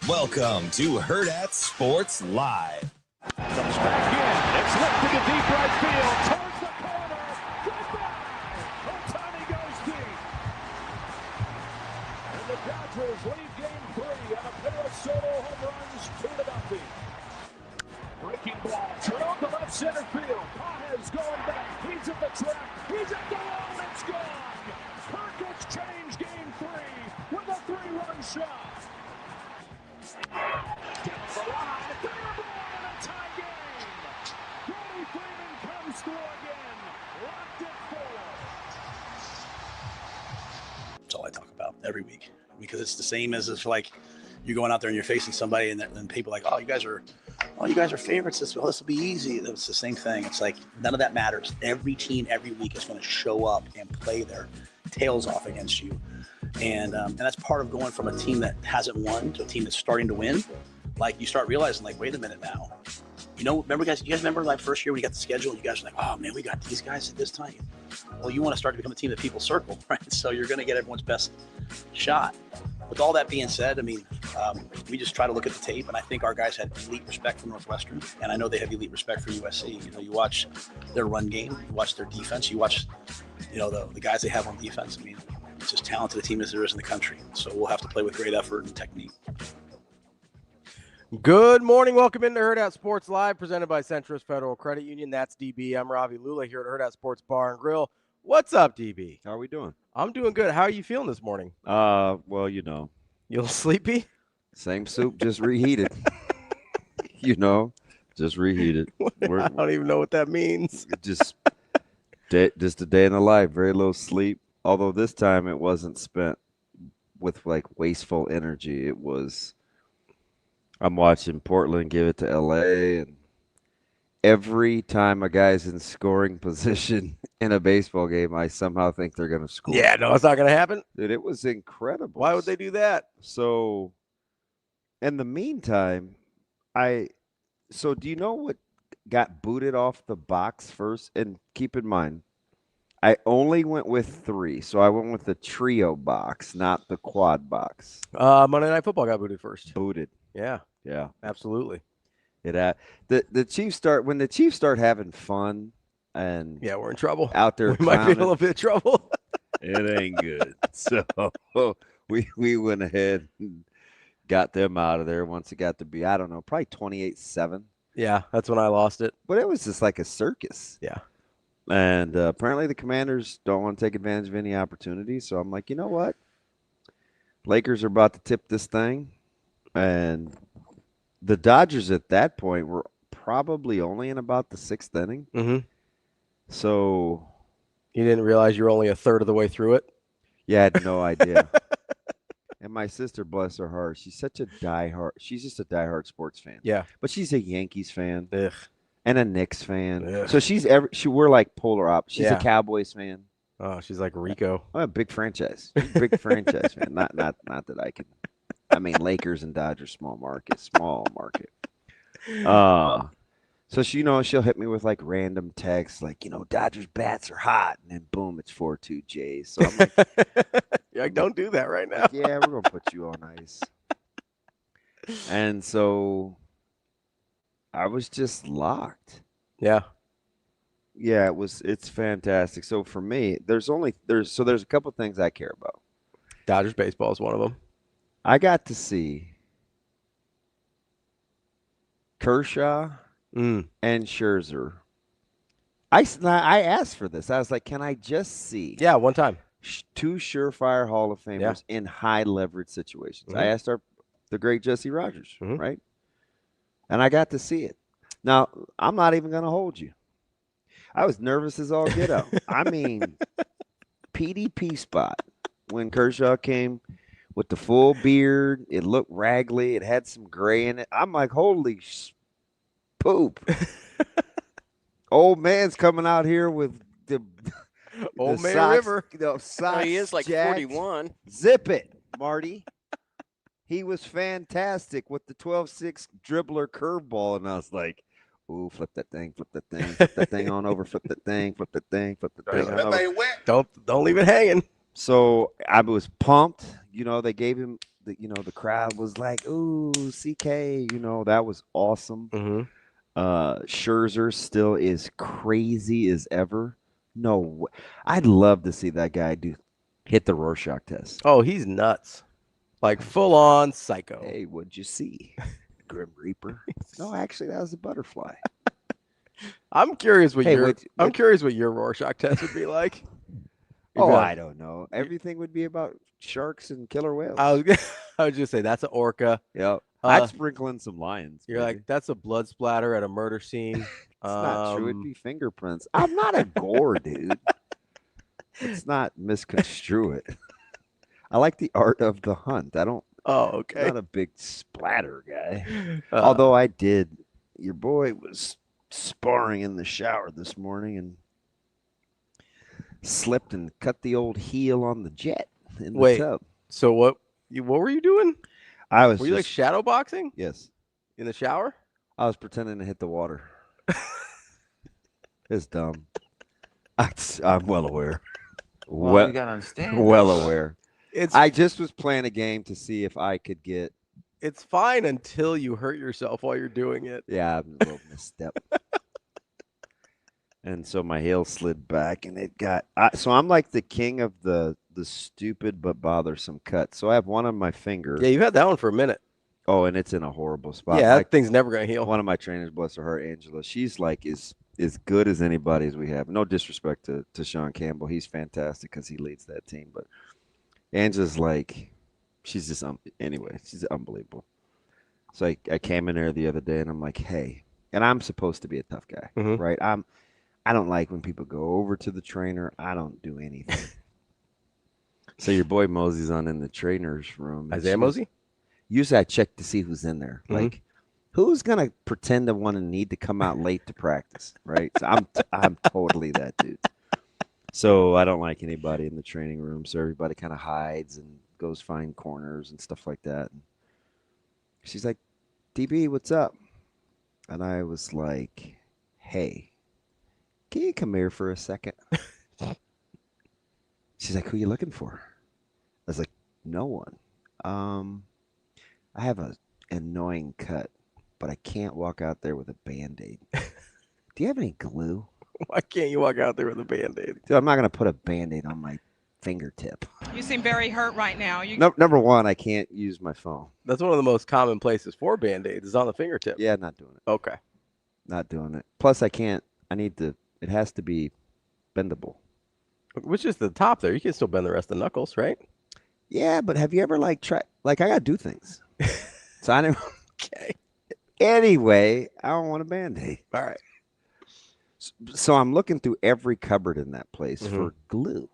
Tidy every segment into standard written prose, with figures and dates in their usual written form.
Welcome to Hurrdat Sports Live. Comes back in. It's lifted to deep right field. Towards the corner. Goodbye. Ohtani goes deep. And the Dodgers lead game 3 on a pair of solo home runs, 2-0. Breaking ball. Drilled to left center field. Pajes going back. He's at the track. He's at the wall. It's gone. Perkins changed game 3 with a 3-run shot. Down the line, fair ball in a tie game. Freddie Freeman comes through again. Locked at 4. That's all I talk about every week, because it's the same as if like you're going out there and you're facing somebody and people are like, oh, you guys are favorites. This will be easy. It's the same thing. It's like none of that matters. Every team every week is going to show up and play their tails off against you. And that's part of going from a team that hasn't won to a team that's starting to win. Like you start realizing, like, wait a minute now. You guys remember like first year when you got the schedule, you guys were like, oh man, we got these guys at this time. Well, you want to start to become a team that people circle, right? So you're going to get everyone's best shot. With all that being said, I mean, we just try to look at the tape, and I think our guys had elite respect for Northwestern, and I know they have elite respect for USC. You know, you watch their run game, you watch their defense, you watch, the guys they have on defense. I mean, it's as talented a team as there is in the country. So we'll have to play with great effort and technique. Good morning. Welcome into Hurrdat Sports Live, presented by Centrist Federal Credit Union. That's DB. I'm Ravi Lulla here at Hurrdat Sports Bar and Grill. What's up, DB? How are we doing? I'm doing good. How are you feeling this morning? Well, You a little sleepy? same soup, just reheated. Just reheated. I don't even know what that means. Just a day in the life, very low sleep. Although this time it wasn't spent with like wasteful energy. It was, I'm watching Portland give it to LA, and every time a guy's in scoring position in a baseball game, I somehow think they're going to score. Yeah, no, it's not going to happen. Dude, it was incredible. Why would they do that? So, in the meantime, do you know what got booted off the box first? And keep in mind, I only went with 3, so I went with the trio box, not the quad box. Monday Night Football got booted first. Booted. Yeah, absolutely. The Chiefs when the Chiefs start having fun, and yeah, we're in trouble out there. We might be in a little bit of trouble. It ain't good. So we went ahead and got them out of there once it got to be, I don't know, probably 28-7. Yeah, that's when I lost it. But it was just like a circus. Yeah. And apparently the Commanders don't want to take advantage of any opportunity. So I'm like, you know what? Lakers are about to tip this thing. And the Dodgers at that point were probably only in about the 6th inning. Mm-hmm. So you didn't realize you were only a third of the way through it? Yeah, I had no idea. And my sister, bless her heart, she's just a diehard sports fan. Yeah. But she's a Yankees fan. Ugh. And a Knicks fan. Ugh. So we're like polar opposites. She's a Cowboys fan. Oh, she's like Rico. I'm a big franchise. Big franchise fan. Not that I can. I mean, Lakers and Dodgers, small market. So she'll hit me with like random texts, like, Dodgers bats are hot, and then boom, it's 4-2 Jays. So I'm like, you're like, don't do that right now. Yeah, we're gonna put you on ice. And so I was just locked. Yeah. Yeah, it's fantastic. So for me, there's a couple things I care about. Dodgers baseball is one of them. I got to see Kershaw and Scherzer. I asked for this. I was like, can I just see? Yeah, one time. 2 surefire Hall of Famers in high leverage situations. Mm-hmm. I asked the great Jesse Rogers, right? And I got to see it. Now, I'm not even going to hold you. I was nervous as all get out. I mean, PDP spot when Kershaw came with the full beard. It looked raggedy. It had some gray in it. I'm like, holy poop. Old man's coming out here with the Old Man socks, River. Socks he is like jacked. 41. Zip it, Marty. He was fantastic with the 12-6 dribbler curveball, and I was like, ooh, flip that thing on over, flip that thing on over. Don't leave it hanging. So I was pumped. They gave him the crowd was like, "Ooh, CK," that was awesome. Scherzer still is crazy as ever. No, I'd love to see that guy hit the Rorschach test. Oh, he's nuts. Like full on psycho. Hey, what'd you see? Grim Reaper? No, actually, that was a butterfly. I'm curious what your Rorschach test would be like. I don't know. Everything would be about sharks and killer whales. I was just say that's an orca. Yep. I'd sprinkle in some lions. You're like, that's a blood splatter at a murder scene. It's not true. It'd be fingerprints. I'm not a gore dude. Let's not misconstrue it. I like the art of the hunt. I don't. Oh, okay. I'm not a big splatter guy. Although your boy was sparring in the shower this morning and slipped and cut the old heel on the jet in the tub. So what were you doing? Were you like shadow boxing? Yes. In the shower? I was pretending to hit the water. It's dumb. I'm well aware. Well, you gotta understand. Well aware. I just was playing a game to see if I could get. It's fine until you hurt yourself while you're doing it. Yeah, I'm a little misstep. And so my heel slid back, and it got. So I'm like the king of the stupid but bothersome cut. So I have one on my finger. Yeah, you've had that one for a minute. Oh, and it's in a horrible spot. Yeah, that thing's never gonna heal. One of my trainers, bless her heart, Angela. She's like as good as anybody as we have. No disrespect to Sean Campbell, he's fantastic because he leads that team. But Angela's like, she's just anyway. She's unbelievable. So I came in there the other day, and I'm like, hey, and I'm supposed to be a tough guy, right? I don't like when people go over to the trainer. I don't do anything. So your boy Mosey's in the trainer's room. Isaiah Mosey? Usually I check to see who's in there. Like, who's gonna pretend to want to need to come out late to practice, right? So I'm totally that dude. So I don't like anybody in the training room. So everybody kind of hides and goes find corners and stuff like that. And she's like, DB, what's up? And I was like, hey, can you come here for a second? She's like, who are you looking for? I was like, no one. I have an annoying cut, but I can't walk out there with a Band-Aid. Do you have any glue? Why can't you walk out there with a Band-Aid? Dude, I'm not going to put a Band-Aid on my fingertip. You seem very hurt right now. Number one, I can't use my phone. That's one of the most common places for Band-Aids is on the fingertip. Yeah, not doing it. Okay. Not doing it. Plus, it has to be bendable. Which is the top there. You can still bend the rest of the knuckles, right? Yeah, but have you ever tried, I got to do things. So I didn't. Okay. Anyway, I don't want a Band-Aid. All right. So I'm looking through every cupboard in that place for glue.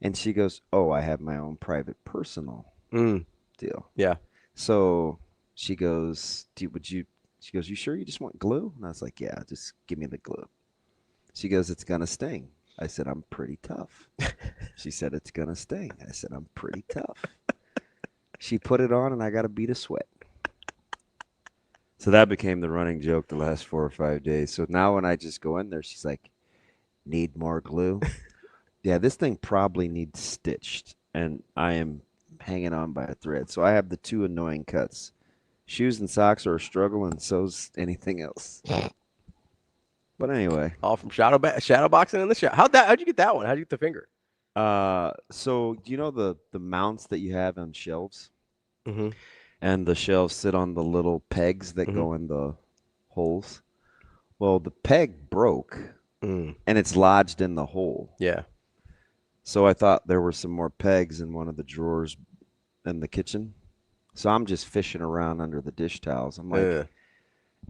And she goes, oh, I have my own private personal deal. Yeah. So she goes, you sure you just want glue? And I was like, yeah, just give me the glue. She goes, it's going to sting. I said, I'm pretty tough. She said, it's going to sting. I said, I'm pretty tough. She put it on, and I got a bead of sweat. So that became the running joke the last 4 or 5 days. So now when I just go in there, she's like, need more glue? Yeah, this thing probably needs stitched, and I am hanging on by a thread. So I have the 2 annoying cuts. Shoes and socks are a struggle, and so's anything else. But anyway. All from shadow boxing in the shower. How'd you get that one? How'd you get the finger? So you know the mounts that you have on shelves? And the shelves sit on the little pegs that go in the holes. Well, the peg broke, and it's lodged in the hole. Yeah. So I thought there were some more pegs in one of the drawers in the kitchen. So I'm just fishing around under the dish towels. I'm like,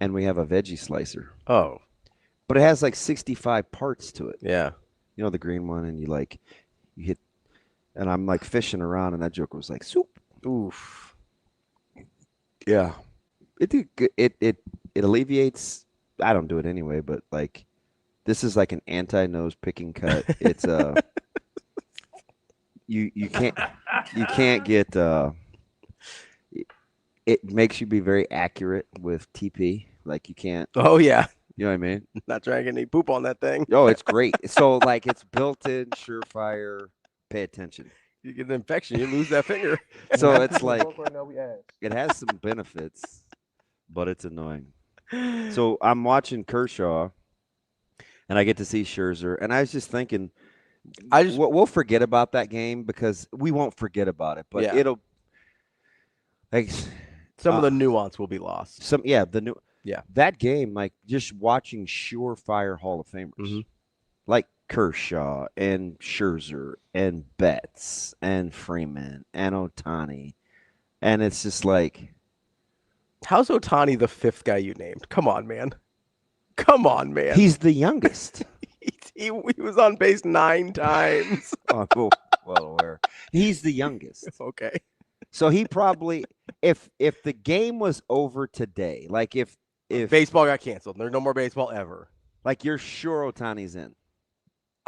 and we have a veggie slicer. Oh. But it has like 65 parts to it. Yeah. You know, the green one, and you hit, and I'm like fishing around, and that joker was like, soup. Oof. Yeah. It alleviates. I don't do it anyway, but like, this is like an anti-nose picking cut. It's you can't get it makes you be very accurate with TP. Like you can't. Oh yeah. You know what I mean? Not trying to get any poop on that thing. Oh, it's great. So like it's built in, surefire. Pay attention. You get an infection, you lose that finger. So it's like it has some benefits, but it's annoying. So I'm watching Kershaw, and I get to see Scherzer, and I was just thinking, we'll forget about that game because we won't forget about it, but it'll like some of the nuance will be lost. That game, like just watching surefire Hall of Famers, like Kershaw and Scherzer and Betts and Freeman and Ohtani, and it's just like, how's Ohtani the 5th guy you named? Come on, man. He's the youngest. he was on base 9 times. Oh, well aware. He's the youngest. Okay. So he probably, if the game was over today, like if baseball got canceled, there's no more baseball ever. Like you're sure Ohtani's in.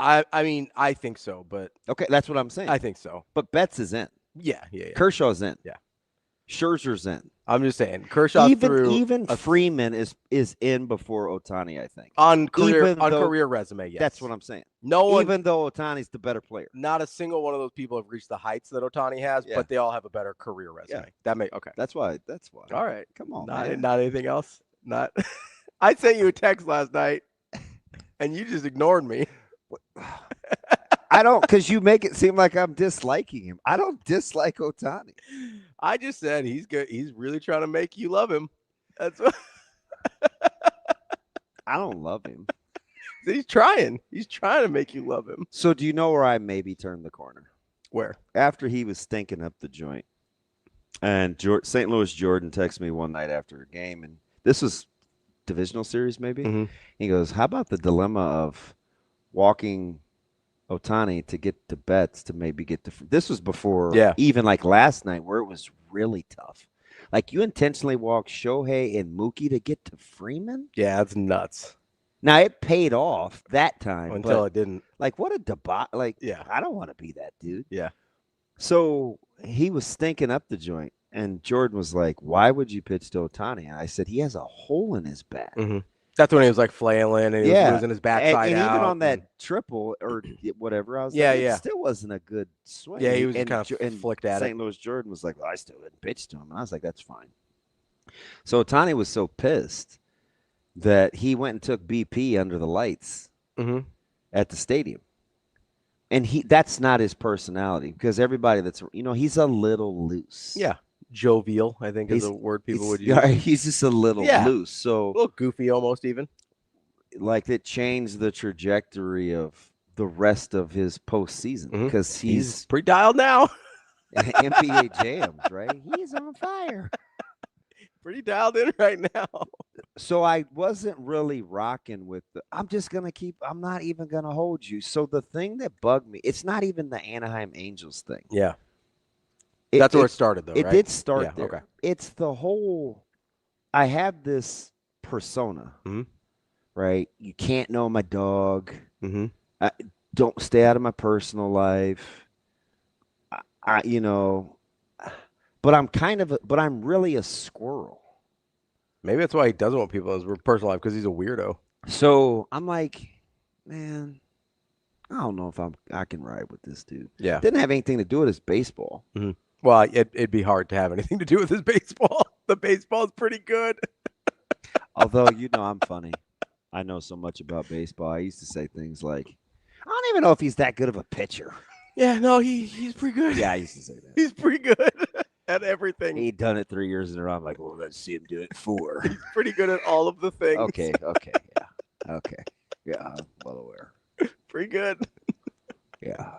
I mean, I think so, but okay, that's what I'm saying. I think so. But Betts is in. Yeah. Kershaw's in. Yeah. Scherzer's in. I'm just saying, Kershaw even Freeman is in before Ohtani, I think. On career resume, yes. That's what I'm saying. Even though Ohtani's the better player. Not a single one of those people have reached the heights that Ohtani has, but they all have a better career resume. Yeah. Okay. That's why. All right. Come on, not anything else? Not I sent you a text last night and you just ignored me. I don't, because you make it seem like I'm disliking him. I don't dislike Ohtani. I just said he's good. He's really trying to make you love him. That's what I don't love him. He's trying. He's trying to make you love him. So do you know where I maybe turned the corner? Where? After he was stinking up the joint. And St. Louis Jordan texted me one night after a game, and this was divisional series maybe. Mm-hmm. He goes, how about the dilemma of walking Ohtani to get to Betts to maybe get to – this was before even like last night where it was really tough. Like you intentionally walk Shohei and Mookie to get to Freeman? Yeah, that's nuts. Now, it paid off that time. Until it didn't. Like, what a debacle. Like, yeah. I don't want to be that dude. Yeah. So he was stinking up the joint, and Jordan was like, why would you pitch to Ohtani? And I said, he has a hole in his bat. Mm-hmm. That's when he was like flailing and he was losing his backside and out. even on that triple or whatever, I was it still wasn't a good swing. Yeah, he was kind of flicked at it. St. Louis Jordan was like, well, I still didn't pitch to him. And I was like, that's fine. So Ohtani was so pissed that he went and took BP under the lights at the stadium. And that's not his personality because everybody he's a little loose. Yeah. Jovial, I think is a word people would use. He's just a little loose. So a little goofy almost even. Like it changed the trajectory of the rest of his postseason because he's pretty dialed now. NBA jams, right? He's on fire. Pretty dialed in right now. So I wasn't really rocking with I'm not even going to hold you. So the thing that bugged me, it's not even the Anaheim Angels thing. Yeah. That's where it started, though, right? It did start there. Okay. It's the whole I have this persona, right? You can't know my dog. Don't stay out of my personal life. But I'm really a squirrel. Maybe that's why he doesn't want people in his personal life because he's a weirdo. So I'm like, man, I don't know if I can ride with this dude. Yeah. Didn't have anything to do with his baseball. Well, it'd be hard to have anything to do with his baseball. The baseball's pretty good. Although, I'm funny. I know so much about baseball. I used to say things like, I don't even know if he's that good of a pitcher. Yeah, no, he's pretty good. Yeah, I used to say that. He's pretty good at everything. He'd done it 3 years in a row. I'm like, well, let's see him do it 4. He's pretty good at all of the things. Okay, yeah. Okay. Yeah, I'm well aware. Pretty good. Yeah.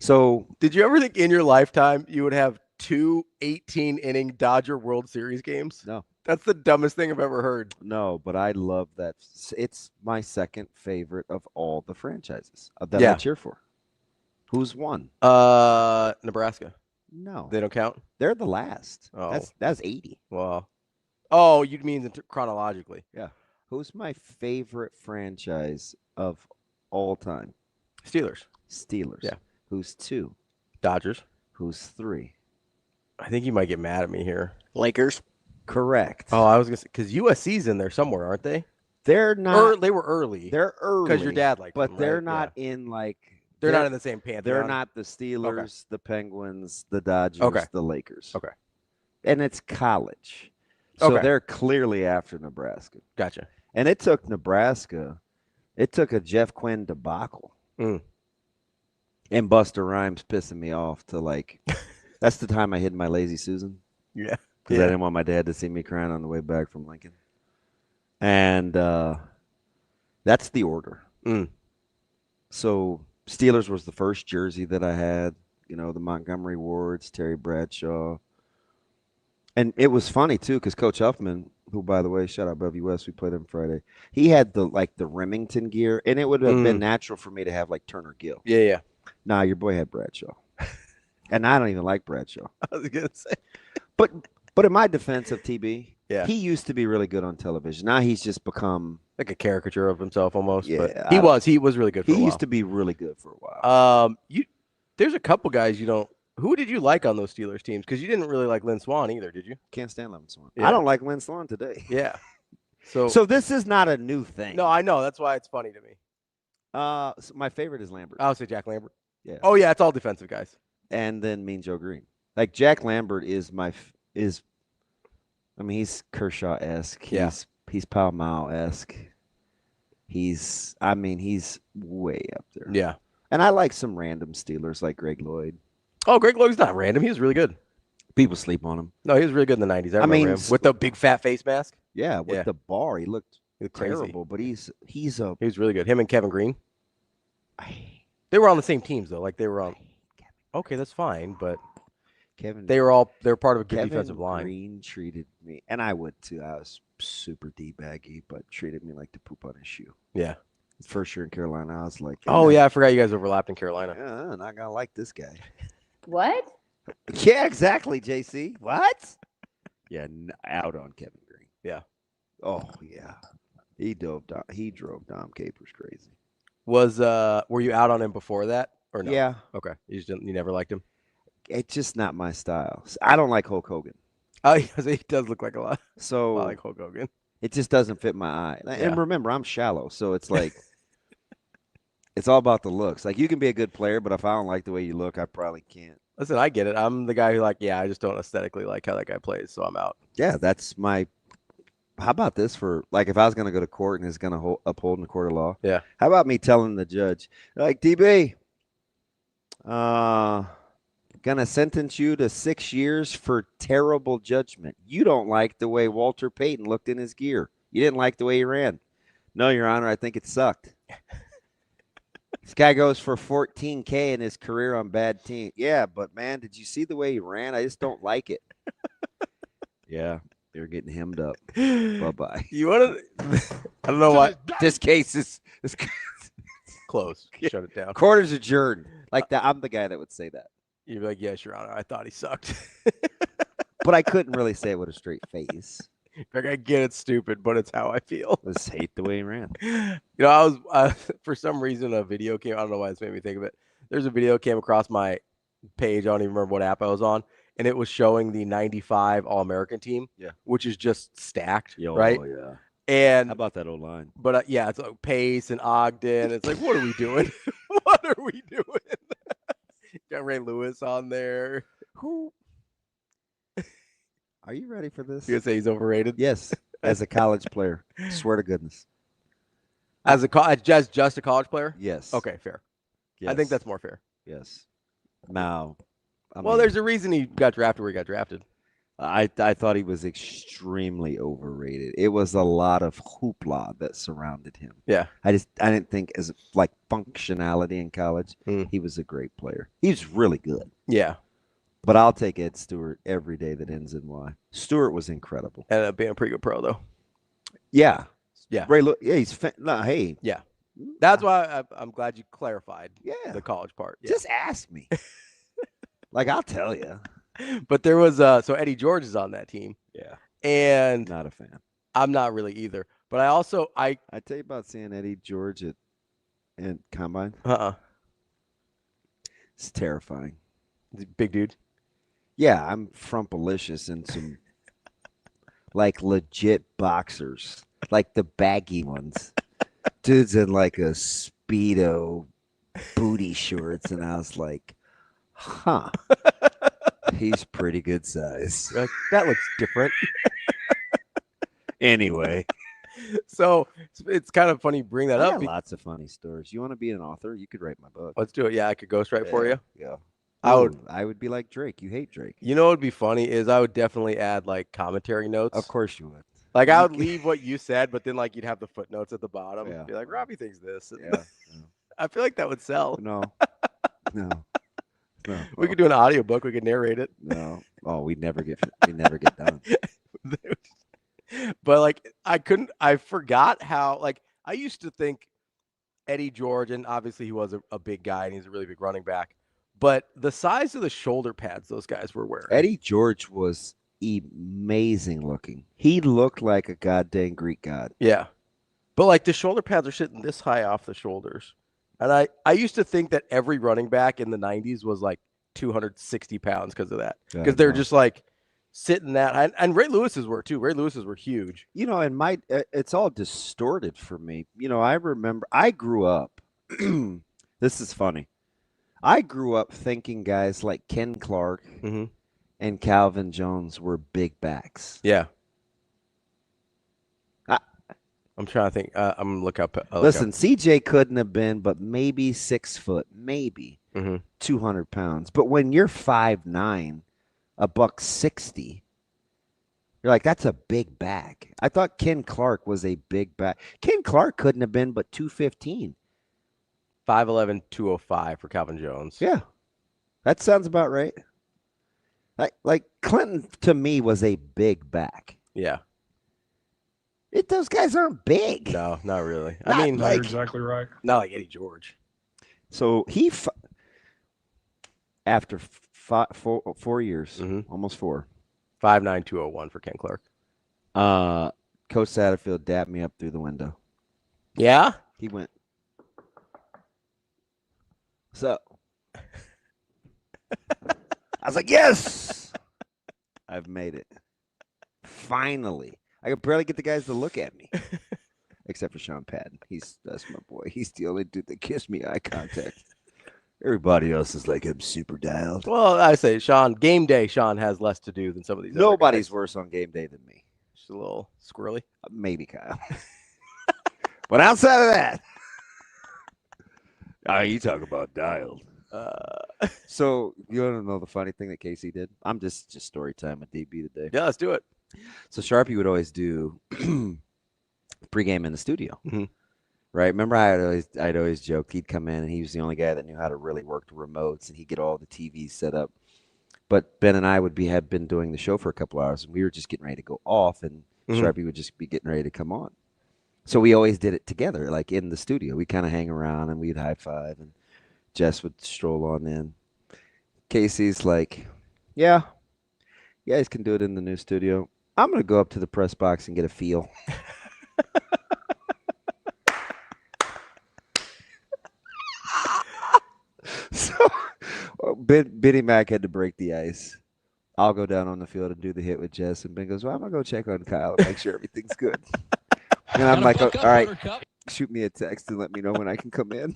So, did you ever think in your lifetime you would have 2 18-inning Dodger World Series games? No. That's the dumbest thing I've ever heard. No, but I love that. It's my second favorite of all the franchises that I cheer for. Who's won? Nebraska. No. They don't count? They're the last. Oh. That's 80. Wow. Oh, you mean chronologically. Yeah. Who's my favorite franchise of all time? Steelers. Yeah. Who's 2? Dodgers. Who's 3? I think you might get mad at me here. Lakers. Correct. Oh, I was going to say, because USC's in there somewhere, aren't they? They're not. They were early. They're early. Because your dad liked them, they're right? not in like They're not in the same pantheon. They're not the Steelers, the Penguins, the Dodgers, the Lakers. Okay. And it's college. So they're clearly after Nebraska. Gotcha. And it took Nebraska, it took a Jeff Quinn debacle. And Buster Rhymes pissing me off to like, that's the time I hid my lazy Susan. Yeah. Because I didn't want my dad to see me crying on the way back from Lincoln. And that's the order. So Steelers was the first jersey that I had, you know, the Montgomery Wards, Terry Bradshaw. And it was funny, too, because Coach Huffman, who, by the way, shout out WS, we played him Friday, he had the Remington gear, and it would have been natural for me to have, like, Turner Gill. Yeah. Nah, your boy had Bradshaw. And I don't even like Bradshaw. I was going to say. But in my defense of TB, he used to be really good on television. Now he's just become like a caricature of himself almost. Yeah, but he was really good for a while. He used to be really good for a while. There's a couple guys you don't. Who did you like on those Steelers teams? Because you didn't really like Lynn Swann either, did you? Can't stand Lynn Swann. Yeah. I don't like Lynn Swann today. Yeah. So this is not a new thing. No, I know. That's why it's funny to me. So my favorite is Lambert. I'll say Jack Lambert. Yeah. Oh, yeah. It's all defensive guys. And then Mean Joe Green. Like Jack Lambert is he's Kershaw-esque. He's Pall Mall-esque. He's way up there. Yeah. And I like some random Steelers like Greg Lloyd. Oh, Greg Lloyd's not random. He was really good. People sleep on him. No, he was really good in the 90s. I remember him. With the big fat face mask. Yeah, with the bar. He looked crazy. terrible, but he was really good. Him and Kevin Green. They were on the same teams though. Like they were on. Okay, that's fine, but they were part of a good defensive line. Green treated me, and I would too. I was super D-baggy, but treated me like to poop on his shoe. Yeah. His first year in Carolina, I was like, yeah, I forgot you guys overlapped in Carolina. Yeah, I'm not gonna like this guy. What? Yeah, exactly, JC. What? Yeah, out on Kevin Green. Yeah. Oh yeah, he drove Dom Capers crazy. Were you out on him before that or no? Yeah. Okay. You never liked him? It's just not my style. I don't like Hulk Hogan. Oh, he does look like a lot. So I like Hulk Hogan. It just doesn't fit my eye. Yeah. And remember, I'm shallow, so it's like it's all about the looks. Like you can be a good player, but if I don't like the way you look, I probably can't. Listen, I get it. I'm the guy who I just don't aesthetically like how that guy plays, so I'm out. Yeah, that's my. How about this for like if I was going to go to court and is going to uphold in the court of law? Yeah. How about me telling the judge, like DB, gonna sentence you to 6 years for terrible judgment. You don't like the way Walter Payton looked in his gear. You didn't like the way he ran. No, Your Honor, I think it sucked. This guy goes for $14K in his career on bad team. Yeah, but man, did you see the way he ran? I just don't like it. Yeah, they're getting hemmed up. Bye-bye. You want to? I don't know why. This case is close. Shut it down. Court is adjourned. Like that, I'm the guy that would say that. You'd be like, yes, Your Honor, I thought he sucked. But I couldn't really say it with a straight face. Like, I get it's stupid, but it's how I feel. I just hate the way he ran. You know, I was for some reason a video came. I don't know why this made me think of it. There's a video came across my page. I don't even remember what app I was on, and it was showing the '95 All-American team. Yeah, which is just stacked, right? Oh yeah. And how about that old line? But yeah, it's like Pace and Ogden. It's like, what are we doing? What are we doing? Got Ray Lewis on there. Who? Are you ready for this? You gonna say he's overrated? Yes, as a college player. Swear to goodness. As just a college player? Yes. Okay, fair. Yes. I think that's more fair. Yes. Now, there's a reason he got drafted where he got drafted. I thought he was extremely overrated. It was a lot of hoopla that surrounded him. Yeah. I didn't think as like functionality in college, he was a great player. He's really good. Yeah. But I'll take Ed Stewart every day that ends in Y. Stewart was incredible. Ended up being a pretty good pro though. Yeah. Yeah. He's hey. Yeah. That's why I'm glad you clarified the college part. Yeah. Just ask me. Like I'll tell you. But there was so Eddie George is on that team. Yeah. And not a fan. I'm not really either. But I tell you about seeing Eddie George at Combine. It's terrifying. Big dude. Yeah, I'm frumpalicious and some like legit boxers, like the baggy ones. Dudes in like a Speedo booty shorts, and I was like, huh. He's pretty good size. You're like, that looks different. Anyway. So it's kind of funny you bring that I up. got lots of funny stories. You want to be an author? You could write my book. Let's do it. Yeah, I could ghostwrite for you. Yeah. I would be like Drake. You hate Drake. You know what would be funny is I would definitely add like commentary notes. Of course you would. Like I would leave what you said, but then like you'd have the footnotes at the bottom. Yeah. Be like, Ravi thinks this. Yeah. I feel like that would sell. No. We could do an audiobook. We could narrate it. No. Oh, we never get done. But like I forgot how, like, I used to think Eddie George, and obviously he was a big guy and he's a really big running back, but the size of the shoulder pads those guys were wearing. Eddie George was amazing looking. He looked like a goddamn Greek god. Yeah. But like the shoulder pads are sitting this high off the shoulders. And I used to think that every running back in the 90s was like 260 pounds because of that. Because they're just like sitting that. And Ray Lewis's were too. Ray Lewis's were huge. You know, and it's all distorted for me. You know, I remember I grew up. This is funny. I grew up thinking guys like Ken Clark and Calvin Jones were big backs. Yeah. I'm trying to think. I'm going to look up. Listen, CJ couldn't have been, but maybe 6 foot, maybe 200 pounds. But when you're 5'9", $160, you're like, that's a big back. I thought Ken Clark was a big back. Ken Clark couldn't have been but 215. 5'11", 205 for Calvin Jones. Yeah, that sounds about right. Like Clinton to me was a big back. Yeah. Those guys aren't big. No, not really. Not I mean, You're exactly right. not like Eddie George. So after 4 years, almost 4. 5'9", 201 for Ken Clark. Coach Satterfield dapped me up through the window. Yeah? He went. So I was like, yes, I've made it. Finally. I could barely get the guys to look at me. Except for Sean Patton. That's my boy. He's the only dude that gives me eye contact. Everybody else is like, I'm super dialed. Well, I say, game day, Sean has less to do than some of these Nobody's other guys. worse on game day than me. Just a little squirrely. Maybe Kyle. But outside of that, you talk about dialed. So you want to know the funny thing that Casey did? I'm just story time with DB today. Yeah, let's do it. So Sharpie would always do pregame in the studio, right? Remember, I'd always joked he'd come in and he was the only guy that knew how to really work the remotes and he'd get all the TVs set up. But Ben and I had been doing the show for a couple hours and we were just getting ready to go off, and Sharpie would just be getting ready to come on. So we always did it together, like in the studio. We kind of hang around and we'd high five, and Jess would stroll on in. Casey's like, yeah, you guys can do it in the new studio. I'm going to go up to the press box and get a feel. So Biddy Mac had to break the ice. I'll go down on the field and do the hit with Jess. And Ben goes, well, I'm going to go check on Kyle and make sure everything's good. And I'm like, all right, shoot me a text and let me know when I can come in.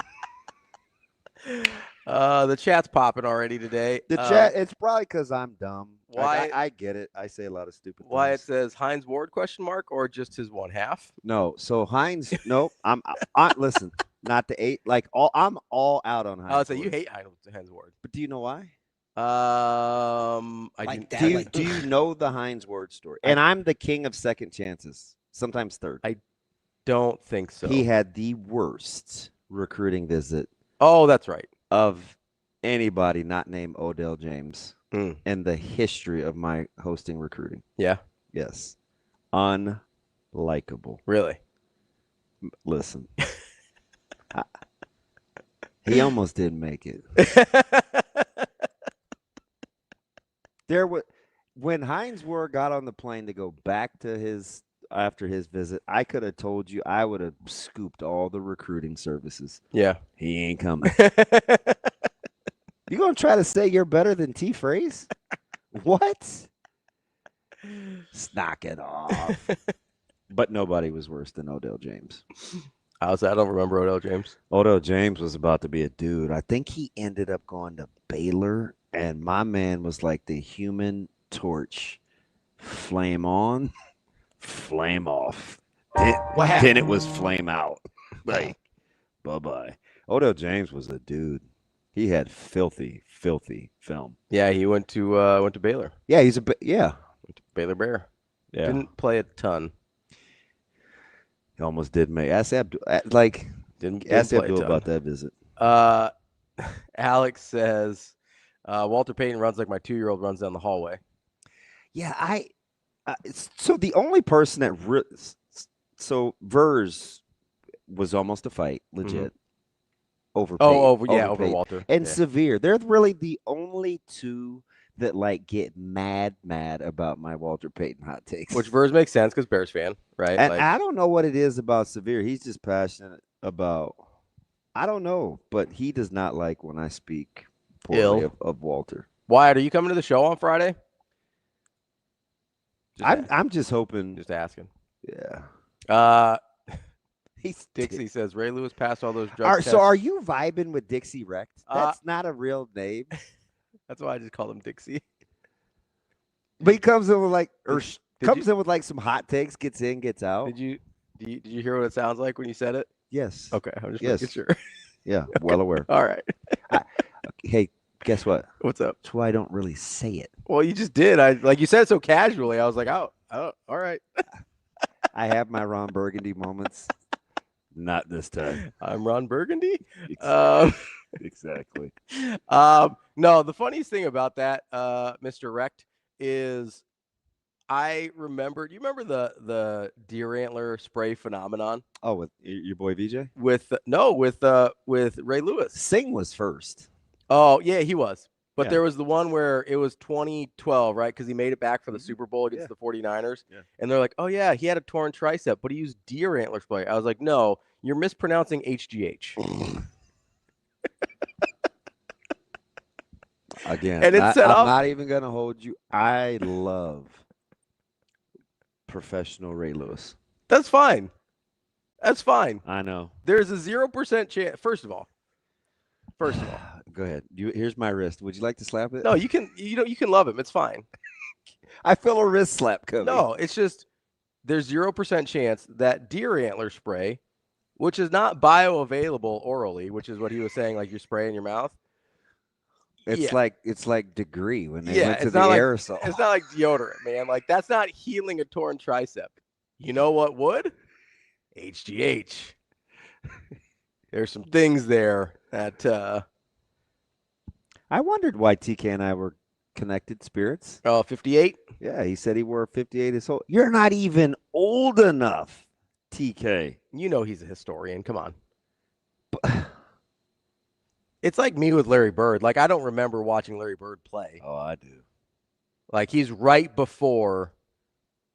The chat's popping already today. The chat, it's probably because I'm dumb. Why? I get it. I say a lot of stupid things. Why it says Hines Ward ? Or just his one half? No. So Hines, no. I'm listen. Not the 8. Like I'm all out on Hines. I would say Ward. you hate Hines Ward. But do you know why? Do you know the Hines Ward story? And I'm the king of second chances. Sometimes third. I don't think so. He had the worst recruiting visit. Oh, that's right. Of anybody not named Odell James in the history of my hosting recruiting. Yeah. Yes. Unlikable. Really? Listen. He almost didn't make it. When Hines Ward got on the plane to go back to after his visit, I could have told you I would have scooped all the recruiting services. Yeah. He ain't coming. You gonna try to say you're better than T. Phrase? What? Knock it off. But nobody was worse than Odell James. How's that? I don't remember Odell James. Odell James was about to be a dude. I think he ended up going to Baylor, and my man was like the Human Torch. Flame on, flame off. Then it was flame out. Like, bye-bye. Odell James was a dude. He had filthy film. Yeah, he went to Baylor. Yeah, went to Baylor Bear. Yeah. Didn't play a ton. He almost did make. Ask Abdul Didn't ask play a Abdul ton. about that visit. Alex says Walter Payton runs like my 2-year-old runs down the hallway. Yeah, so the only person that so Vers was almost a fight, legit. Over Payton, over Walter and Severe. They're really the only two that like get mad about my Walter Payton hot takes. Which Vers makes sense because Bears fan, right? And I don't know what it is about Severe. He's just passionate about. I don't know, but he does not like when I speak poorly of Walter. Wyatt, are you coming to the show on Friday? I'm just hoping. Just asking. Yeah. Dixie says Ray Lewis passed all those drug tests. So are you vibing with Dixie Wrecked? That's not a real name. That's why I just called him Dixie. But he comes in with like some hot takes, gets in, gets out. Did you hear what it sounds like when you said it? Yes. Okay, I'm just making sure. Yeah, well aware. All right. Hey, guess what? What's up? That's why I don't really say it. Well, you just did. Like you said it so casually. I was like, oh, all right. I have my Ron Burgundy moments. Not this time. I'm Ron Burgundy. Exactly. No, the funniest thing about that, Mr. Wrecked, is I remember. Do you remember the deer antler spray phenomenon? Oh, with your boy VJ? With Ray Lewis. Singh was first. Oh yeah, he was. But Yeah. there was the one where it was 2012, right? Because he made it back for the Super Bowl against the 49ers. Yeah. And they're like, oh, yeah, he had a torn tricep, but he used deer antler spray. I was like, no, you're mispronouncing HGH. Again, And it's set I'm up. not even going to hold you. I love professional Ray Lewis. That's fine. That's fine. I know. There's a 0% chance. First of all. Go ahead. Here's my wrist. Would you like to slap it? No, you can love him. It's fine. I feel a wrist slap coming. No, it's just there's 0% chance that deer antler spray, which is not bioavailable orally, which is what he was saying, like you spray in your mouth. It's like Degree when they went to it's the not aerosol. It's not like deodorant, man. Like that's not healing a torn tricep. You know what would? HGH. There's some things there that I wondered why TK and I were connected spirits. 58? Yeah, he said he wore 58 his whole. You're not even old enough, TK. You know he's a historian. Come on. It's like me with Larry Bird. Like I don't remember watching Larry Bird play. Oh, I do. Like he's right before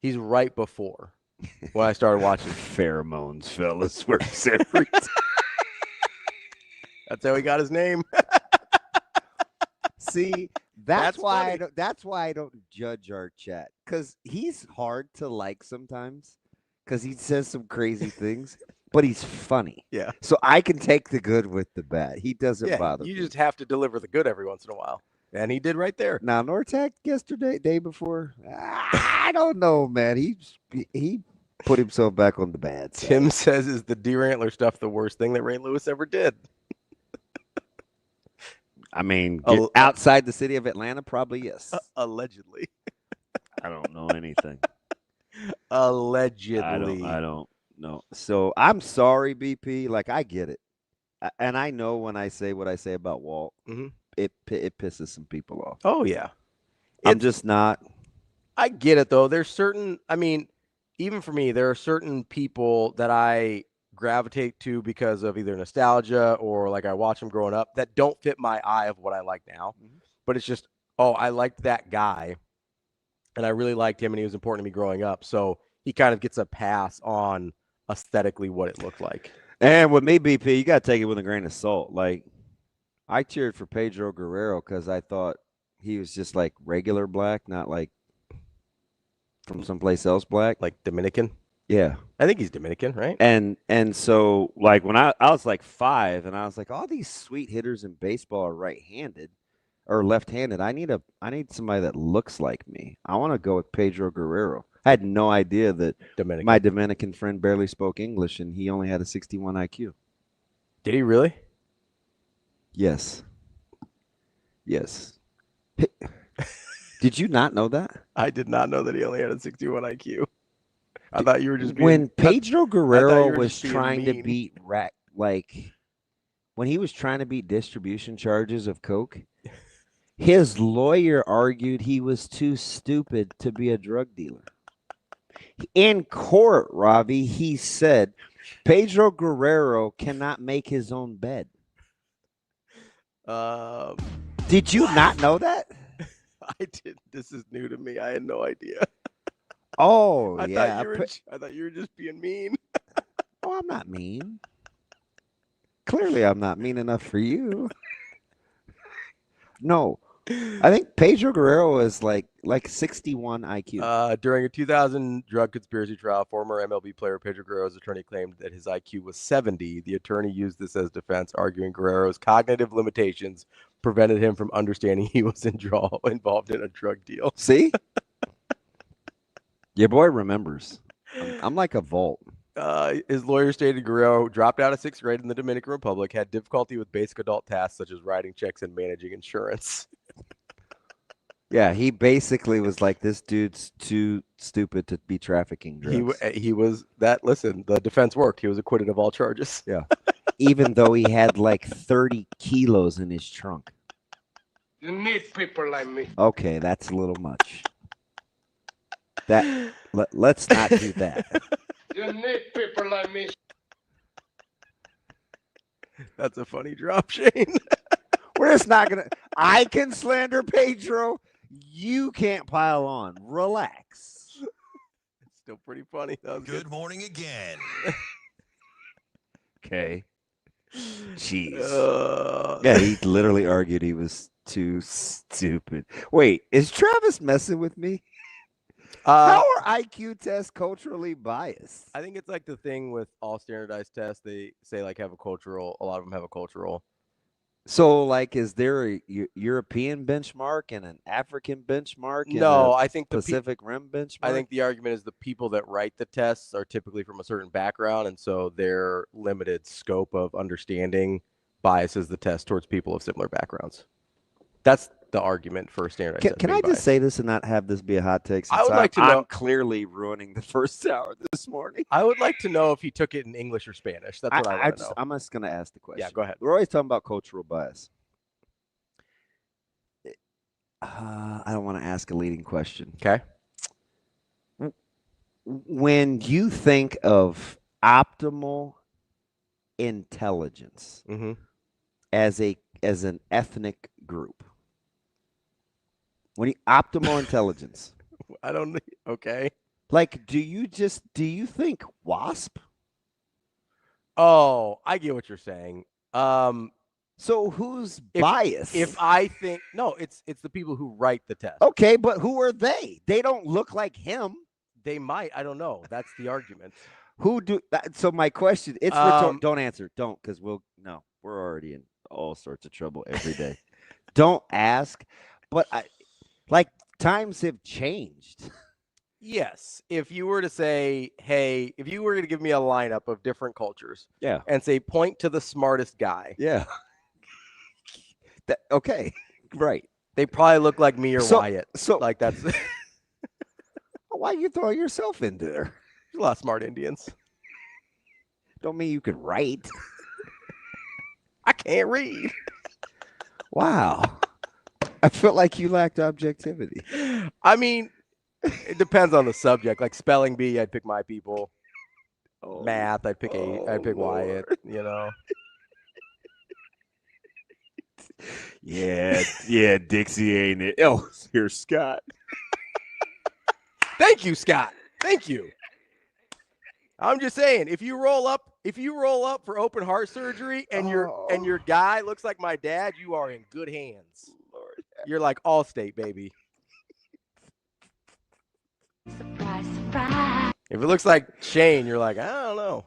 when I started watching. Pheromones, fellas, works every time. That's how he got his name. See, that's why funny. that's why I don't judge our chat, because he's hard to like sometimes because he says some crazy things, but he's funny. Yeah. So I can take the good with the bad. He doesn't bother me. You just have to deliver the good every once in a while. And he did right there. Now, Nortec day before, I don't know, man. He put himself back on the bad side. Tim says, is the deer antler stuff the worst thing that Ray Lewis ever did? I mean, outside the city of Atlanta, probably yes. Allegedly. I don't know anything. Allegedly. I don't know. So I'm sorry, BP. Like, I get it. And I know when I say what I say about Walt, it pisses some people off. Oh, yeah. I'm just not. I get it, though. There's certain, I mean, even for me, there are certain people that I gravitate to because of either nostalgia or like I watch them growing up that don't fit my eye of what I like now. But it's just, oh, I liked that guy and I really liked him and he was important to me growing up. So he kind of gets a pass on aesthetically what it looked like. And with me, BP, you got to take it with a grain of salt. Like, I cheered for Pedro Guerrero because I thought he was just like regular black, not like from someplace else black. Like Dominican? Yeah. I think he's Dominican, right? And so like when I was like 5 and I was like, all these sweet hitters in baseball are right-handed or left-handed. I need somebody that looks like me. I want to go with Pedro Guerrero. I had no idea that my Dominican friend barely spoke English and he only had a 61 IQ. Did he really? Yes. Did you not know that? I did not know that he only had a 61 IQ. I thought you were just being, when Pedro Guerrero was being trying to mean. beat when he was trying to beat distribution charges of coke, his lawyer argued he was too stupid to be a drug dealer. In court, Ravi, he said Pedro Guerrero cannot make his own bed. Did you not know that? I did. This is new to me. I had no idea. Oh, I yeah. thought you were just being mean. Oh, I'm not mean. Clearly, I'm not mean enough for you. No. I think Pedro Guerrero is like 61 IQ. During a 2000 drug conspiracy trial, former MLB player Pedro Guerrero's attorney claimed that his IQ was 70. The attorney used this as defense, arguing Guerrero's cognitive limitations prevented him from understanding he was involved in a drug deal. See? Your boy remembers. I'm like a vault. His lawyer stated Guerrero dropped out of 6th grade in the Dominican Republic, had difficulty with basic adult tasks such as writing checks and managing insurance. Yeah, he basically was like, this dude's too stupid to be trafficking drugs. He was that. Listen, the defense worked. He was acquitted of all charges. Yeah. Even though he had like 30 kilos in his trunk. You need people like me. Okay, that's a little much. Let's not do that. You need people like me. That's a funny drop, Shane. We're just not gonna. I can slander Pedro. You can't pile on. Relax. It's still pretty funny. Good morning again. Okay. Jeez. Yeah, he literally argued he was too stupid. Wait, is Travis messing with me? How are IQ tests culturally biased? I think it's like the thing with all standardized tests. They say like a lot of them have a cultural. So like, is there a European benchmark and an African benchmark? And no, I think the Pacific Rim benchmark. I think the argument is the people that write the tests are typically from a certain background, and so their limited scope of understanding biases the test towards people of similar backgrounds. That's the argument for standardized tests. Can I just say this and not have this be a hot take? I would like to know. I'm clearly ruining the first hour this morning. I would like to know if he took it in English or Spanish. That's what I want to know. I'm just going to ask the question. Yeah, go ahead. We're always talking about cultural bias. I don't want to ask a leading question. Okay. When you think of optimal intelligence as an ethnic group, optimal intelligence, I don't. Okay. Like, do you think WASP? Oh, I get what you're saying. So who's biased? If I think no, it's the people who write the test. Okay, but who are they? They don't look like him. They might. I don't know. That's the argument. Who do that? So my question, it's don't answer. Don't, because we're already in all sorts of trouble every day. Don't ask. But times have changed. Yes. If you were to say, hey, if you were going to give me a lineup of different cultures, yeah, and say point to the smartest guy, yeah. Okay, right. They probably look like me or Wyatt. So like that's why you throw yourself into there? There's a lot of smart Indians. Don't mean you can write. I can't read. Wow. I felt like you lacked objectivity. I mean, it depends on the subject. Like spelling bee, I'd pick my people. Math, I'd pick Wyatt, you know. Yeah, Dixie, ain't it? Oh, here's Scott. Thank you, Scott. Thank you. I'm just saying, if you roll up for open heart surgery and your guy looks like my dad, you are in good hands. Lord. You're like Allstate, baby. Surprise, surprise. If it looks like Shane, you're like, I don't know.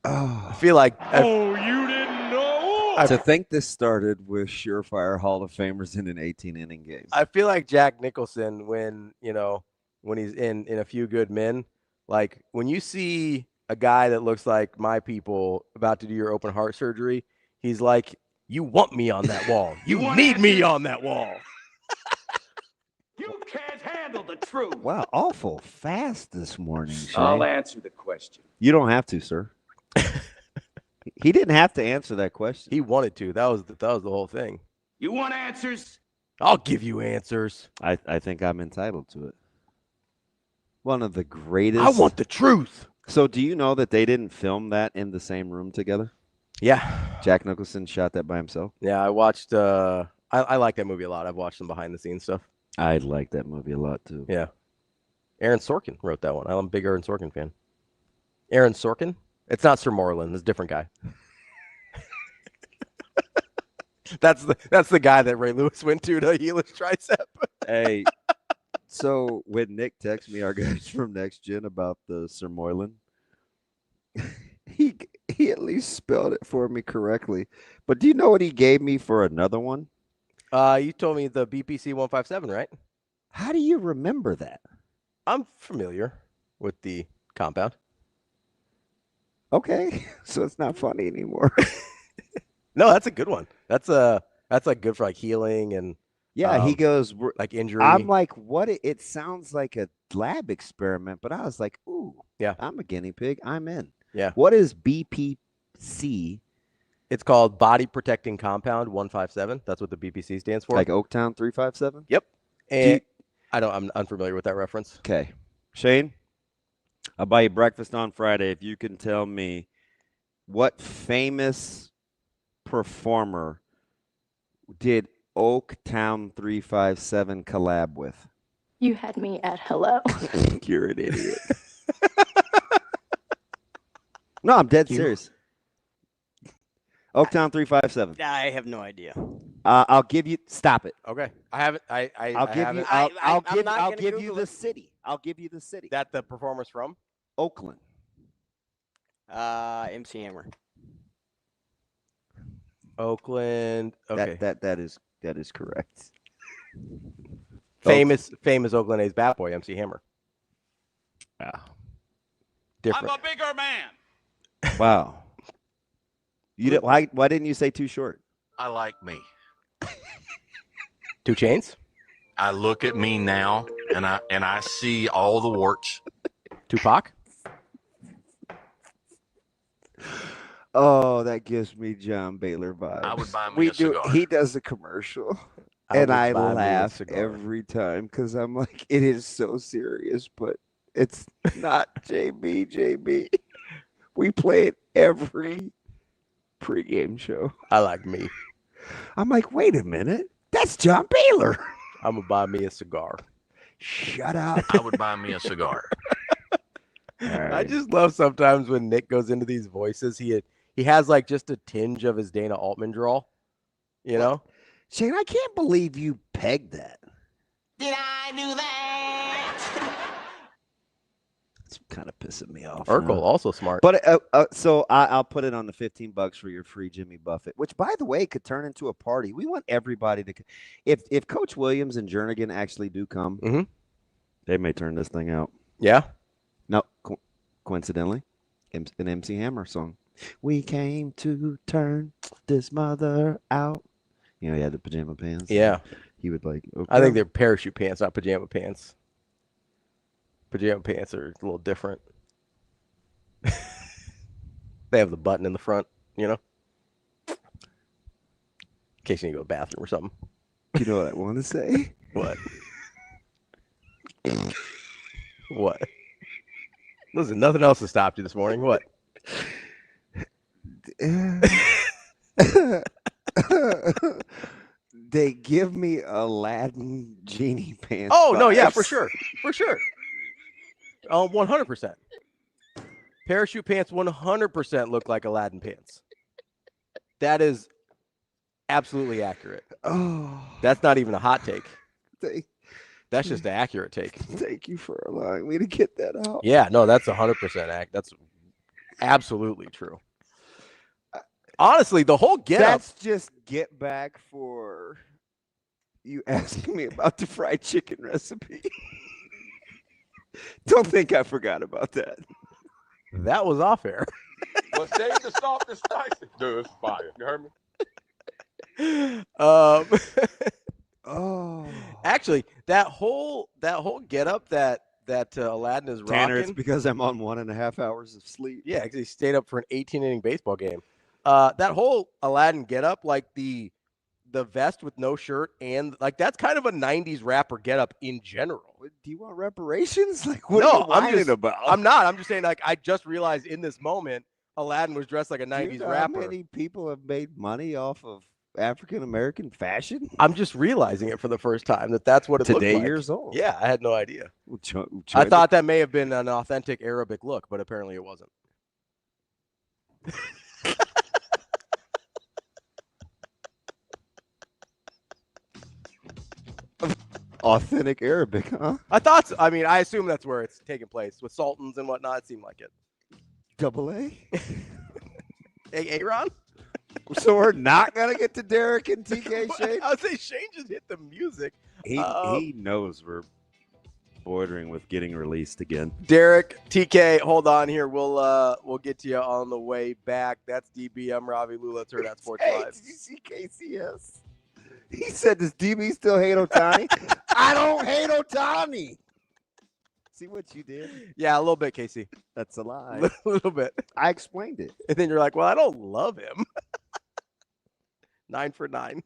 I feel like Oh, you didn't know? To think this started with surefire Hall of Famers in an 18-inning game. I feel like Jack Nicholson when he's in A Few Good Men, like when you see a guy that looks like my people about to do your open heart surgery, he's like, you want me on that wall. You need me on that wall. You can't handle the truth. Wow, awful fast this morning, Shane. I'll answer the question. You don't have to, sir. He didn't have to answer that question. He wanted to. That was the whole thing. You want answers? I'll give you answers. I think I'm entitled to it. One of the greatest. I want the truth. So do you know that they didn't film that in the same room together? Yeah. Jack Nicholson shot that by himself? Yeah, I watched I like that movie a lot. I've watched some behind the scenes stuff. I like that movie a lot too. Yeah. Aaron Sorkin wrote that one. I'm a big Aaron Sorkin fan. Aaron Sorkin? It's not Sir Moreland. It's a different guy. That's the guy that Ray Lewis went to heal his tricep. Hey, so when Nick texted me, our guys from Next Gen, about the Sir Moreland, he at least spelled it for me correctly. But do you know what he gave me for another one? You told me the BPC 157, right? How do you remember that? I'm familiar with the compound. Okay, so it's not funny anymore. No, that's a good one. That's like good for like healing and yeah. He goes like injury. I'm like, what? It sounds like a lab experiment, but I was like, ooh, yeah, I'm a guinea pig. I'm in. Yeah. What is BPC? It's called Body Protecting Compound 157. That's what the BPC stands for. Like Oaktown 357. Yep. And I'm unfamiliar with that reference. Okay, Shane, I'll buy you breakfast on Friday if you can tell me what famous performer did Oaktown 357 collab with. You had me at hello. You're an idiot. No, I'm dead serious. Oaktown 357. I have no idea. I'll give you. Stop it. Okay. I haven't. I'll give you. I'll give you the city. I'll give you the city. That the performer's from? Oakland. MC Hammer. Oakland. Okay. That is correct. Famous Oakland A's bat boy, MC Hammer. Yeah. Different. I'm a bigger man. Wow. Why didn't you say too short? I like me. 2 Chainz? I look at me now and I see all the warts. Tupac? Oh, that gives me John Baylor vibes. I would buy me a cigar. He does a commercial, and I laugh every time because I'm like, it is so serious, but it's not JB. We play it every pregame show. I like me. I'm like, wait a minute, that's John Baylor. I'm gonna buy me a cigar. Shut up. I would buy me a cigar. Right. I just love sometimes when Nick goes into these voices. He has like just a tinge of his Dana Altman drawl, you know? Shane, I can't believe you pegged that. Did I do that? It's kind of pissing me off. Urkel, also smart. But so I'll put it on the $15 for your free Jimmy Buffett, which, by the way, could turn into a party. We want everybody to. If Coach Williams and Jernigan actually do come, they may turn this thing out. Yeah. No, coincidentally, an MC Hammer song. We came to turn this mother out. You know, he had the pajama pants. Yeah. He would like. Okay. I think they're parachute pants, not pajama pants. Pajama pants are a little different. They have the button in the front, you know? In case you need to go to the bathroom or something. You know what I want to say? What? What? Listen, nothing else has stopped you this morning. What? They give me Aladdin genie pants. Oh, no, yeah, vibes. for sure. For sure. 100%. Parachute pants 100% look like Aladdin pants. That is absolutely accurate. Oh. That's not even a hot take. That's just the accurate take. Thank you for allowing me to get that out. Yeah, no, that's 100% That's absolutely true. Honestly, the whole get up. That's just get back for you asking me about the fried chicken recipe. Don't think I forgot about that. That was off air. Well, save the soft and spicy. Dude, it's fire. You heard me? Oh, actually, that whole get up that Aladdin is Tanner, rocking. it's because I'm on 1.5 hours of sleep. Yeah, because he stayed up for an 18-inning baseball game. That whole Aladdin get up, like the vest with no shirt, and like that's kind of a 90s rapper get up in general. Do you want reparations? Like, what no, are you whining about? I'm not. I'm just saying, like, I just realized in this moment, Aladdin was dressed like a 90s Dude, rapper. How many people have made money off of African American fashion? I'm just realizing it for the first time that's what it looked like. Today years old. Yeah, I had no idea. I thought that may have been an authentic Arabic look, but apparently it wasn't. Authentic Arabic, huh? I thought so. I mean, I assume that's where it's taking place with sultans and whatnot. It seemed like it. Double A? Aaron? So we're not going to get to Derek and TK Shane? I would say Shane just hit the music. He knows we're bordering with getting released again. Derek, TK, hold on here. We'll get to you on the way back. That's DB. I'm Ravi. Lulla, Hurrdat Sports Live. Did you see KCS? He said, does DB still hate Otani? I don't hate Otani. See what you did? Yeah, a little bit, Casey. That's a lie. A little bit. I explained it. And then you're like, well, I don't love him. 9 for 9.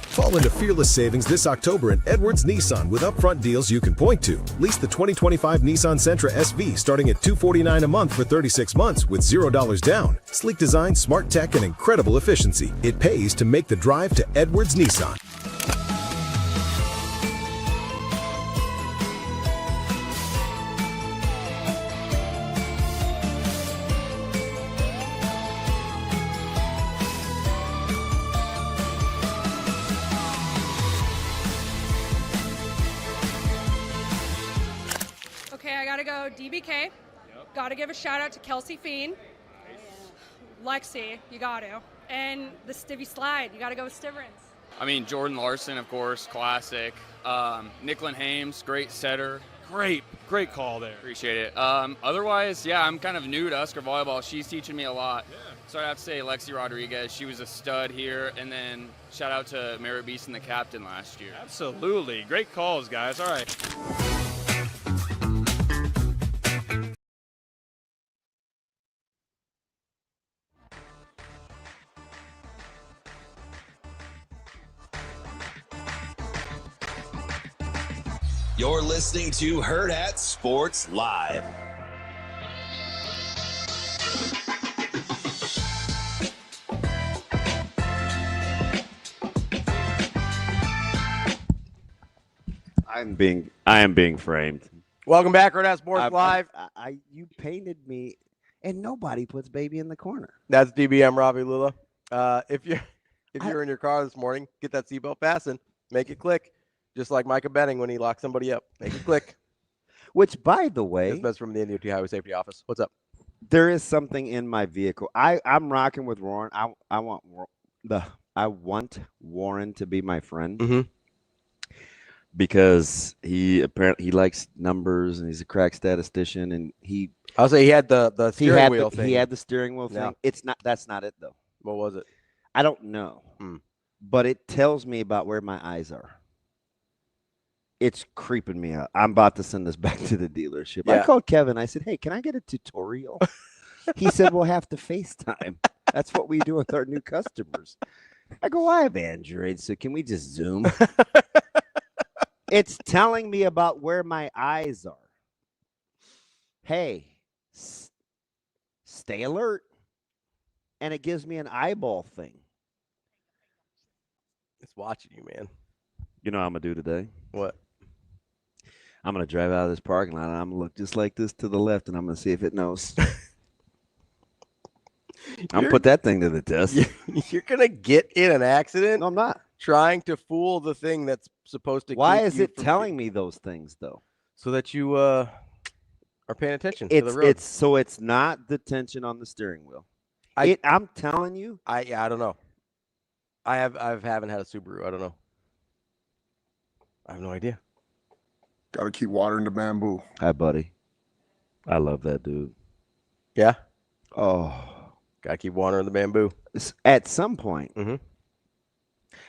Fall into fearless savings this October at Edwards Nissan with upfront deals you can point to. Lease the 2025 Nissan Sentra SV starting at $249 a month for 36 months with $0 down. Sleek design, smart tech, and incredible efficiency. It pays to make the drive to Edwards Nissan. Gotta go DBK. Gotta give a shout out to Kelsey Fiend. Lexi, you got to. And the Stivvy Slide, you gotta go with Stiverins. I mean, Jordan Larson, of course, classic. Nicklin Hames, great setter. Great call there. Appreciate it. Otherwise, yeah, I'm kind of new to Husker volleyball. She's teaching me a lot. Yeah. So I have to say, Lexi Rodriguez, she was a stud here. And then shout out to Merritt Beeson, the captain last year. Absolutely. Great calls, guys. All right. You're listening to Hurrdat Sports Live. I am being framed. Welcome back, Hurrdat Sports Live. You painted me, and nobody puts baby in the corner. That's DBM Ravi Lulla. If you're in your car this morning, get that seatbelt fastened, make it click. Just like Micah Benning when he locks somebody up. Make it click. Which, by the way, that's from the NDOT Highway Safety Office. What's up? There is something in my vehicle. I'm rocking with Warren. I want Warren to be my friend because he likes numbers and he's a crack statistician and I'll say he had the steering wheel thing. He had the steering wheel thing. Yeah. That's not it though. What was it? I don't know, but it tells me about where my eyes are. It's creeping me out. I'm about to send this back to the dealership. Yeah. I called Kevin. I said, hey, can I get a tutorial? He said, we'll have to FaceTime. That's what we do with our new customers. I go, I have Android, so can we just Zoom? It's telling me about where my eyes are. Hey, stay alert. and it gives me an eyeball thing. It's watching you, man. You know what I'm going to do today? What? I'm going to drive out of this parking lot, and I'm going to look just like this to the left, and I'm going to see if it knows. I'm going to put that thing to the test. You're going to get in an accident? No, I'm not. Trying to fool the thing that's supposed to Why keep is you it telling me those things, though? So that you are paying attention to the road. It's not the tension on the steering wheel. I'm telling you. I don't know. I haven't had a Subaru. I don't know. I have no idea. Got to keep watering the bamboo. Hi, buddy. I love that dude. Yeah. Oh, gotta keep watering the bamboo. At some point. Mm-hmm.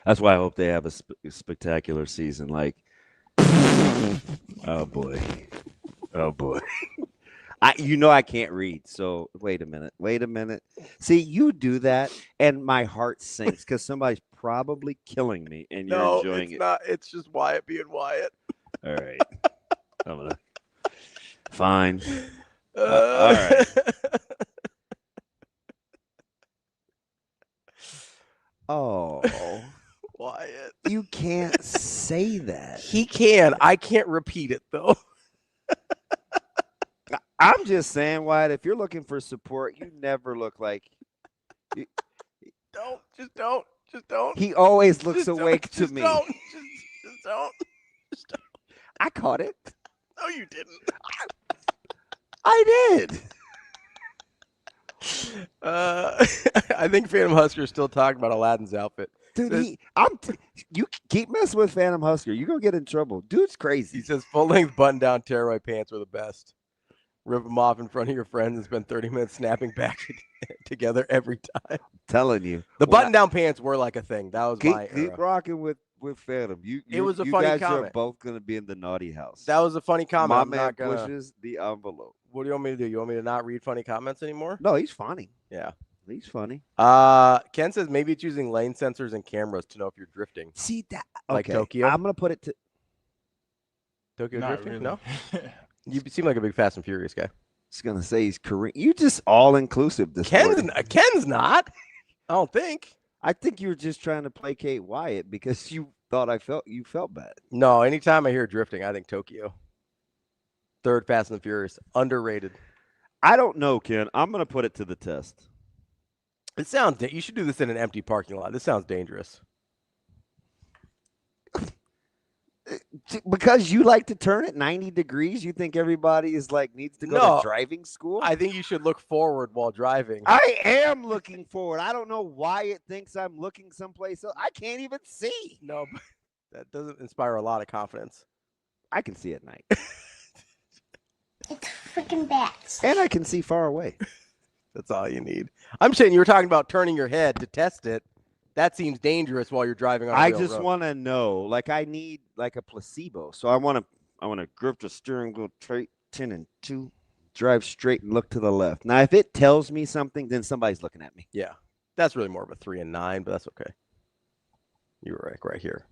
That's why I hope they have a spectacular season. Like, oh boy. I can't read. So wait a minute. See, you do that, and my heart sinks because somebody's probably killing me, and you're enjoying it. Not. It's just Wyatt being Wyatt. All right. I'm gonna. Fine. All right. Oh, Wyatt. You can't say that. He can. I can't repeat it though. I'm just saying, Wyatt, if you're looking for support, you never look like. Just don't. He always looks Just awake to just me. Don't. Just don't. I caught it. No, you didn't. I did. I think Phantom Husker is still talking about Aladdin's outfit. Dude, you keep messing with Phantom Husker, you're gonna get in trouble. Dude's crazy. He says full-length button-down tearaway pants are the best. Rip them off in front of your friends and spend 30 minutes snapping back together every time. I'm telling you, the button-down pants were like a thing. That was my era. Keep rocking with Phantom. It was a funny guys comment. are both gonna be in the naughty house. That was a funny comment. My man pushes the envelope. What do you want me to do? You want me to not read funny comments anymore? No, he's funny. Yeah. He's funny. Ken says maybe it's using lane sensors and cameras to know if you're drifting. See that? Like Okay. Tokyo? I'm gonna put it to Tokyo Not drifting? really. No? You seem like a big Fast and Furious guy. I was gonna say he's Korean. You just all inclusive this morning. Ken's not. I don't think. I think you were just trying to placate Wyatt because you thought you felt bad. No, anytime I hear drifting, I think Tokyo. Third Fast and Furious. Underrated. I don't know, Ken. I'm gonna put it to the test. It sounds. You should do this in an empty parking lot. This sounds dangerous. Because you like to turn it 90 degrees, you think everybody is like needs to go to driving school? I think you should look forward while driving. I am looking forward. I don't know why it thinks I'm looking someplace else. I can't even see. No, but that doesn't inspire a lot of confidence. I can see at night. It's freaking bats. And I can see far away. That's all you need. I'm saying you were talking about turning your head to test it. That seems dangerous while you're driving on a I real just road. want to know. Like I need like a placebo. So I want to grip the steering wheel straight 10 and 2, drive straight and look to the left. Now if it tells me something, then somebody's looking at me. Yeah. That's really more of a 3 and 9, but that's okay. You were right here.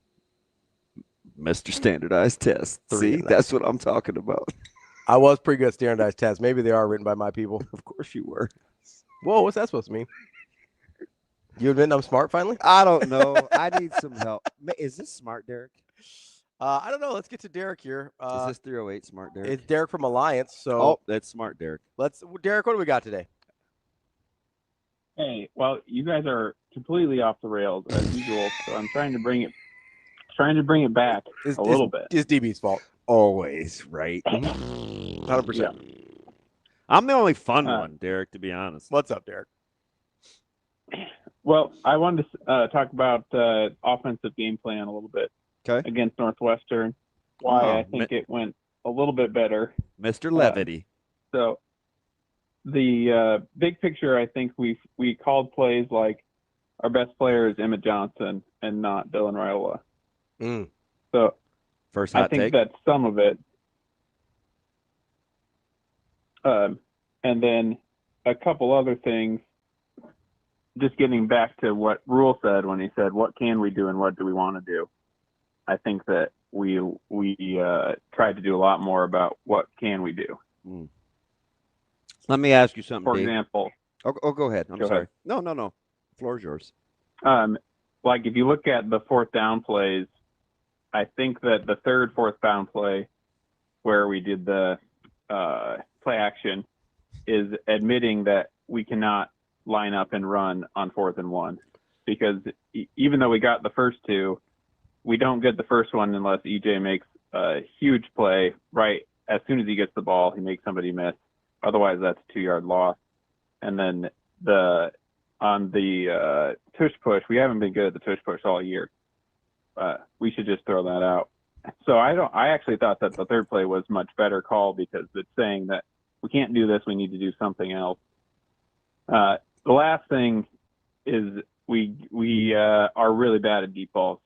Mr. Standardized Test. 3 See, and 9. that's what I'm talking about. I was pretty good at standardized tests. Maybe they are written by my people. Of course you were. Whoa, what's that supposed to mean? You admit I'm smart finally? I don't know. I need some help. Is this smart, Derek? I don't know. Let's get to Derek here. Is this 308 smart, Derek? It's Derek from Alliance. So oh, that's smart, Derek. Derek, what do we got today? Hey, well, you guys are completely off the rails as usual, so I'm trying to bring it back a little bit. It's DB's fault. Always, right? 100%. Yeah. I'm the only fun one, Derek, to be honest. What's up, Derek? Well, I wanted to talk about offensive game plan a little bit against Northwestern. Why I think it went a little bit better. Mr. Levity. So the big picture, I think we called plays like our best player is Emmett Johnson and not Dylan Raiola. So first hot I think take. that's some of it. And then a couple other things. Just getting back to what Rule said when he said, "What can we do and what do we want to do?" I think that we tried to do a lot more about what can we do. Let me ask you something. For Dave. example, Oh, go ahead. I'm Go sorry. ahead. No. The floor is yours. Like if you look at the fourth down plays, I think that the third fourth down play where we did the play action is admitting that we cannot line up and run on 4th and 1, because even though we got the first two, we don't get the first one unless EJ makes a huge play right as soon as he gets the ball. He makes somebody miss. Otherwise, that's a 2-yard loss. And then on the tush push, we haven't been good at the tush push all year. We should just throw that out. So I actually thought that the third play was much better call, because it's saying that we can't do this. We need to do something else. The last thing is we are really bad at deep balls.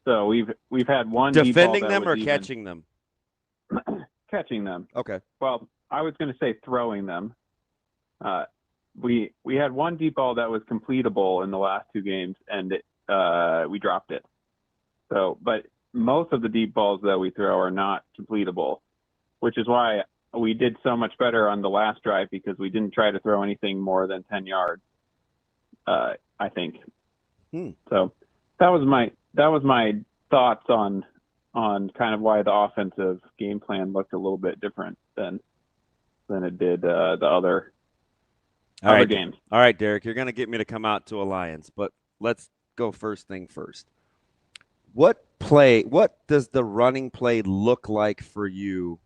So we've had one defending deep ball them or catching them. Catching them. Okay. Well, I was going to say throwing them. We had one deep ball that was completable in the last 2 games, and we dropped it. So, but most of the deep balls that we throw are not completable, which is why we did so much better on the last drive, because we didn't try to throw anything more than 10 yards. I think. So that was my thoughts on kind of why the offensive game plan looked a little bit different than it did the other games. All right, Derek, you're going to get me to come out to Alliance, but let's go first thing first. What does the running play look like for you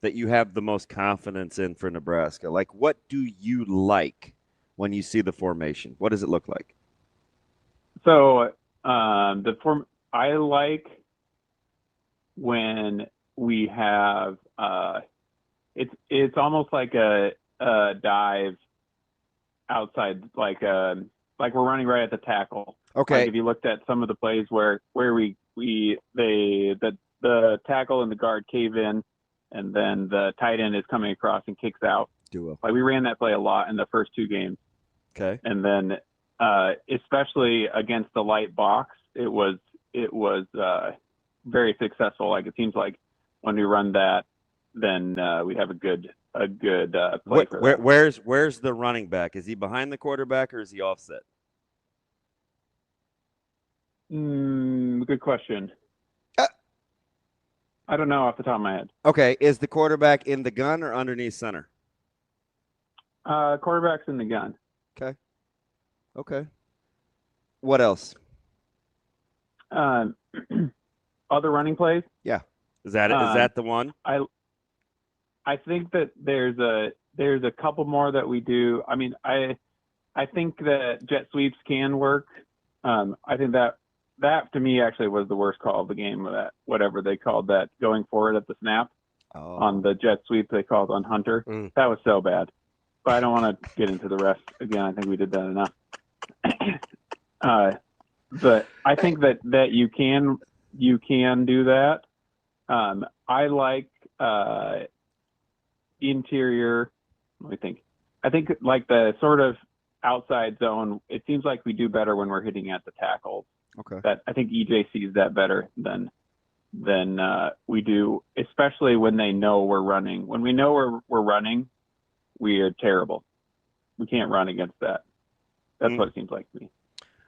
that you have the most confidence in for Nebraska? Like, what do you like when you see the formation? What does it look like? So I like when we have it's almost like a dive outside, like we're running right at the tackle. Okay. Like if you looked at some of the plays where the tackle and the guard cave in, and then the tight end is coming across and kicks out. Like we ran that play a lot in the first 2 games. Okay. And then especially against the light box, it was very successful. Like it seems like when we run that, then we have a good play for that. Where's the running back? Is he behind the quarterback or is he offset? Good question. I don't know off the top of my head. Okay. Is the quarterback in the gun or underneath center? Quarterback's in the gun. Okay. What else? Other running plays? Yeah. Is that the one? I think that there's a couple more that we do. I mean, I think that jet sweeps can work. I think that to me actually was the worst call of the game. That whatever they called that going forward at the snap on the jet sweep they called on Hunter. That was so bad. But I don't want to get into the rest again. I think we did that enough. But I think that you can do that. I like interior. Let me think. I think like the sort of outside zone. It seems like we do better when we're hitting at the tackles. Okay. That I think EJ sees that better than we do, especially when they know we're running. When we know we're running, we are terrible. We can't run against that. That's what it seems like to me.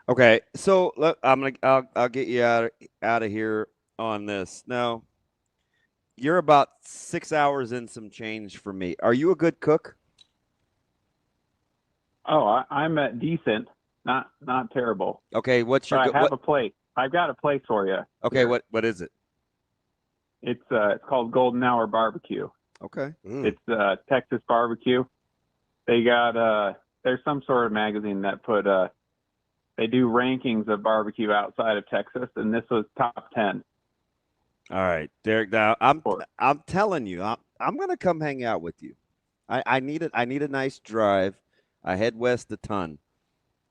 Okay, so look, I'll get you out of here on this. Now, you're about 6 hours in some change for me. Are you a good cook? Oh, I'm decent, not terrible. Okay, what's your? I have a plate. I've got a place for you. Okay, here. what is it? It's called Golden Hour Barbecue. Okay. It's Texas barbecue. They got there's some sort of magazine that put they do rankings of barbecue outside of Texas, and this was top 10. All right, Derek. Now I'm telling you, I'm gonna come hang out with you. I need a nice drive. I head west a ton.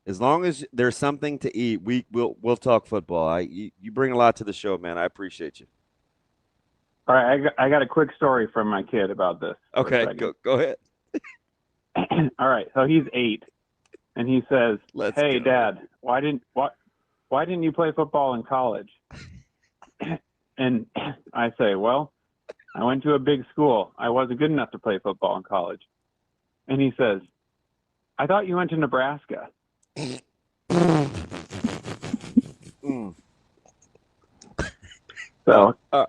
As long as there's something to eat, we'll talk football. You bring a lot to the show, man. I appreciate you. All right, I got a quick story from my kid about this. Okay, go ahead. All right, so he's 8, and he says, "Hey, go. Dad, why didn't you play football in college?" And I say, "Well, I went to a big school. I wasn't good enough to play football in college." And he says, I thought you went to Nebraska. So, all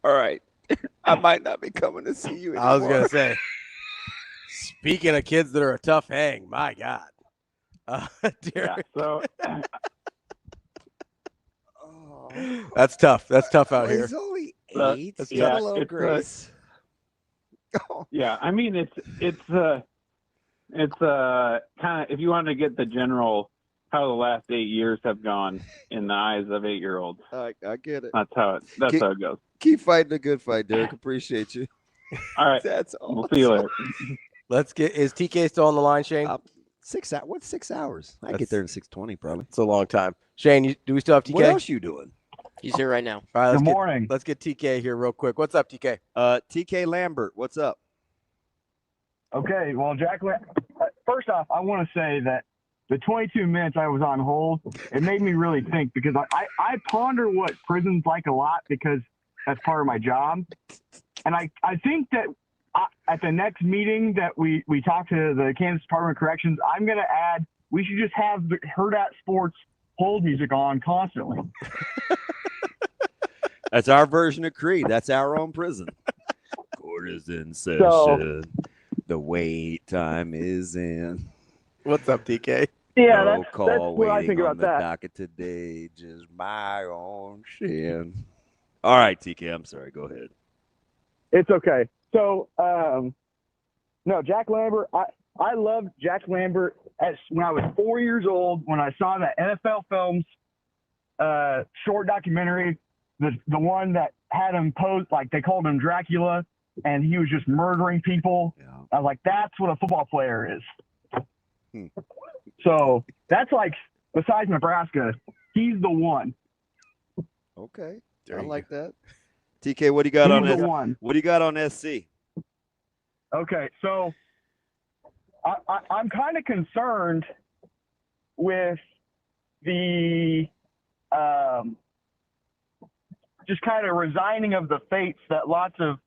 right. I might not be coming to see you anymore. I was going to say, speaking of kids that are a tough hang, my God. Derek. So That's tough. That's tough out here. He's only 8. That's Yeah, tough. hello, Grace. Yeah, I mean it's kind of, if you want to get the general how the last 8 years have gone in the eyes of 8-year-olds. I get it. That's how it goes. Keep fighting a good fight, Derek. Appreciate you. All right, that's awesome. We'll see you later. Is TK still on the line, Shane? 6 hours. What's 6 hours? I get there in 6:20 probably. It's a long time. Shane, do we still have TK? What else you doing? He's here right now. All right, Good morning. Let's get TK here real quick. What's up, TK? TK Lambert, what's up? Okay, well, first off, I want to say that the 22 minutes I was on hold, it made me really think, because I ponder what prison's like a lot because that's part of my job. And I think that at the next meeting that we talk to the Kansas Department of Corrections, I'm going to add, we should just have the Hurrdat Sports hold music on constantly. That's our version of Creed. That's our own prison. Court is in session. The wait time is in. What's up, TK? Yeah, no that's call what I waiting think on about the that. docket today. Just my own sin. All right, TK, I'm sorry. Go ahead. It's okay. So, no, Jack Lambert, I loved Jack Lambert when I was 4 years old, when I saw that NFL Films short documentary, the one that had him posed, like they called him Dracula, and he was just murdering people. Yeah. I was like, that's what a football player is. So that's like, besides Nebraska, he's the one. Okay. I like that. TK, what do you got What do you got on SC? Okay, so I'm kind of concerned with the just kind of resigning of the fates that lots of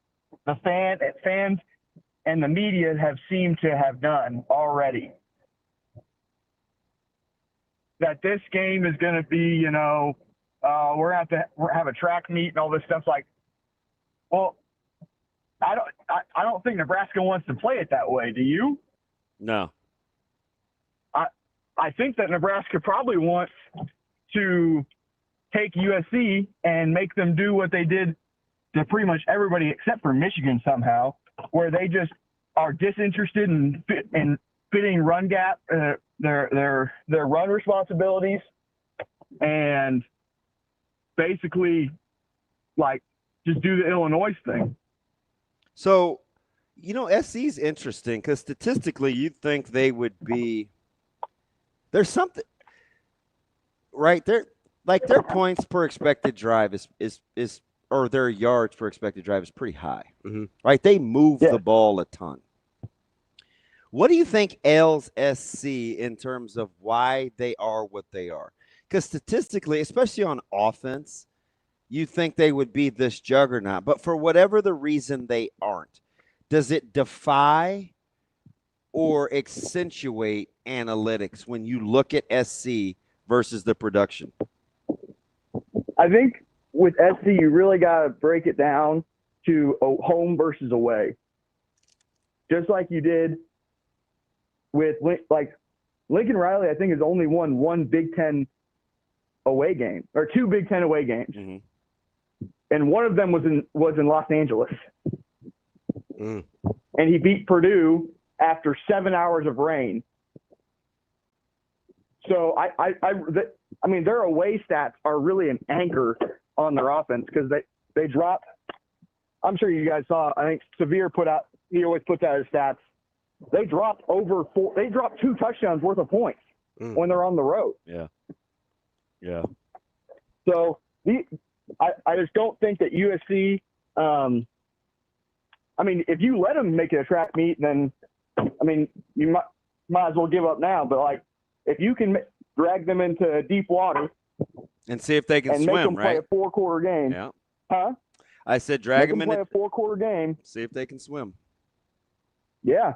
the fans and the media have seemed to have done already. That this game is going to be, we're going to have a track meet and all this stuff. Like, well, I don't think Nebraska wants to play it that way. Do you? No. I think that Nebraska probably wants to take USC and make them do what they did to pretty much everybody except for Michigan somehow, where they just are disinterested in fitting run gap, their run responsibilities, and basically like just do the Illinois thing. So, SC's interesting because statistically you'd think they would be – there's something – right? Their points per expected drive is or their yards per expected drive is pretty high, right? They move the ball a ton. What do you think ails SC in terms of why they are what they are? Because statistically, especially on offense, you think they would be this juggernaut, but for whatever the reason they aren't. Does it defy or accentuate analytics when you look at SC versus the production? I think with SC, you really got to break it down to a home versus away. Just like you did with, like, Lincoln Riley, I think, has only won one Big Ten away game, or two Big Ten away games. Mm-hmm. And one of them was in Los Angeles. Mm. And he beat Purdue after 7 hours of rain. So, I mean, their away stats are really an anchor on their offense because they drop. I'm sure you guys saw, I think Severe he always puts out his stats. They dropped they dropped 2 touchdowns worth of points when they're on the road. Yeah. Yeah. So I just don't think that USC, I mean, if you let them make it a track meet, then, I mean, you might as well give up now. But, like, if you can drag them into deep water and see if they can swim, make them right? play a 4-quarter game. Yeah. Huh? I said drag them play into a 4-quarter game. See if they can swim. Yeah.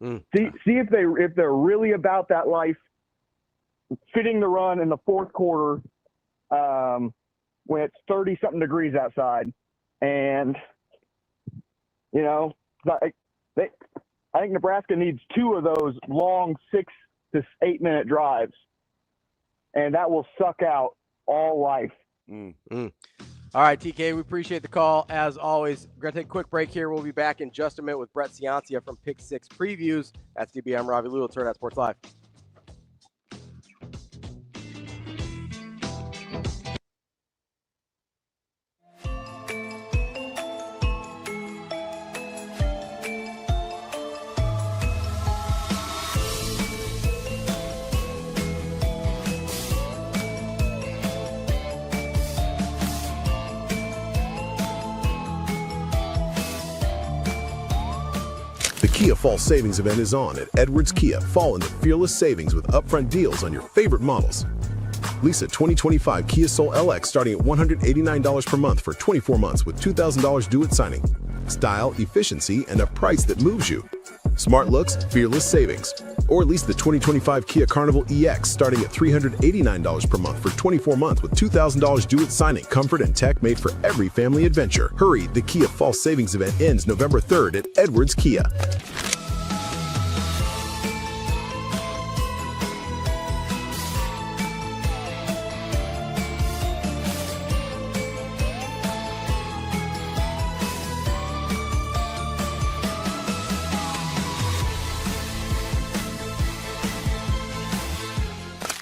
See if they're really about that life, fitting the run in the fourth quarter when it's 30-something degrees outside. And, I think Nebraska needs 2 of those long 6 to 8 minute drives, and that will suck out all life. All right, TK, we appreciate the call. As always, we're going to take a quick break here. We'll be back in just a minute with Brett Ciancia from Pick 6 Previews. That's DB. I'm Ravi Lulla. Hurrdat Sports Live. The Kia Fall Savings Event is on at Edwards Kia. Fall into fearless savings with upfront deals on your favorite models. Lease a 2025 Kia Soul LX starting at $189 per month for 24 months with $2,000 due at signing. Style, efficiency, and a price that moves you. Smart looks, fearless savings. Or lease the 2025 Kia Carnival EX starting at $389 per month for 24 months with $2,000 due at signing. Comfort and tech made for every family adventure. Hurry, the Kia Fall Savings Event ends November 3rd at Edwards Kia.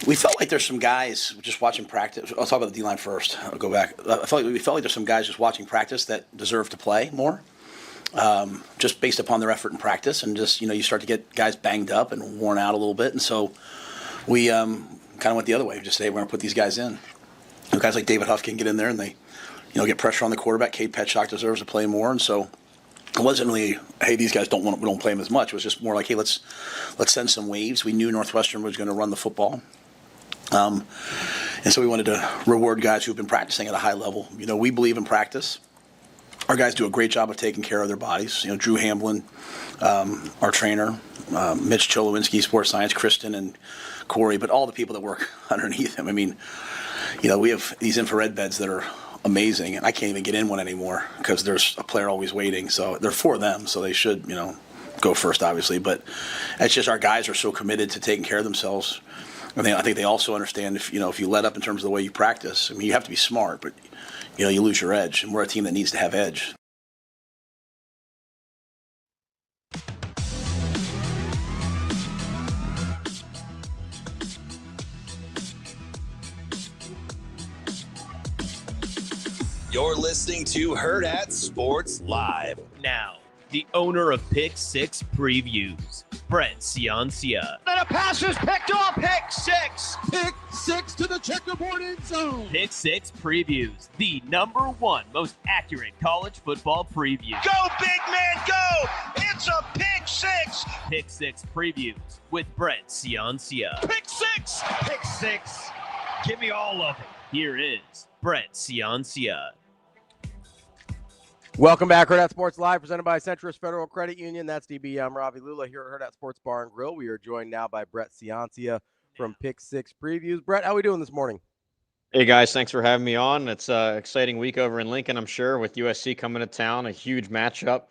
We felt like there's some guys just watching practice. I'll talk about the D-line first. I'll go back. We felt like there's some guys just watching practice that deserve to play more, just based upon their effort in practice. And just, you start to get guys banged up and worn out a little bit. And so we kind of went the other way. Just say, we're going to put these guys in. Guys like David Huff can get in there and they, get pressure on the quarterback. Cade Petchock deserves to play more. And so it wasn't really, hey, these guys we don't play them as much. It was just more like, hey, let's send some waves. We knew Northwestern was going to run the football. And so we wanted to reward guys who've been practicing at a high level. We believe in practice. Our guys do a great job of taking care of their bodies. Drew Hamblin, our trainer, Mitch Cholowinski, sports science, Kristen and Corey, but all the people that work underneath him. I mean, we have these infrared beds that are amazing, and I can't even get in one anymore because there's a player always waiting. So they're for them, so they should, go first, obviously. But it's just our guys are so committed to taking care of themselves. I think they also understand if you let up in terms of the way you practice. I mean, you have to be smart, but you lose your edge, and we're a team that needs to have edge. You're listening to Hurrdat Sports Live. Now, the owner of Pick 6 Previews, Brett Ciancia. And a pass is picked off. Pick 6. Pick 6 to the checkerboard end zone. Pick 6 Previews, the #1 most accurate college football preview. Go, big man, go. It's a pick 6. Pick 6 Previews with Brett Ciancia. Pick 6. Pick 6. Give me all of it. Here is Brett Ciancia. Welcome back, Hurrdat Sports Live, presented by Centrist Federal Credit Union. That's DB. I'm Ravi Lulla here at Hurrdat Sports Bar and Grill. We are joined now by Brett Ciancia from Pick 6 Previews. Brett, how are we doing this morning? Hey, guys. Thanks for having me on. It's an exciting week over in Lincoln, I'm sure, with USC coming to town, a huge matchup,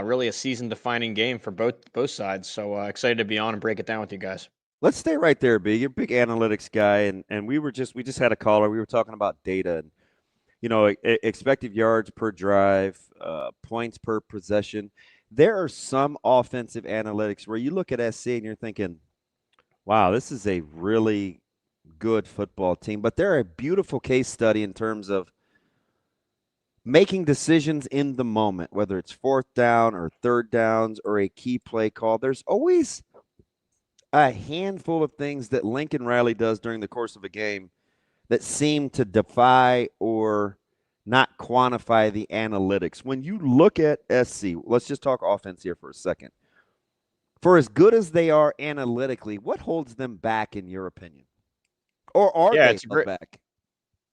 really a season-defining game for both sides. So excited to be on and break it down with you guys. Let's stay right there, B. You're a big analytics guy, and we just had a caller. We were talking about data and expected yards per drive, points per possession. There are some offensive analytics where you look at SC and you're thinking, wow, this is a really good football team. But they're a beautiful case study in terms of making decisions in the moment, whether it's fourth down or third downs or a key play call. There's always a handful of things that Lincoln Riley does during the course of a game that seem to defy or not quantify the analytics. When you look at SC, let's just talk offense here for a second. For as good as they are analytically, what holds them back in your opinion? Or are they held back?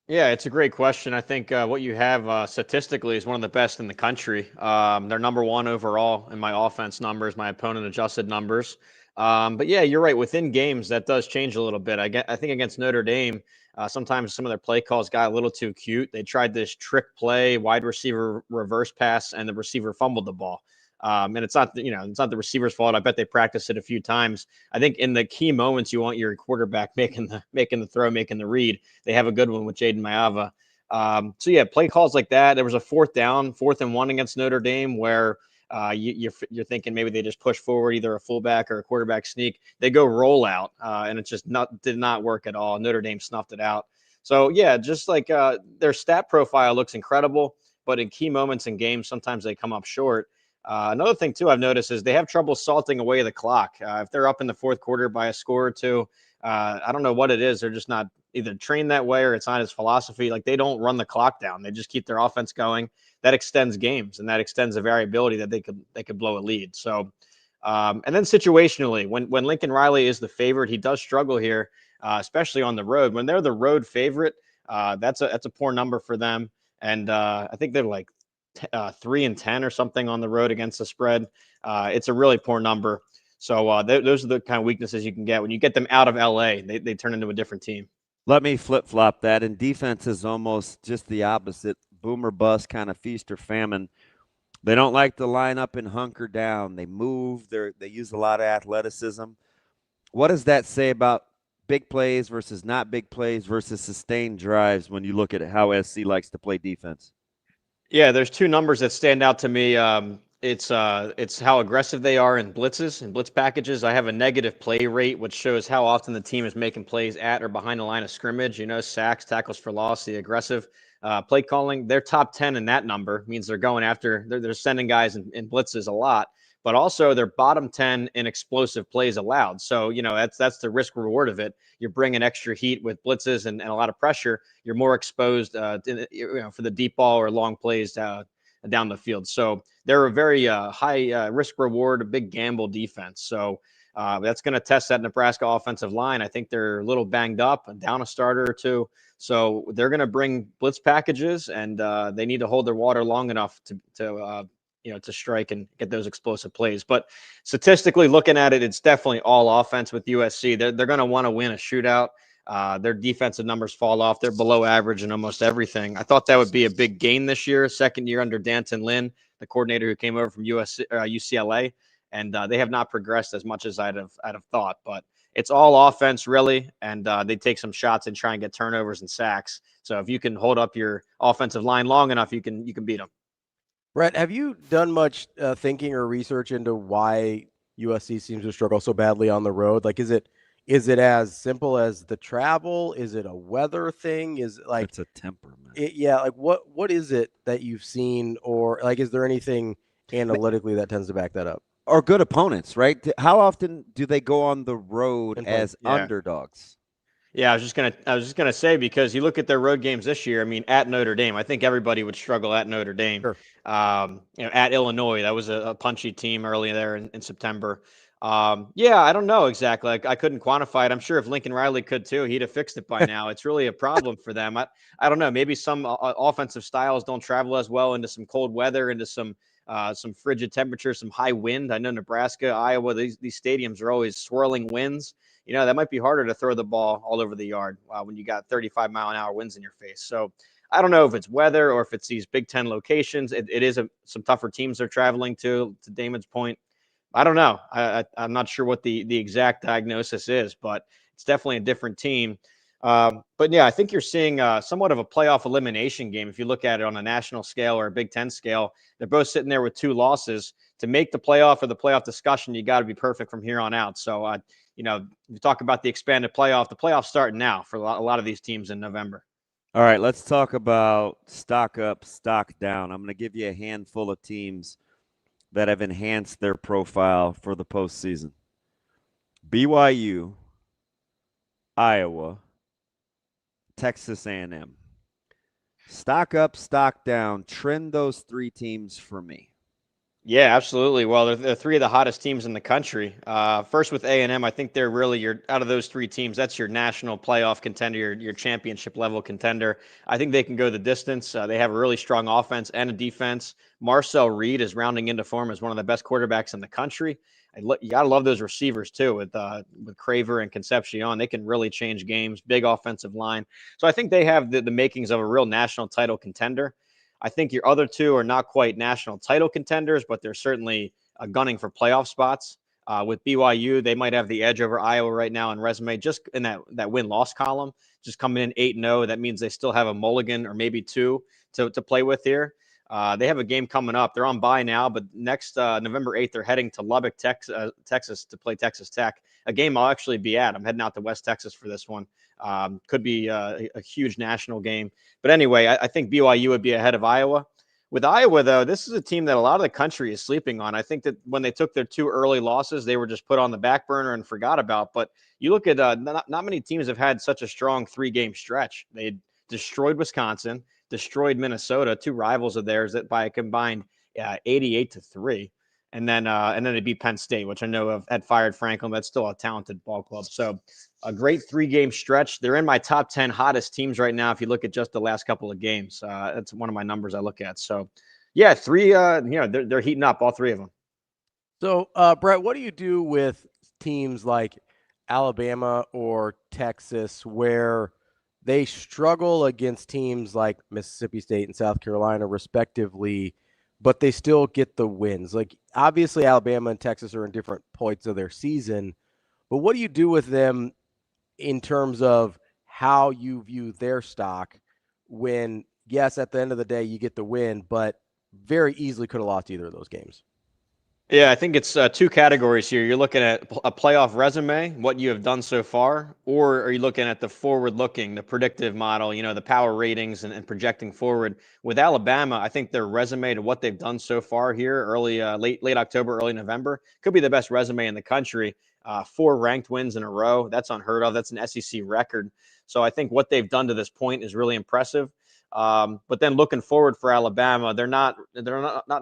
Yeah, it's a great question. I think what you have statistically is one of the best in the country. They're number one overall in my offense numbers, my opponent adjusted numbers. But yeah, you're right. Within games, that does change a little bit. I think against Notre Dame, sometimes some of their play calls got a little too cute. They tried this trick play, wide receiver reverse pass, and the receiver fumbled the ball. And it's not the receiver's fault. I bet they practiced it a few times. I think in the key moments, you want your quarterback making the throw, making the read. They have a good one with Jaden Maiava. So yeah, play calls like that. There was a 4th and 1 against Notre Dame where you're thinking maybe they just push forward either a fullback or a quarterback sneak. They go roll out, and it just did not work at all. Notre Dame snuffed it out. So yeah, just like their stat profile looks incredible, but in key moments in games, sometimes they come up short. Another thing, too, I've noticed is they have trouble salting away the clock. If they're up in the 4th quarter by a score or two, I don't know what it is. They're just not either trained that way or it's not his philosophy. Like, they don't run the clock down. They just keep their offense going. That extends games, and that extends the variability that they could blow a lead. So, and then situationally, when Lincoln Riley is the favorite, he does struggle here, especially on the road. When they're the road favorite, that's a poor number for them. And I think they're like 3-10 or something on the road against the spread. It's a really poor number. So those are the kind of weaknesses you can get. When you get them out of LA, they turn into a different team. Let me flip-flop that. And defense is almost just the opposite. Boomer bust, kind of feast or famine. They don't like to line up and hunker down. They move. They use a lot of athleticism. What does that say about big plays versus not big plays versus sustained drives when you look at how SC likes to play defense? Yeah, there's two numbers that stand out to me. It's how aggressive they are in blitzes and blitz packages. I have a negative play rate, which shows how often the team is making plays at or behind the line of scrimmage. Sacks, tackles for loss, the aggressive play calling. They're top 10 in that number. Means they're going after. They're sending guys in blitzes a lot, but also they're bottom 10 in explosive plays allowed. So that's the risk reward of it. You're bringing extra heat with blitzes and a lot of pressure. You're more exposed for the deep ball or long plays down the field. So they're a very high risk reward, a big gamble defense. So that's going to test that Nebraska offensive line. I think they're a little banged up and down a starter or two. So they're going to bring blitz packages, and they need to hold their water long enough to strike and get those explosive plays. But statistically looking at it, it's definitely all offense with USC. They're going to want to win a shootout. Their defensive numbers fall off. They're below average in almost everything. I thought that would be a big gain this year, second year under Danton Lynn, the coordinator who came over from UCLA, and they have not progressed as much as I'd have thought. But it's all offense, really, and they take some shots and try and get turnovers and sacks. So if you can hold up your offensive line long enough, you can beat them. Brett, have you done much thinking or research into why USC seems to struggle so badly on the road? Like, is it as simple as the travel? Is it a weather thing? Is it like it's a temperament? Like what is it that you've seen, or like is there anything analytically that tends to back that up? Or good opponents, right? How often do they go on the road as underdogs? Yeah, I was just gonna say, because you look at their road games this year. I mean, at Notre Dame, I think everybody would struggle at Notre Dame. Sure. At Illinois, that was a punchy team early there in September. I don't know exactly. I couldn't quantify it. I'm sure if Lincoln Riley could too, he'd have fixed it by now. It's really a problem for them. I don't know. Maybe some offensive styles don't travel as well into some cold weather, into some frigid temperatures, some high wind. I know Nebraska, Iowa, these stadiums are always swirling winds. That might be harder to throw the ball all over the yard when you got 35-mile-an-hour winds in your face. So I don't know if it's weather or if it's these Big Ten locations. It is some tougher teams they're traveling to Damon's point. I don't know. I'm not sure what the exact diagnosis is, but it's definitely a different team. But yeah, I think you're seeing somewhat of a playoff elimination game. If you look at it on a national scale or a Big Ten scale, they're both sitting there with 2 losses. To make the playoff or the playoff discussion, you got to be perfect from here on out. So, you talk about the expanded playoff. The playoff's starting now for a lot of these teams in November. All right, let's talk about stock up, stock down. I'm going to give you a handful of teams that have enhanced their profile for the postseason. BYU, Iowa, Texas A&M. Stock up, stock down. Trend those 3 teams for me. Yeah, absolutely. Well, they're three of the hottest teams in the country. First with A&M, I think they're really out of those three teams, that's your national playoff contender, your championship level contender. I think they can go the distance. They have a really strong offense and a defense. Marcel Reed is rounding into form as one of the best quarterbacks in the country. You got to love those receivers too with Craver and Concepcion. They can really change games. Big offensive line. So I think they have the makings of a real national title contender. I think your other two are not quite national title contenders, but they're certainly gunning for playoff spots. With BYU, they might have the edge over Iowa right now in resume, just in that win-loss column, just coming in 8-0. That means they still have a mulligan or maybe two to play with here. They have a game coming up. They're on bye now, but next November 8th, they're heading to Lubbock, Texas to play Texas Tech, a game I'll actually be at. I'm heading out to West Texas for this one. Could be a huge national game. But anyway, I think BYU would be ahead of Iowa. With Iowa, though, this is a team that a lot of the country is sleeping on. I think that when they took their two early losses, they were just put on the back burner and forgot about. But you look at not many teams have had such a strong 3-game stretch. They destroyed Wisconsin, destroyed Minnesota, two rivals of theirs, that by a combined 88-3. And then they beat Penn State, which I know had fired Franklin. That's still a talented ball club. So a great 3-game stretch. They're in my top 10 hottest teams right now. If you look at just the last couple of games, that's one of my numbers I look at. So yeah, three, they're heating up, all three of them. So Brett, what do you do with teams like Alabama or Texas where they struggle against teams like Mississippi State and South Carolina respectively, but they still get the wins? Like, obviously Alabama and Texas are in different points of their season, but what do you do with them in terms of how you view their stock when, yes, at the end of the day, you get the win, but very easily could have lost either of those games? Yeah, I think it's two categories here. You're looking at a playoff resume, what you have done so far, or are you looking at the forward-looking, the predictive model, the power ratings and projecting forward? With Alabama, I think their resume to what they've done so far here, late October, early November, could be the best resume in the country. 4 ranked wins in a row. That's unheard of. That's an SEC record. So I think what they've done to this point is really impressive. But then looking forward for Alabama, they're not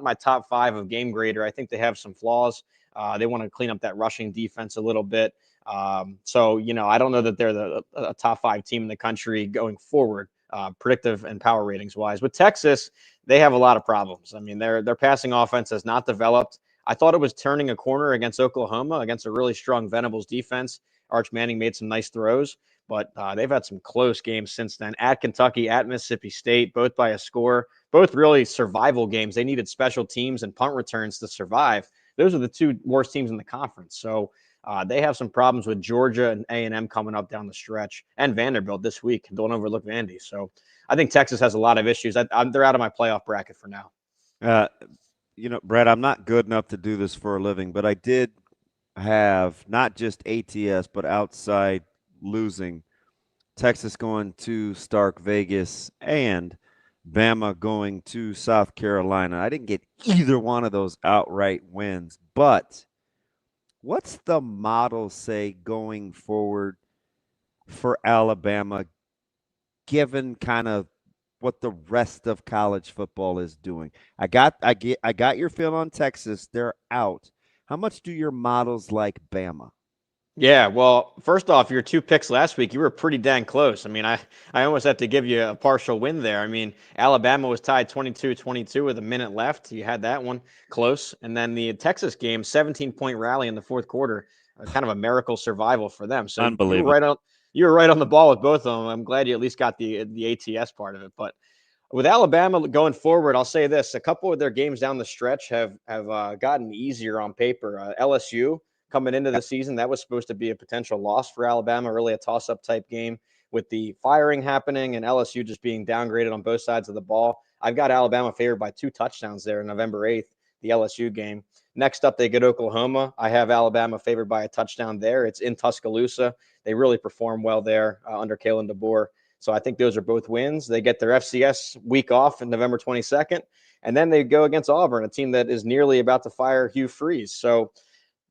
my top 5 of game grader. I think they have some flaws. They want to clean up that rushing defense a little bit. So I don't know that they're a top 5 team in the country going forward, predictive and power ratings wise. With Texas, they have a lot of problems. I mean, their passing offense has not developed. I thought it was turning a corner against Oklahoma, against a really strong Venables defense. Arch Manning made some nice throws, but they've had some close games since then. At Kentucky, at Mississippi State, both by a score, both really survival games. They needed special teams and punt returns to survive. Those are the 2 worst teams in the conference. So they have some problems with Georgia and A&M coming up down the stretch, and Vanderbilt this week. Don't overlook Vandy. So I think Texas has a lot of issues. They're out of my playoff bracket for now. Brett, I'm not good enough to do this for a living, but I did have not just ATS, but outside losing, Texas going to Stark Vegas and Bama going to South Carolina. I didn't get either one of those outright wins, but what's the model say going forward for Alabama, given kind of what the rest of college football is doing? I got your feel on Texas. They're out. How much do your models like Bama? Yeah, well, first off, your 2 picks last week, you were pretty dang close. I mean, I almost have to give you a partial win there. I mean, Alabama was tied 22-22 with a minute left. You had that one close. And then the Texas game, 17-point rally in the fourth quarter, kind of a miracle survival for them. So unbelievable. You were right on the ball with both of them. I'm glad you at least got the ATS part of it. But with Alabama going forward, I'll say this: a couple of their games down the stretch have gotten easier on paper. LSU coming into the season, that was supposed to be a potential loss for Alabama, really a toss-up type game with the firing happening and LSU just being downgraded on both sides of the ball. I've got Alabama favored by 2 touchdowns there on November 8th, the LSU game. Next up, they get Oklahoma. I have Alabama favored by a touchdown there. It's in Tuscaloosa. They really perform well there under Kalen DeBoer. So I think those are both wins. They get their FCS week off on November 22nd, and then they go against Auburn, a team that is nearly about to fire Hugh Freeze. So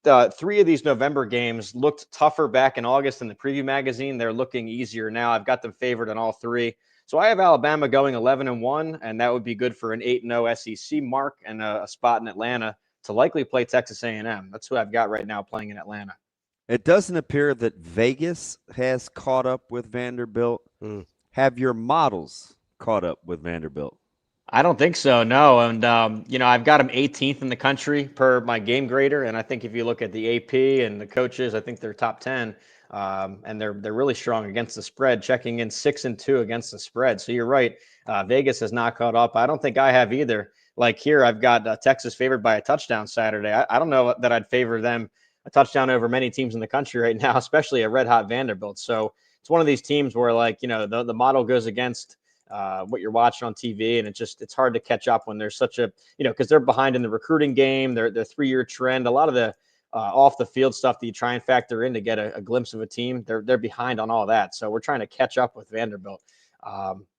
3 of these November games looked tougher back in August in the preview magazine. They're looking easier now. I've got them favored in all 3. So I have Alabama going 11-1, and that would be good for an 8-0 SEC mark and a spot in Atlanta to likely play Texas A&M. That's who I've got right now playing in Atlanta. It doesn't appear that Vegas has caught up with Vanderbilt. Have your models caught up with Vanderbilt? I don't think so, no. And, I've got them 18th in the country per my game grader. And I think if you look at the AP and the coaches, I think they're top 10. And they're really strong against the spread, checking in 6-2 against the spread. So you're right. Vegas has not caught up. I don't think I have either. Like here, I've got Texas favored by a touchdown Saturday. I don't know that I'd favor them a touchdown over many teams in the country right now, especially a red hot Vanderbilt. So it's one of these teams where the model goes against what you're watching on TV, and it's hard to catch up when there's such a, because they're behind in the recruiting game, their 3-year trend, a lot of the off the field stuff that you try and factor in to get a glimpse of a team, they're behind on all that. So we're trying to catch up with Vanderbilt.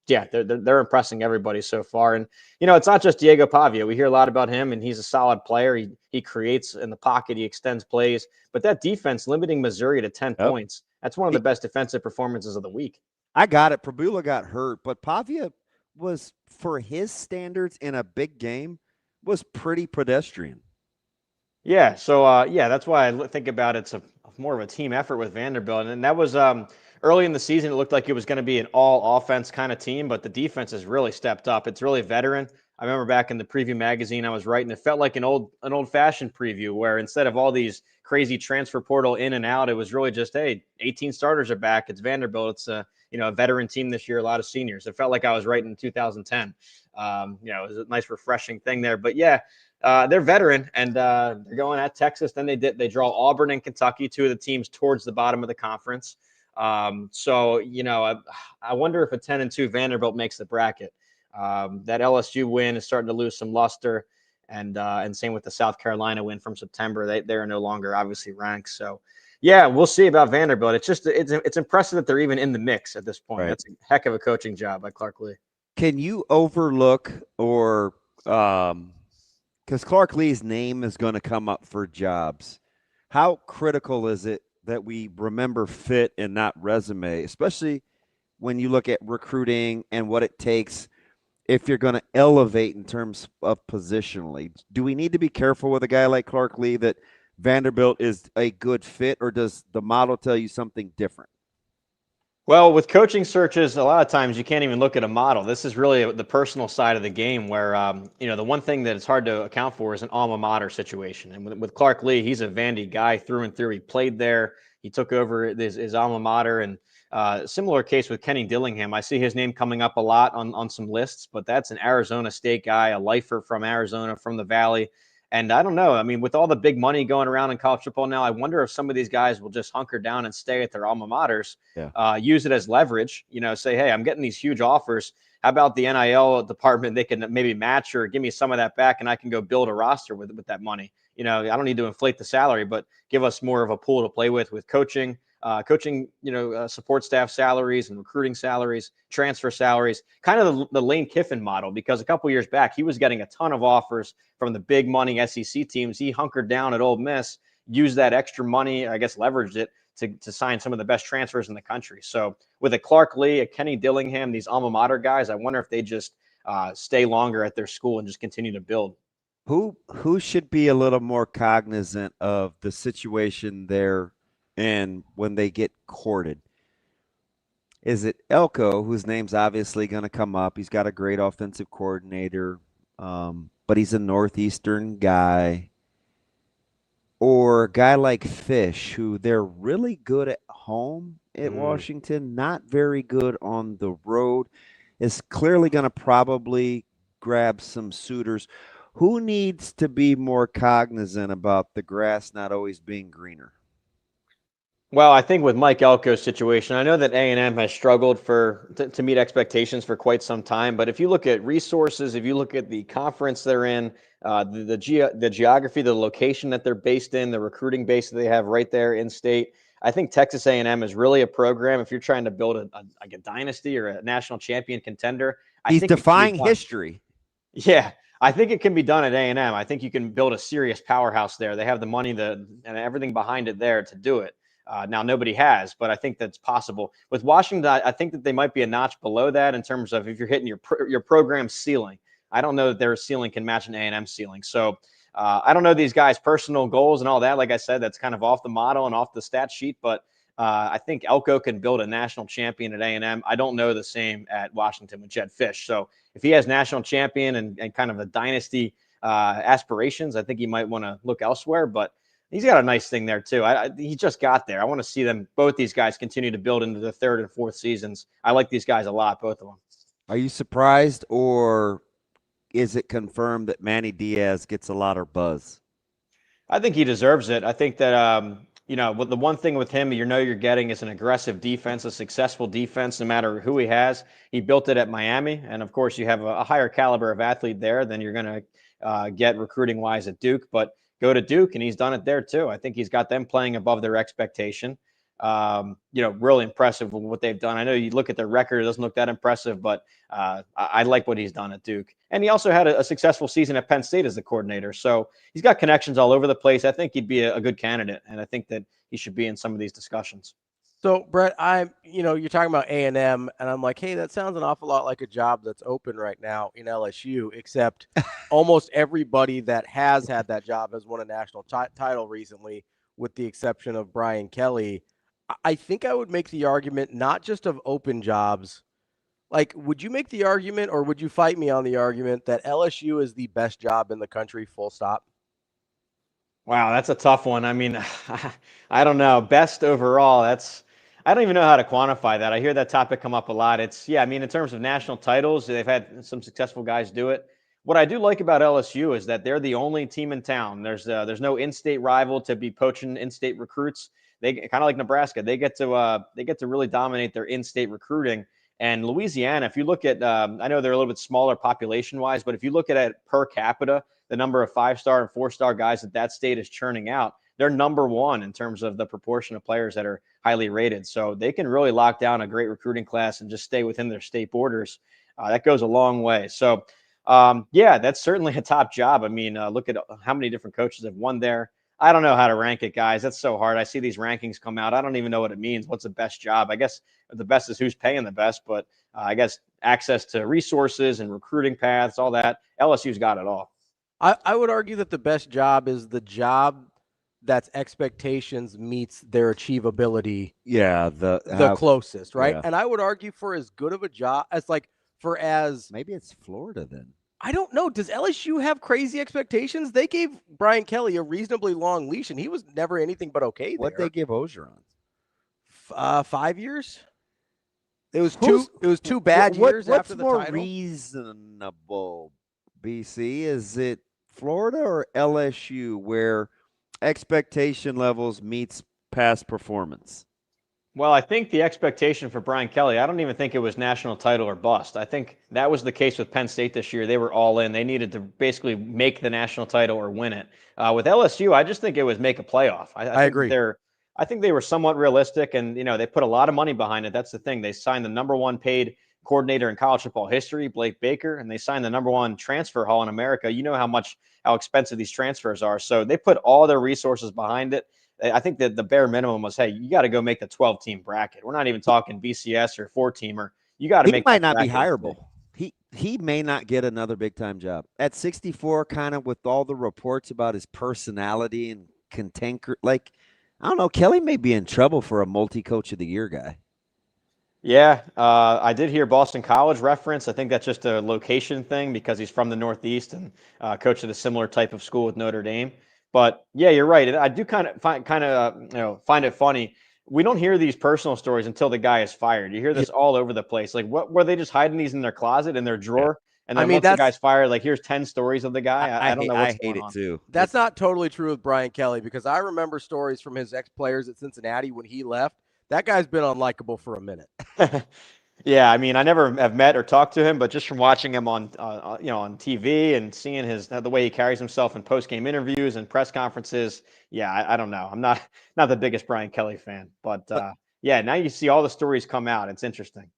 They're impressing everybody so far. And, it's not just Diego Pavia. We hear a lot about him, and he's a solid player. He creates in the pocket. He extends plays. But that defense limiting Missouri to 10 points, that's one of the best defensive performances of the week. I got it. Prabula got hurt, but Pavia was, for his standards in a big game, was pretty pedestrian. Yeah, so, that's why I think about it's more of a team effort with Vanderbilt. And that was early in the season, it looked like it was going to be an all-offense kind of team, but the defense has really stepped up. It's really veteran. I remember back in the preview magazine I was writing, it felt like an old-fashioned preview where instead of all these crazy transfer portal in and out, it was really just, hey, 18 starters are back. It's Vanderbilt. It's a veteran team this year, a lot of seniors. It felt like I was writing in 2010. It was a nice, refreshing thing there. But, they're veteran, and they're going at Texas. Then they draw Auburn and Kentucky, two of the teams towards the bottom of the conference. I wonder if a 10-2 Vanderbilt makes the bracket. That LSU win is starting to lose some luster, and same with the South Carolina win from September. They're no longer obviously ranked. So, we'll see about Vanderbilt. It's impressive that they're even in the mix at this point. Right. That's a heck of a coaching job by Clark Lee. Can you overlook or because Clark Lee's name is going to come up for jobs, how critical is it that we remember fit and not resume, especially when you look at recruiting and what it takes if you're going to elevate in terms of positionally? Do we need to be careful with a guy like Clark Lee that Vanderbilt is a good fit, or does the model tell you something different? Well, with coaching searches, a lot of times you can't even look at a model. This is really the personal side of the game where, the one thing that it's hard to account for is an alma mater situation. And with Clark Lee, he's a Vandy guy through and through. He played there. He took over his alma mater. And similar case with Kenny Dillingham. I see his name coming up a lot on some lists, but that's an Arizona State guy, a lifer from Arizona, from the Valley. And I don't know. I mean, with all the big money going around in college football now, I wonder if some of these guys will just hunker down and stay at their alma maters, use it as leverage, say, hey, I'm getting these huge offers. How about the NIL department? They can maybe match or give me some of that back, and I can go build a roster with that money. I don't need to inflate the salary, but give us more of a pool to play with coaching. Support staff salaries and recruiting salaries, transfer salaries, kind of the Lane Kiffin model, because a couple years back, he was getting a ton of offers from the big money SEC teams. He hunkered down at Ole Miss, used that extra money, I guess leveraged it to sign some of the best transfers in the country. So with a Clark Lee, a Kenny Dillingham, these alma mater guys, I wonder if they just stay longer at their school and just continue to build. Who should be a little more cognizant of the situation there? And when they get courted, is it Elko, whose name's obviously going to come up? He's got a great offensive coordinator, but he's a Northeastern guy. Or a guy like Fish, who they're really good at home at Washington, not very good on the road, is clearly going to probably grab some suitors. Who needs to be more cognizant about the grass not always being greener? Well, I think with Mike Elko's situation, I know that A&M has struggled to meet expectations for quite some time. But if you look at resources, if you look at the conference they're in, the geography, the location that they're based in, the recruiting base that they have right there in state, I think Texas A&M is really a program. If you're trying to build a dynasty or a national champion contender, he's defying history. Yeah. I think it can be done at A&M. I think you can build a serious powerhouse there. They have the money and everything behind it there to do it. Now nobody has, but I think that's possible. With Washington, I think that they might be a notch below that in terms of if you're hitting your program ceiling. I don't know that their ceiling can match an A&M ceiling. So I don't know these guys' personal goals and all that. Like I said, that's kind of off the model and off the stat sheet. But I think Elko can build a national champion at A&M. I don't know the same at Washington with Jed Fish. So if he has national champion and kind of a dynasty aspirations, I think he might want to look elsewhere. But he's got a nice thing there too. He just got there. I want to see them, both these guys, continue to build into the third and fourth seasons. I like these guys a lot, both of them. Are you surprised, or is it confirmed that Manny Diaz gets a lot of buzz? I think he deserves it. I think that, the one thing with him you're getting is an aggressive defense, a successful defense, no matter who he has. He built it at Miami. And of course, you have a higher caliber of athlete there than you're going to get recruiting wise at Duke. But go to Duke, and he's done it there too. I think he's got them playing above their expectation. Really impressive with what they've done. I know you look at their record, it doesn't look that impressive, but I like what he's done at Duke. And he also had a successful season at Penn State as the coordinator. So he's got connections all over the place. I think he'd be a good candidate, and I think that he should be in some of these discussions. So, Brett, you're talking about A&M, and I'm like, hey, that sounds an awful lot like a job that's open right now in LSU, except almost everybody that has had that job has won a national title recently, with the exception of Brian Kelly. I think I would make the argument not just of open jobs. Like, would you make the argument, or would you fight me on the argument that LSU is the best job in the country, full stop? Wow, that's a tough one. I mean, I don't know. Best overall, I don't even know how to quantify that. I hear that topic come up a lot. In terms of national titles, they've had some successful guys do it. What I do like about LSU is that they're the only team in town. There's no in-state rival to be poaching in-state recruits. They kind of like Nebraska. They get to really dominate their in-state recruiting. And Louisiana, if you look at, I know they're a little bit smaller population-wise, but if you look at it per capita, the number of 5-star and 4-star guys that state is churning out, they're number one in terms of the proportion of players that are highly rated. So they can really lock down a great recruiting class and just stay within their state borders. That goes a long way. So, that's certainly a top job. I mean, look at how many different coaches have won there. I don't know how to rank it, guys. That's so hard. I see these rankings come out. I don't even know what it means. What's the best job? I guess the best is who's paying the best, but I guess access to resources and recruiting paths, all that. LSU's got it all. I would argue that the best job is the job that's expectations meets their achievability. Yeah, the closest, right? Yeah. And I would argue for as good of a job as maybe it's Florida then. I don't know. Does LSU have crazy expectations? They gave Brian Kelly a reasonably long leash, and he was never anything but okay there. What'd they give Ogeron? 5 years. It was two bad years after the title. What's more reasonable, BC? Is it Florida or LSU, where expectation levels meets past performance? Well, I think the expectation for Brian Kelly, I don't even think it was national title or bust. I think that was the case with Penn State this year. They were all in. They needed to basically make the national title or win it. With LSU, I just think it was make a playoff. I agree. I think they were somewhat realistic, and they put a lot of money behind it. That's the thing. They signed the number one paid coordinator in college football history, Blake Baker, and they signed the number one transfer haul in America. You know how expensive these transfers are. So they put all their resources behind it. I think that the bare minimum was, hey, you got to go make the 12-team bracket. We're not even talking BCS or 4-teamer. You got to make. He might not be hireable. He may not get another big-time job at 64. Kind of with all the reports about his personality and cantanker, like I don't know. Kelly may be in trouble for a multi-coach of the year guy. Yeah, I did hear Boston College reference. I think that's just a location thing because he's from the Northeast and coached at a similar type of school with Notre Dame. But yeah, you're right. I do kind of find it funny. We don't hear these personal stories until the guy is fired. You hear this all over the place. Like, what were they just hiding these in their closet, in their drawer? And then once the guy's fired, like, here's 10 stories of the guy. I don't know what's going on. I hate it too. That's not totally true with Brian Kelly, because I remember stories from his ex-players at Cincinnati when he left. That guy's been unlikable for a minute. Yeah, I mean, I never have met or talked to him, but just from watching him on TV and seeing the way he carries himself in post-game interviews and press conferences, yeah, I don't know. I'm not the biggest Brian Kelly fan, but yeah, now you see all the stories come out. It's interesting.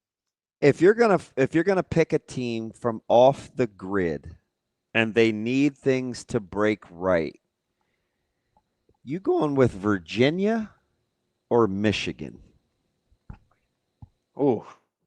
If you're gonna pick a team from off the grid, and they need things to break right, you going with Virginia or Michigan? Ooh.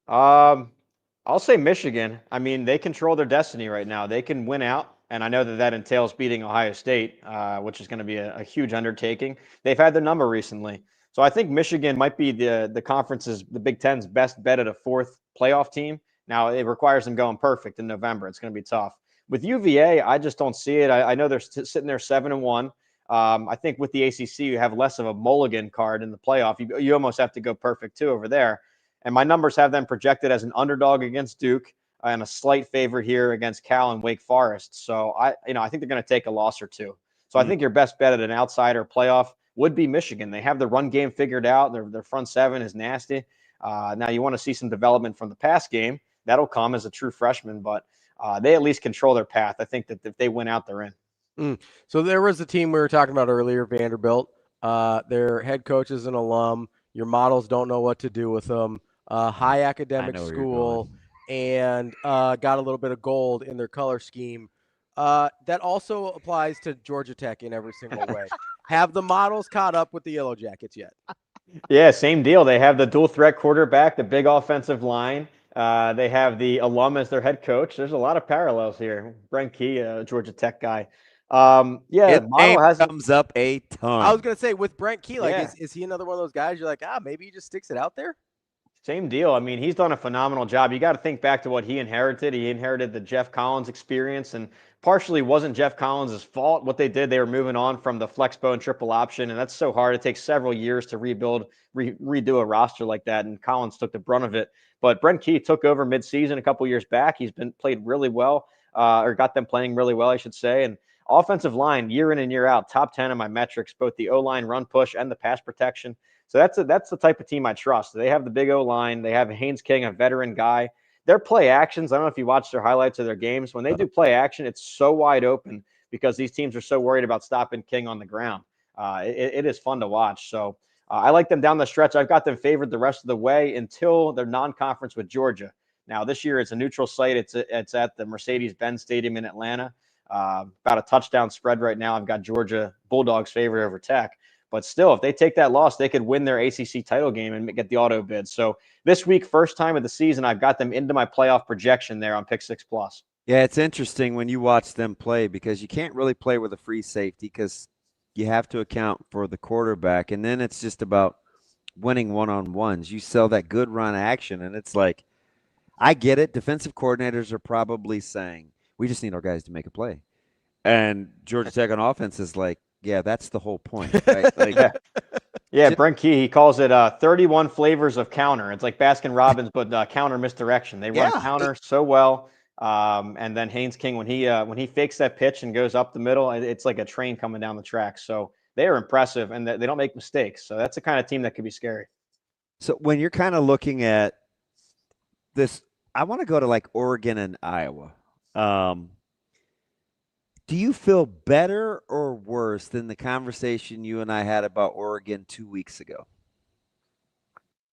I'll say Michigan. I mean, they control their destiny right now. They can win out, and I know that entails beating Ohio State, which is going to be a huge undertaking. They've had their number recently. So I think Michigan might be the conference's, the Big Ten's best bet at a fourth playoff team. Now, it requires them going perfect in November. It's going to be tough. With UVA, I just don't see it. I know they're sitting there 7-1. I think with the ACC, you have less of a mulligan card in the playoff. You almost have to go perfect, too, over there. And my numbers have them projected as an underdog against Duke and a slight favorite here against Cal and Wake Forest. So I think they're going to take a loss or two. So I think your best bet at an outsider playoff would be Michigan. They have the run game figured out. Their front seven is nasty. Now you want to see some development from the pass game. That'll come as a true freshman, but they at least control their path. I think that if they win out, they're in. So there was a team we were talking about earlier, Vanderbilt. Their head coach is an alum. Your models don't know what to do with them. High academic school, and got a little bit of gold in their color scheme. That also applies to Georgia Tech in every single way. Have the models caught up with the Yellow Jackets yet? Yeah, same deal. They have the dual threat quarterback, the big offensive line. They have the alum as their head coach. There's a lot of parallels here. Brent Key, Georgia Tech guy. It comes up a ton. I was going to say, with Brent Key, is he another one of those guys you're like, maybe he just sticks it out there? Same deal. I mean, he's done a phenomenal job. You got to think back to what he inherited. He inherited the Jeff Collins experience, and partially wasn't Jeff Collins' fault. What they did, they were moving on from the flexbone and triple option, and that's so hard. It takes several years to rebuild, redo a roster like that, and Collins took the brunt of it. But Brent Key took over midseason a couple years back. He's played really well, or got them playing really well, I should say. And offensive line, year in and year out, top 10 in my metrics, both the O-line run push and the pass protection. So that's the type of team I trust. They have the big O-line. They have Haynes King, a veteran guy. Their play actions, I don't know if you watch their highlights of their games. When they do play action, it's so wide open because these teams are so worried about stopping King on the ground. It is fun to watch. So I like them down the stretch. I've got them favored the rest of the way until their non-conference with Georgia. Now, this year it's a neutral site. It's at the Mercedes-Benz Stadium in Atlanta. About a touchdown spread right now. I've got Georgia Bulldogs favored over Tech. But still, if they take that loss, they could win their ACC title game and get the auto bid. So this week, first time of the season, I've got them into my playoff projection there on Pick 6 Plus. Yeah, it's interesting when you watch them play because you can't really play with a free safety because you have to account for the quarterback. And then it's just about winning one-on-ones. You sell that good run action, and it's like, I get it. Defensive coordinators are probably saying, we just need our guys to make a play. And Georgia Tech on offense is like, yeah, that's the whole point. Right? Yeah, Brent Key, he calls it 31 flavors of counter. It's like Baskin Robbins, but counter misdirection. They run counter so well. And then Haynes King, when he fakes that pitch and goes up the middle, it's like a train coming down the track. So they are impressive, and they don't make mistakes. So that's the kind of team that could be scary. So when you're kind of looking at this, I want to go to like Oregon and Iowa. Do you feel better or worse than the conversation you and I had about Oregon 2 weeks ago?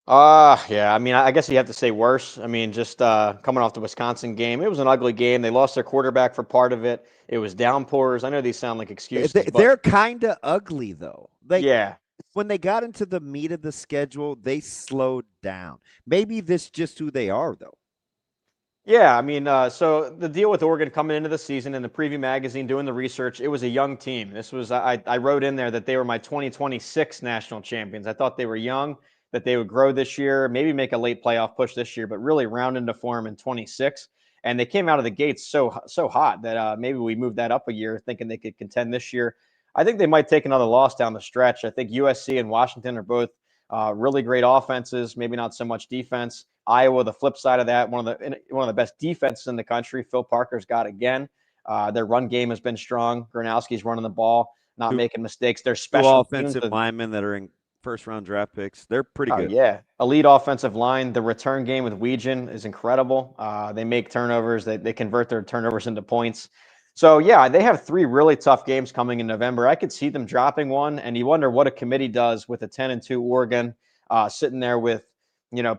Yeah. I mean, I guess you have to say worse. I mean, just coming off the Wisconsin game, it was an ugly game. They lost their quarterback for part of it. It was downpours. I know these sound like excuses. They're kind of ugly, though. Yeah. When they got into the meat of the schedule, they slowed down. Maybe this is just who they are, though. Yeah, I mean, so the deal with Oregon coming into the season in the preview magazine, doing the research, it was a young team. This was, I wrote in there that they were my 2026 national champions. I thought they were young, that they would grow this year, maybe make a late playoff push this year, but really round into form in 26. And they came out of the gates so hot that maybe we moved that up a year, thinking they could contend this year. I think they might take another loss down the stretch. I think USC and Washington are both really great offenses, maybe not so much defense. Iowa, the flip side of that, one of the best defenses in the country. Phil Parker's got again. Their run game has been strong. Gronowski's running the ball, not making mistakes. Their special offensive linemen that are in first-round draft picks, they're pretty good. Yeah, elite offensive line. The return game with Weegan is incredible. They make turnovers. They convert their turnovers into points. So, yeah, they have 3 really tough games coming in November. I could see them dropping one, and you wonder what a committee does with a 10-2 Oregon sitting there with,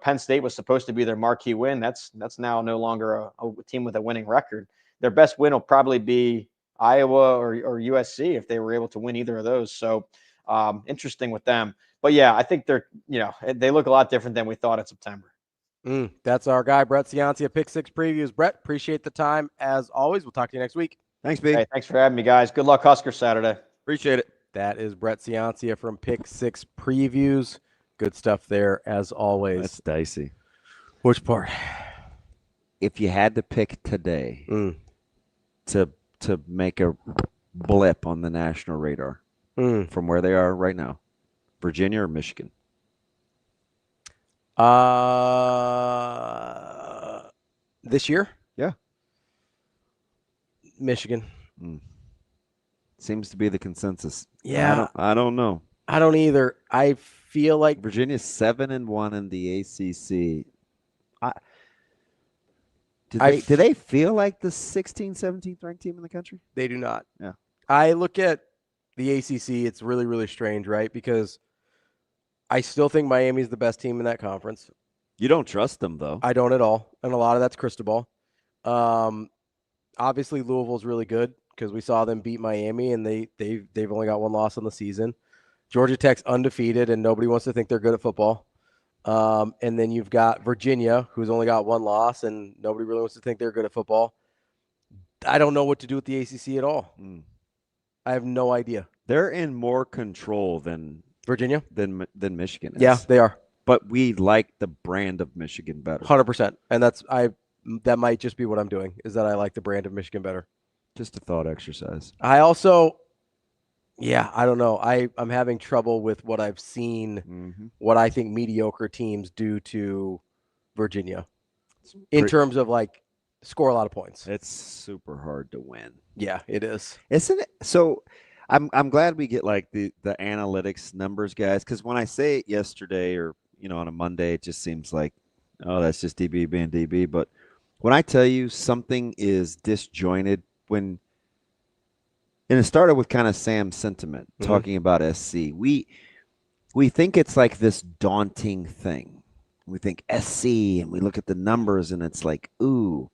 Penn State was supposed to be their marquee win. That's now no longer a team with a winning record. Their best win will probably be Iowa or USC if they were able to win either of those. So Interesting with them. But yeah, I think they're, they look a lot different than we thought in September. That's our guy, Brett Ciancia, Pick Six Previews. Brett, appreciate the time as always. We'll talk to you next week. Thanks, B. Hey, thanks for having me, guys. Good luck, Huskers Saturday. Appreciate it. That is Brett Ciancia from Pick Six Previews. Good stuff there as always. That's dicey. Which part? If you had to pick today to make a blip on the national radar from where they are right now, Virginia or Michigan? This year? Yeah. Michigan. Seems to be the consensus. Yeah. I don't know. I don't either. I feel like Virginia's 7-1 in the ACC. Do they feel like the 16th, 17th ranked team in the country? They do not. Yeah. I look at the ACC. It's really, really strange, right? Because I still think Miami's the best team in that conference. You don't trust them, though. I don't at all. And a lot of that's Cristobal. Obviously, Louisville's really good because we saw them beat Miami, and they've only got one loss on the season. Georgia Tech's undefeated, and nobody wants to think they're good at football. And then you've got Virginia, who's only got one loss, and nobody really wants to think they're good at football. I don't know what to do with the ACC at all. I have no idea. They're in more control than Virginia, than Michigan is. Yeah, they are. But we like the brand of Michigan better. 100%. And that might just be what I'm doing, is that I like the brand of Michigan better. Just a thought exercise. I also, I don't know. I'm having trouble with what I've seen, what I think mediocre teams do to Virginia in terms of like score a lot of points. It's super hard to win. Yeah, it is. Isn't it? So I'm glad we get like the analytics numbers, guys, because when I say it yesterday or, on a Monday, it just seems like, oh, that's just DB being DB. But when I tell you something is disjointed, and it started with kind of Sam's sentiment talking about SC. We think it's like this daunting thing. We think SC and we look at the numbers and it's like, ooh.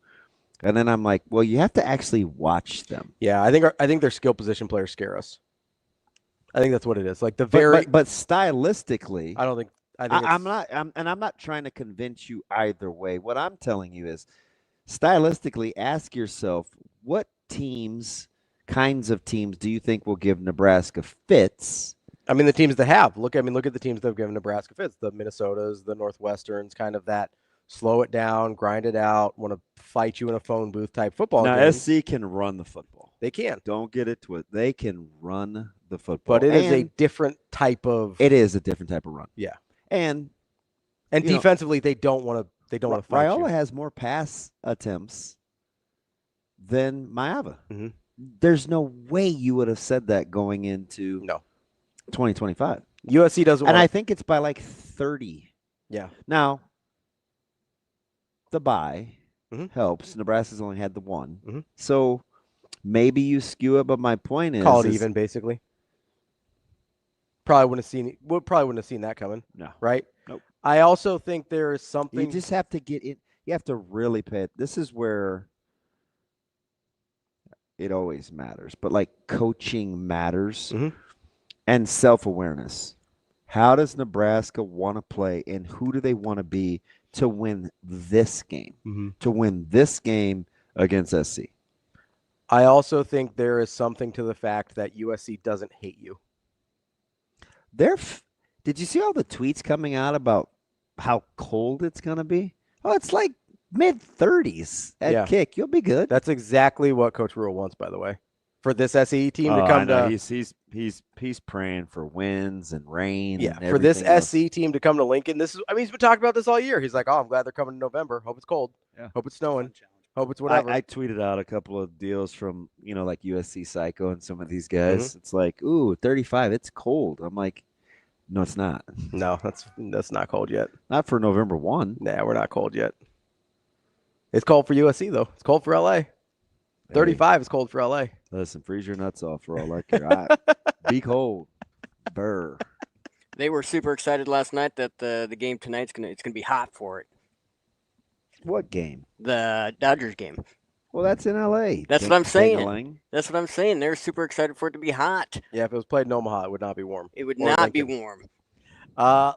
And then I'm like, well, you have to actually watch them. Yeah, I think their skill position players scare us. I think that's what it is. Like but stylistically, I don't think I'm not trying to convince you either way. What I'm telling you is stylistically ask yourself what kinds of teams do you think will give Nebraska fits? I mean, the teams that have. Look at the teams that have given Nebraska fits. The Minnesotas, the Northwesterns, kind of that slow it down, grind it out, want to fight you in a phone booth type football game. Now, SC can run the football. They can. Don't get it twisted. They can run the football. But it is a different type of. It is a different type of run. Yeah. And defensively, they don't want to. Fight Raiola you. has more pass attempts than Maava. There's no way you would have said that going into 2025. USC doesn't, and I think it's by like 30. Yeah. Now, the bye helps. Nebraska's only had the one, so maybe you skew it. But my point is, call it even basically. Probably wouldn't have seen that coming. No. Right? Nope. I also think there is something. You just have to get it. You have to really pay it. This is where it always matters, but like coaching matters and self-awareness. How does Nebraska want to play and who do they want to be to win this game, to win this game against SC? I also think there is something to the fact that USC doesn't hate you. Did you see all the tweets coming out about how cold it's going to be? Oh, it's like mid-30s at kick. You'll be good. That's exactly what Coach Rule wants, by the way, for this SC team to come to. He's praying for winds and rain. Yeah, and for this else. SC team to come to Lincoln. He's been talking about this all year. He's like, oh, I'm glad they're coming in November. Hope it's cold. Yeah. Hope it's snowing. Hope it's whatever. I tweeted out a couple of deals from like USC Psycho and some of these guys. It's like, ooh, 35. It's cold. I'm like, no, it's not. No, that's not cold yet. Not for November 1. Nah, we're not cold yet. It's cold for USC, though. It's cold for LA. 35 is cold for LA. Listen, freeze your nuts off for all I care. Be cold. Burr. They were super excited last night that the game tonight's gonna be hot for it. What game? The Dodgers game. Well, that's in L.A. That's what I'm saying. Ding-a-ling. That's what I'm saying. They're super excited for it to be hot. Yeah, if it was played in Omaha, it would not be warm. It would Or not be Lincoln. warm.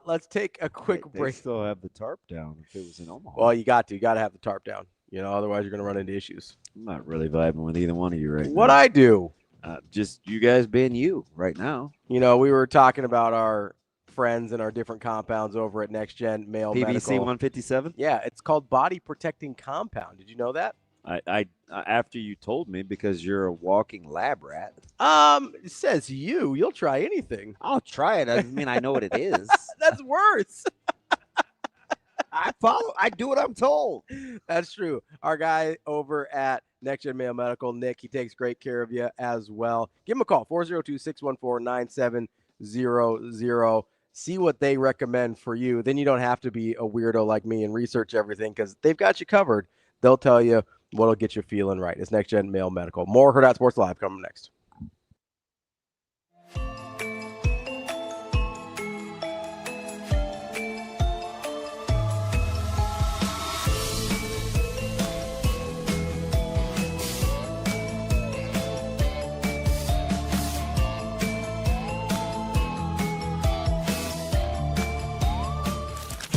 Let's take a quick They break. still have the tarp down if it was in Omaha. Well, you got to have the tarp down. Otherwise you're going to run into issues. I'm not really vibing with either one of you right now. What I do? Just you guys being you right now. We were talking about our friends and our different compounds over at Next Gen Male PVC Medical. 157. Yeah, it's called Body Protecting Compound. Did you know that? I after you told me, because you're a walking lab rat. It says you'll try anything. I'll try it. Doesn't mean I know what it is. That's worse. I do what I'm told. That's true. Our guy over at Next Gen Male Medical, Nick, he takes great care of you as well. Give him a call, 402-614-9700. See what they recommend for you. Then you don't have to be a weirdo like me and research everything, because they've got you covered. They'll tell you what'll get you feeling right. It's Next Gen Male Medical. More Hurrdat Sports Live coming next.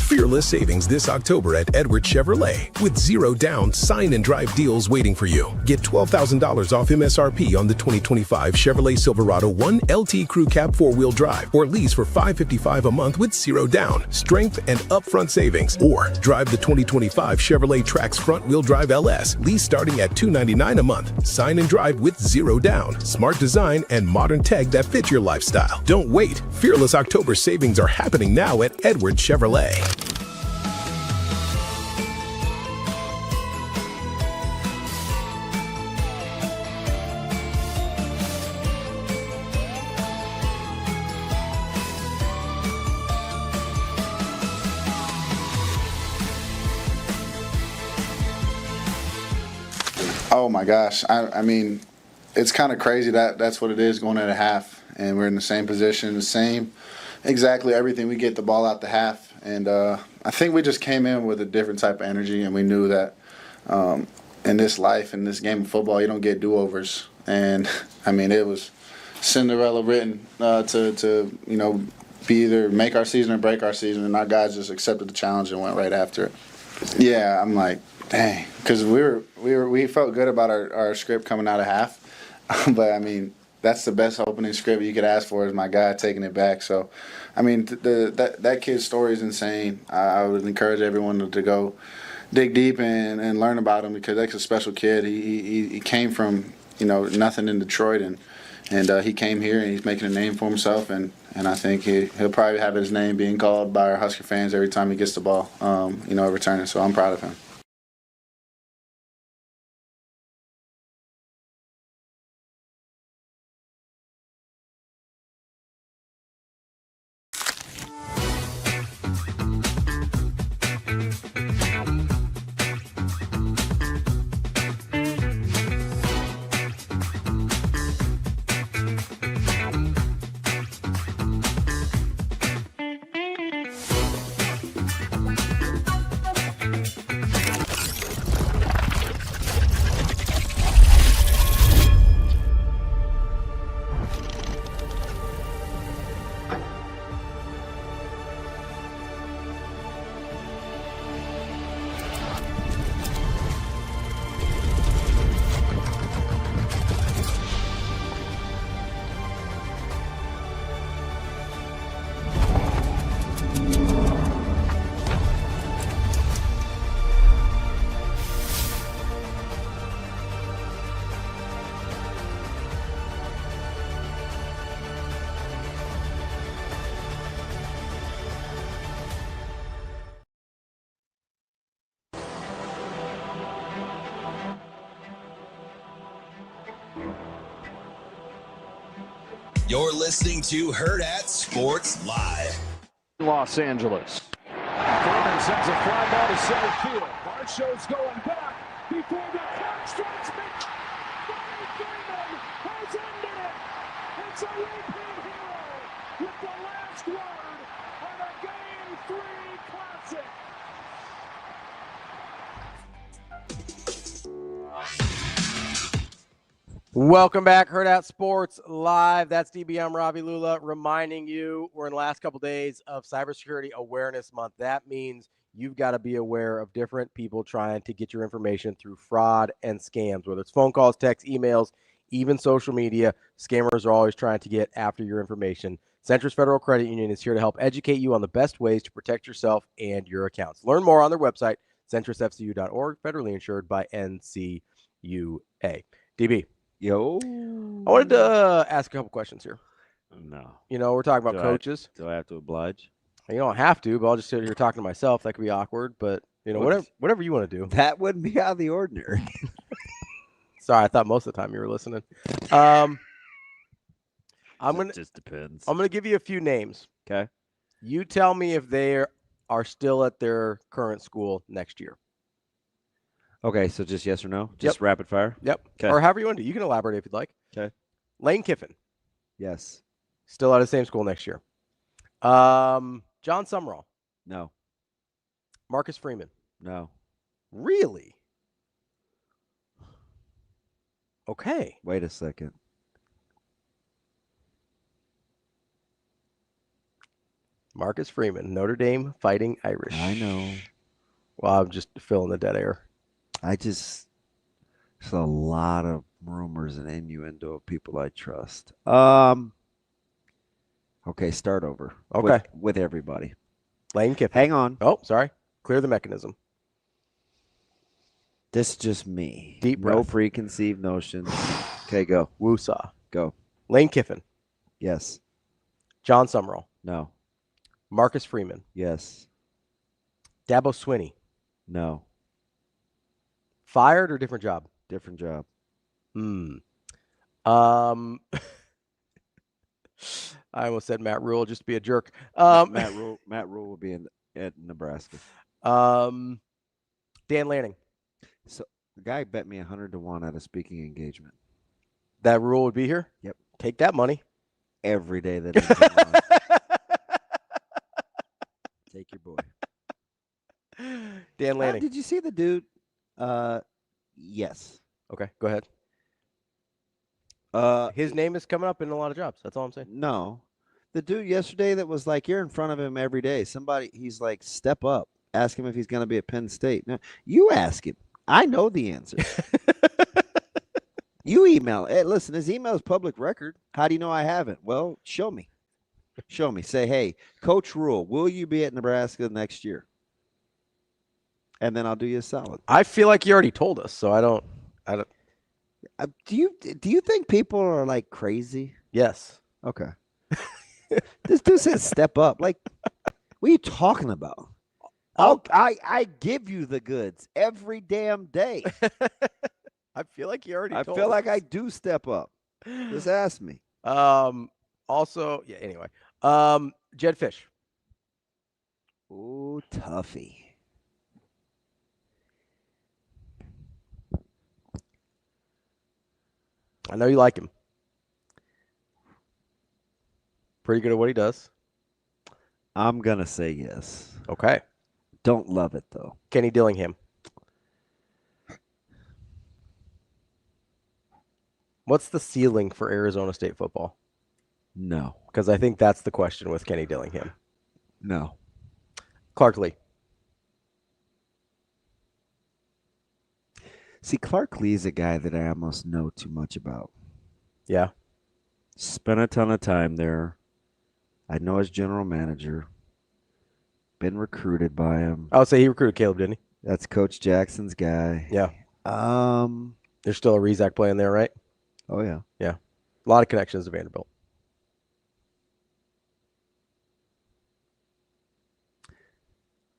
Fearless savings this October at Edwards Chevrolet with 0 down sign and drive deals waiting for you. Get $12,000 off MSRP on the 2025 Chevrolet Silverado 1 LT Crew Cab 4-wheel drive, or lease for $555 a month with 0 down, strength and upfront savings. Or drive the 2025 Chevrolet Trax front-wheel drive LS, lease starting at $299 a month. Sign and drive with 0 down, smart design and modern tech that fits your lifestyle. Don't wait. Fearless October savings are happening now at Edwards Chevrolet. Oh my gosh. I mean, it's kind of crazy that that's what it is going at a half, and we're in the same position, exactly everything. We get the ball out the half, and I think we just came in with a different type of energy, and we knew that in this life, in this game of football, you don't get do-overs. And I mean, it was Cinderella written to be either make our season or break our season, and our guys just accepted the challenge and went right after it. Yeah, I'm like, dang, because we felt good about our script coming out of half, but I mean, that's the best opening script you could ask for, is my guy taking it back. So, I mean, that kid's story is insane. I would encourage everyone to go dig deep and learn about him, because that's a special kid. He came from nothing in Detroit, and he came here and he's making a name for himself, and I think he'll probably have his name being called by our Husker fans every time he gets the ball, returning. So I'm proud of him. You're listening to Hurrdat Sports Live. Los Angeles. Damon sends a fly ball to center field. Marshall's going back before the clock strikes midnight. Damon has ended it. It's a repeat hero with the last word on a Game 3 classic. Welcome back, Hurrdat Sports Live. That's DB. I'm Ravi Lulla, reminding you we're in the last couple days of Cybersecurity Awareness Month. That means you've got to be aware of different people trying to get your information through fraud and scams, whether it's phone calls, texts, emails, even social media. Scammers are always trying to get after your information. Centris Federal Credit Union is here to help educate you on the best ways to protect yourself and your accounts. Learn more on their website, centrisfcu.org, federally insured by NCUA. DB. Yo. I wanted to ask a couple questions here. No. We're talking about coaches. Do I have to oblige? You don't have to, but I'll just sit here talking to myself. That could be awkward, but whatever you want to do. That wouldn't be out of the ordinary. Sorry, I thought most of the time you were listening. It just depends. I'm gonna give you a few names. Okay. You tell me if they are still at their current school next year. Okay, so just yes or no? Just rapid fire? Yep. Okay. Or however you want to do. You can elaborate if you'd like. Okay. Lane Kiffin. Yes. Still at the same school next year. John Summerall. No. Marcus Freeman. No. Really? Okay. Wait a second. Marcus Freeman, Notre Dame Fighting Irish. I know. Well, I'm just filling the dead air. There's a lot of rumors and innuendo of people I trust. Okay, start over. Okay. With everybody. Lane Kiffin. Hang on. Oh, sorry. Clear the mechanism. This is just me. Deep breath. No preconceived notions. Okay, go. Woosah. Go. Lane Kiffin. Yes. John Summerall. No. Marcus Freeman. Yes. Dabo Swinney. No. Fired or different job? Different job. I almost said Matt Rule just to be a jerk. Matt Rule will be at Nebraska. Dan Lanning. So the guy bet me 100-1 at a speaking engagement. That Rule would be here? Yep. Take that money. Every day that he's Take your boy. Dan Lanning. Did you see the dude? Yes. Okay, go ahead. His name is coming up in a lot of jobs. That's all I'm saying. No. The dude yesterday that was like, you're in front of him every day. He's like, step up. Ask him if he's going to be at Penn State. No, you ask him. I know the answer. You email. Hey, listen, his email is public record. How do you know I haven't? Well, show me. Show me. Say, hey, Coach Rule, will you be at Nebraska next year? And then I'll do you a solid. I feel like you already told us, so I don't. Do you think people are like crazy? Yes. Okay. This dude says step up. Like, what are you talking about? I give you the goods every damn day. I feel like you already. I told feel us. like I do step up. Just ask me. Also, yeah. Anyway, Jed Fish. Ooh, toughie. I know you like him. Pretty good at what he does. I'm gonna say yes. Okay. Don't love it though. Kenny Dillingham. What's the ceiling for Arizona State football? No. Because I think that's the question with Kenny Dillingham. No. Clark Lee. See, Clark Lee's a guy that I almost know too much about. Yeah. Spent a ton of time there. I know his general manager. Been recruited by him. I would say he recruited Caleb, didn't he? That's Coach Jackson's guy. Yeah. There's still a Rezac playing there, right? Oh, yeah. Yeah. A lot of connections to Vanderbilt.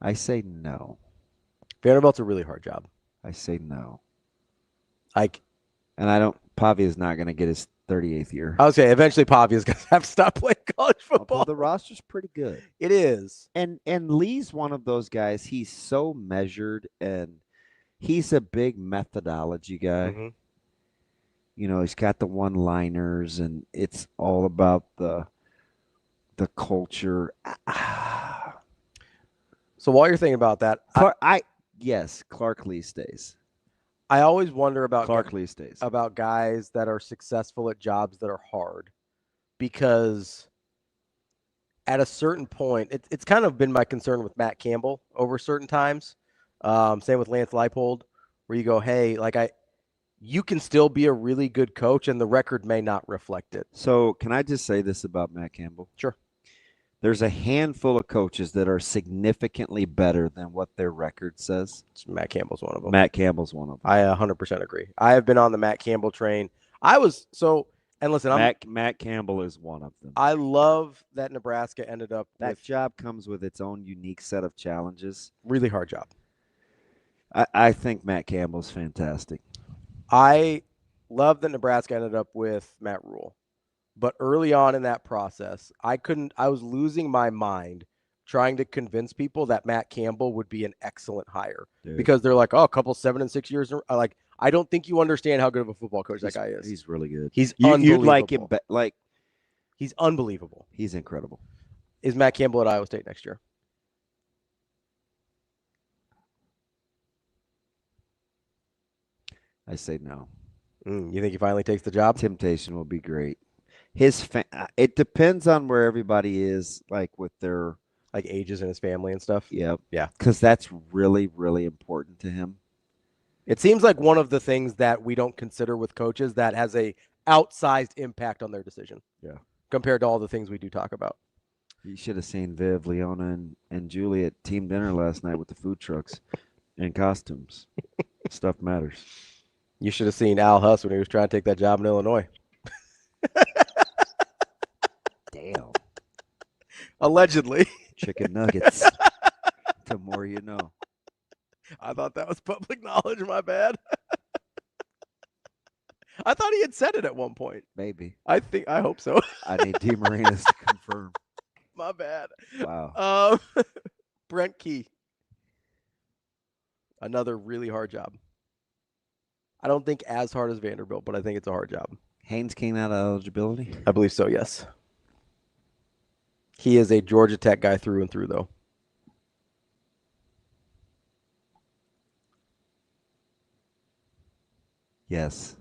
I say no. Vanderbilt's a really hard job. I say no. And I don't. Pavia's not going to get his 38th year. I would say eventually Pavia's going to have to stop playing college football. Although the roster's pretty good. It is. And Lee's one of those guys. He's so measured, and he's a big methodology guy. Mm-hmm. You know, he's got the one-liners, and it's all about the culture. So while you're thinking about that, yes, Clark Lee stays. I always wonder about Clark Lee stays. About guys that are successful at jobs that are hard, because at a certain point, it's kind of been my concern with Matt Campbell over certain times. Same with Lance Leipold, where you go, hey, you can still be a really good coach, and the record may not reflect it. So can I just say this about Matt Campbell? Sure. There's a handful of coaches that are significantly better than what their record says. Matt Campbell's one of them. Matt Campbell's one of them. I 100% agree. I have been on the Matt Campbell train. And listen, Matt Campbell is one of them. I love that Nebraska ended up that job comes with its own unique set of challenges. Really hard job. I think Matt Campbell's fantastic. I love that Nebraska ended up with Matt Rule. But early on in that process, I was losing my mind trying to convince people that Matt Campbell would be an excellent hire. Dude. Because they're like, oh, a couple 7 and 6 years. I don't think you understand how good of a football coach that guy is. He's really good. He's unbelievable. You'd like him, he's unbelievable. He's incredible. Is Matt Campbell at Iowa State next year? I say no. You think he finally takes the job? Temptation will be great. It depends on where everybody is, with their ages in his family and stuff. Yeah. Yeah. Because that's really, really important to him. It seems like one of the things that we don't consider with coaches that has a outsized impact on their decision. Yeah. Compared to all the things we do talk about. You should have seen Viv, Leona, and Julie at team dinner last night with the food trucks and costumes. Stuff matters. You should have seen Al Huss when he was trying to take that job in Illinois. Damn. Allegedly. Chicken nuggets. The more you know. I thought that was public knowledge. My bad. I thought he had said it at one point. Maybe. I hope so. I need DeMarinis to confirm. My bad. Wow. Brent Key. Another really hard job. I don't think as hard as Vanderbilt, but I think it's a hard job. Haynes King out of eligibility? I believe so, yes. He is a Georgia Tech guy through and through, though. Yes.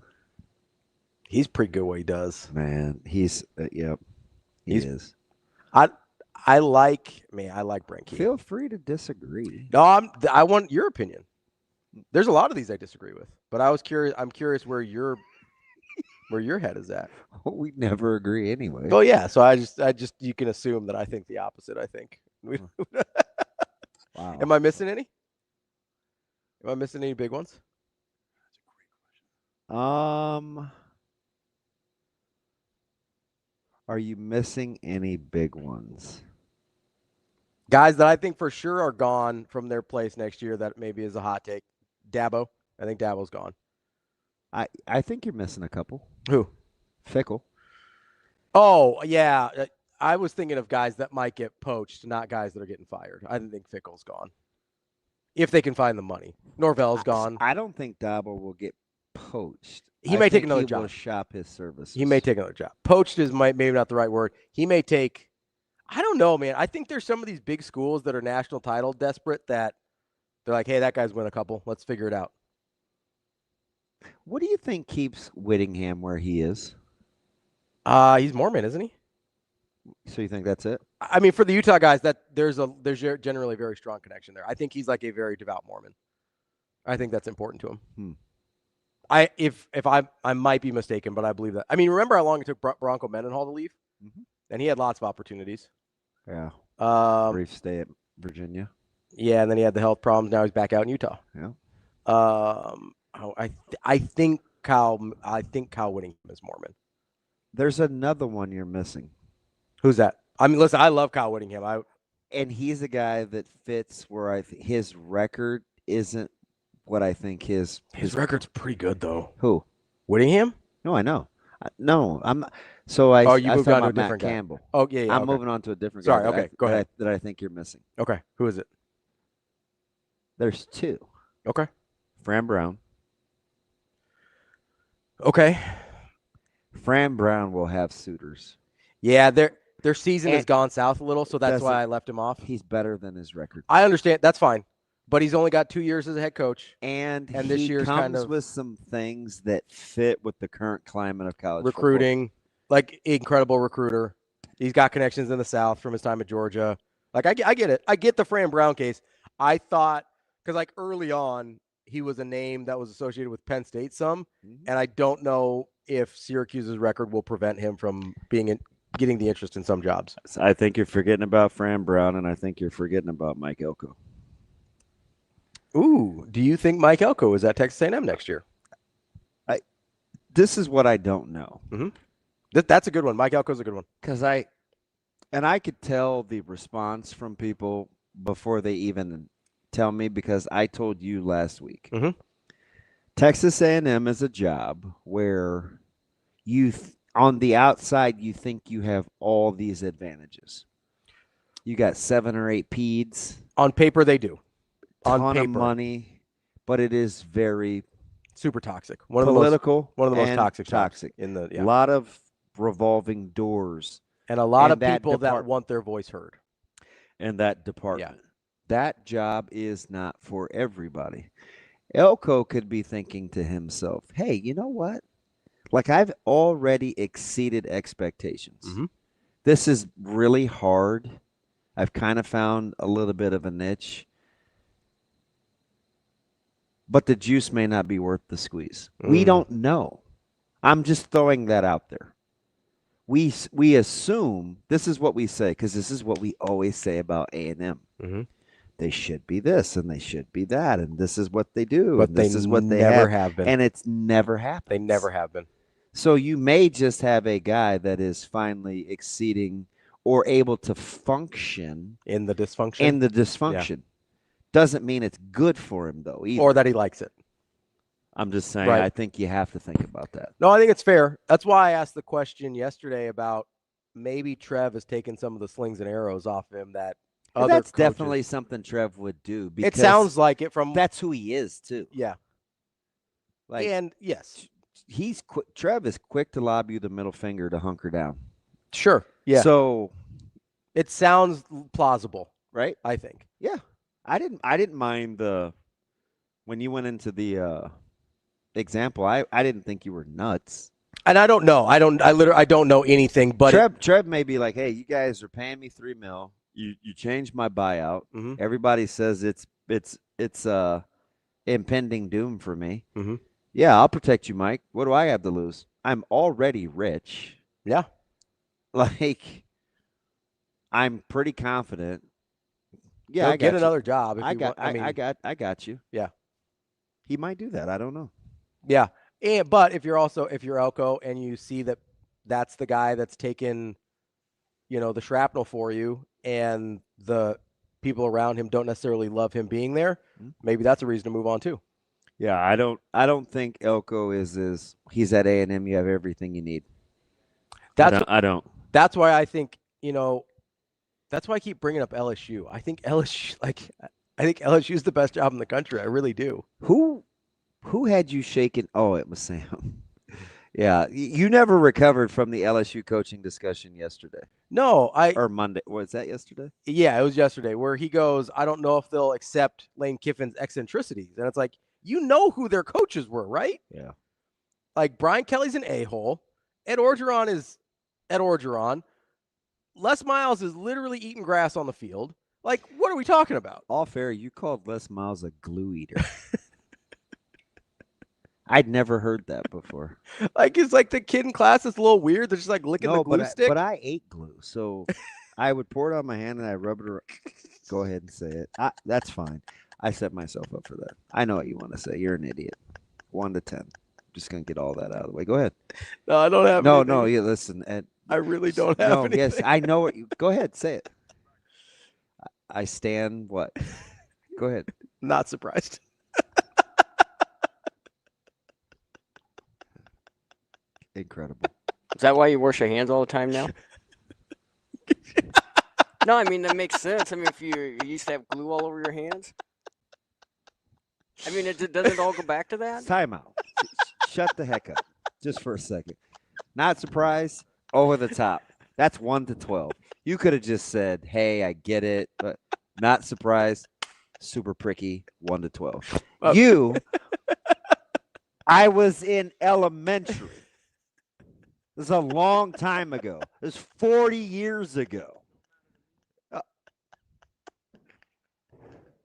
He's pretty good what he does. Man, he's yep. He is. I like Brent Key. Feel free to disagree. No, I want your opinion. There's a lot of these I disagree with, but I'm curious where your head is at. Well, we never agree anyway. Well, yeah. So I just you can assume that I think the opposite. I think. Wow. Am I missing any? Am I missing any big ones? Are you missing any big ones? Guys that I think for sure are gone from their place next year. That maybe is a hot take. Dabo. I think Dabo's gone. I think you're missing a couple. Who? Fickle. Oh, yeah. I was thinking of guys that might get poached, not guys that are getting fired. I didn't think Fickle's gone. If they can find the money. Norvell's gone. I don't think Dabo will get poached. He may take another he job. Will shop his services. He may take another job. Poached is maybe not the right word. He may take, I don't know, man. I think there's some of these big schools that are national title desperate that they're like, hey, that guy's win a couple. Let's figure it out. What do you think keeps Whittingham where he is? He's Mormon, isn't he? So you think that's it? I mean, for the Utah guys, that there's generally a very strong connection there. I think he's like a very devout Mormon. I think that's important to him. If I might be mistaken, but I believe that. I mean, remember how long it took Bronco Mendenhall to leave? Mm-hmm. And he had lots of opportunities. Yeah. Brief stay at Virginia. Yeah, and then he had the health problems. Now he's back out in Utah. Yeah. I think Kyle Whittingham is Mormon. There's another one you're missing. Who's that? I mean, listen, I love Kyle Whittingham. And he's a guy that fits where his record isn't what I think his record's pretty good though. Who? Whittingham? No, I know. No, I'm. So I. Oh, you moved on to a Matt different Campbell. Guy. Oh, yeah. I'm okay. moving on to a different Sorry. guy. Okay, go ahead. That I think you're missing. Okay, who is it? There's two. Okay. Fran Brown. Okay. Fran Brown will have suitors. Yeah, their season has gone south a little, so that's why I left him off. He's better than his record. I understand. That's fine. but he's only got 2 years as a head coach, and this he year's comes kind of with some things that fit with the current climate of college recruiting, like incredible recruiter. He's got connections in the South from his time at Georgia. Like I get it. I get the Fran Brown case. I thought because like early on he was a name that was associated with Penn State some, and I don't know if Syracuse's record will prevent him from getting the interest in some jobs. I think you're forgetting about Fran Brown, and I think you're forgetting about Mike Elko. Ooh, do you think Mike Elko is at Texas A&M next year? This is what I don't know. Mm-hmm. That's a good one. Mike Elko's a good one. Because I could tell the response from people before they even tell me, because I told you last week. Mm-hmm. Texas A&M is a job where on the outside you think you have all these advantages. You got 7 or 8 peds. On paper, they do. Ton of money, but it is very super toxic. Political. One of the most toxic. A lot of revolving doors. And a lot of people that want their voice heard. In that department. Yeah. That job is not for everybody. Elko could be thinking to himself, hey, you know what? Like, I've already exceeded expectations. Mm-hmm. This is really hard. I've kind of found a little bit of a niche. But the juice may not be worth the squeeze. We don't know. I'm just throwing that out there. We assume, this is what we say, because this is what we always say about A&M. Mm-hmm. They should be this, and they should be that, and this is what they do. But this is what they never have been. And it's never happened. They never have been. So you may just have a guy that is finally exceeding or able to function. In the dysfunction. Yeah. Doesn't mean it's good for him, though, either. Or that he likes it. I'm just saying, right. I think you have to think about that. No, I think it's fair. That's why I asked the question yesterday about maybe Trev has taken some of the slings and arrows off him that other that's coaches. Definitely something Trev would do. It sounds like it from... That's who he is, too. Yeah. Like, and, yes. Trev is quick to lob you the middle finger to hunker down. Sure, yeah. So... It sounds plausible. Right? I think. Yeah. I didn't mind when you went into the example. I didn't think you were nuts. And I don't know. I don't know anything. But Trev may be like, hey, you guys are paying me $3 million. You changed my buyout. Mm-hmm. Everybody says it's impending doom for me. Mm-hmm. Yeah, I'll protect you, Mike. What do I have to lose? I'm already rich. Yeah. Like, I'm pretty confident. Yeah, I get another job. If I got you. Yeah, he might do that. I don't know. Yeah, but if you're Elko and you see that that's the guy that's taken, the shrapnel for you, and the people around him don't necessarily love him being there, maybe that's a reason to move on too. Yeah, I don't think Elko is he's at A&M. You have everything you need. I don't. That's why I think That's why I keep bringing up LSU. I think LSU is the best job in the country. I really do. Who had you shaking? Oh, it was Sam. Yeah, you never recovered from the LSU coaching discussion yesterday. No, or Monday. Was that yesterday? Yeah, it was yesterday, where he goes, I don't know if they'll accept Lane Kiffin's eccentricities. And it's like, you know who their coaches were, right? Yeah. Like, Brian Kelly's an a-hole. Ed Orgeron is Ed Orgeron. Les Miles is literally eating grass on the field. Like, what are we talking about? All fair, you called Les Miles a glue eater. I'd never heard that before. Like, it's like the kid in class that's a little weird. They're just like licking the glue stick. But I ate glue, so I would pour it on my hand and I rub it around. Go ahead and say it. That's fine. I set myself up for that. I know what you want to say. You're an idiot. 1 to 10. Just gonna get all that out of the way. Go ahead. No, I don't have. No. Yeah, listen. I really don't have. No, anything. yes, I know what you. Go ahead, say it. I stand. What? Go ahead. Not surprised. Incredible. Is that why you wash your hands all the time now? No, I mean, that makes sense. I mean, if you used to have glue all over your hands. I mean, doesn't it all go back to that? Time out. Shut the heck up. Just for a second. Not surprised. Over the top. That's 1 to 12. You could have just said, hey, I get it, but not surprised. super pricky, 1 to 12. You, I was in elementary. This is a long time ago. This is 40 years ago.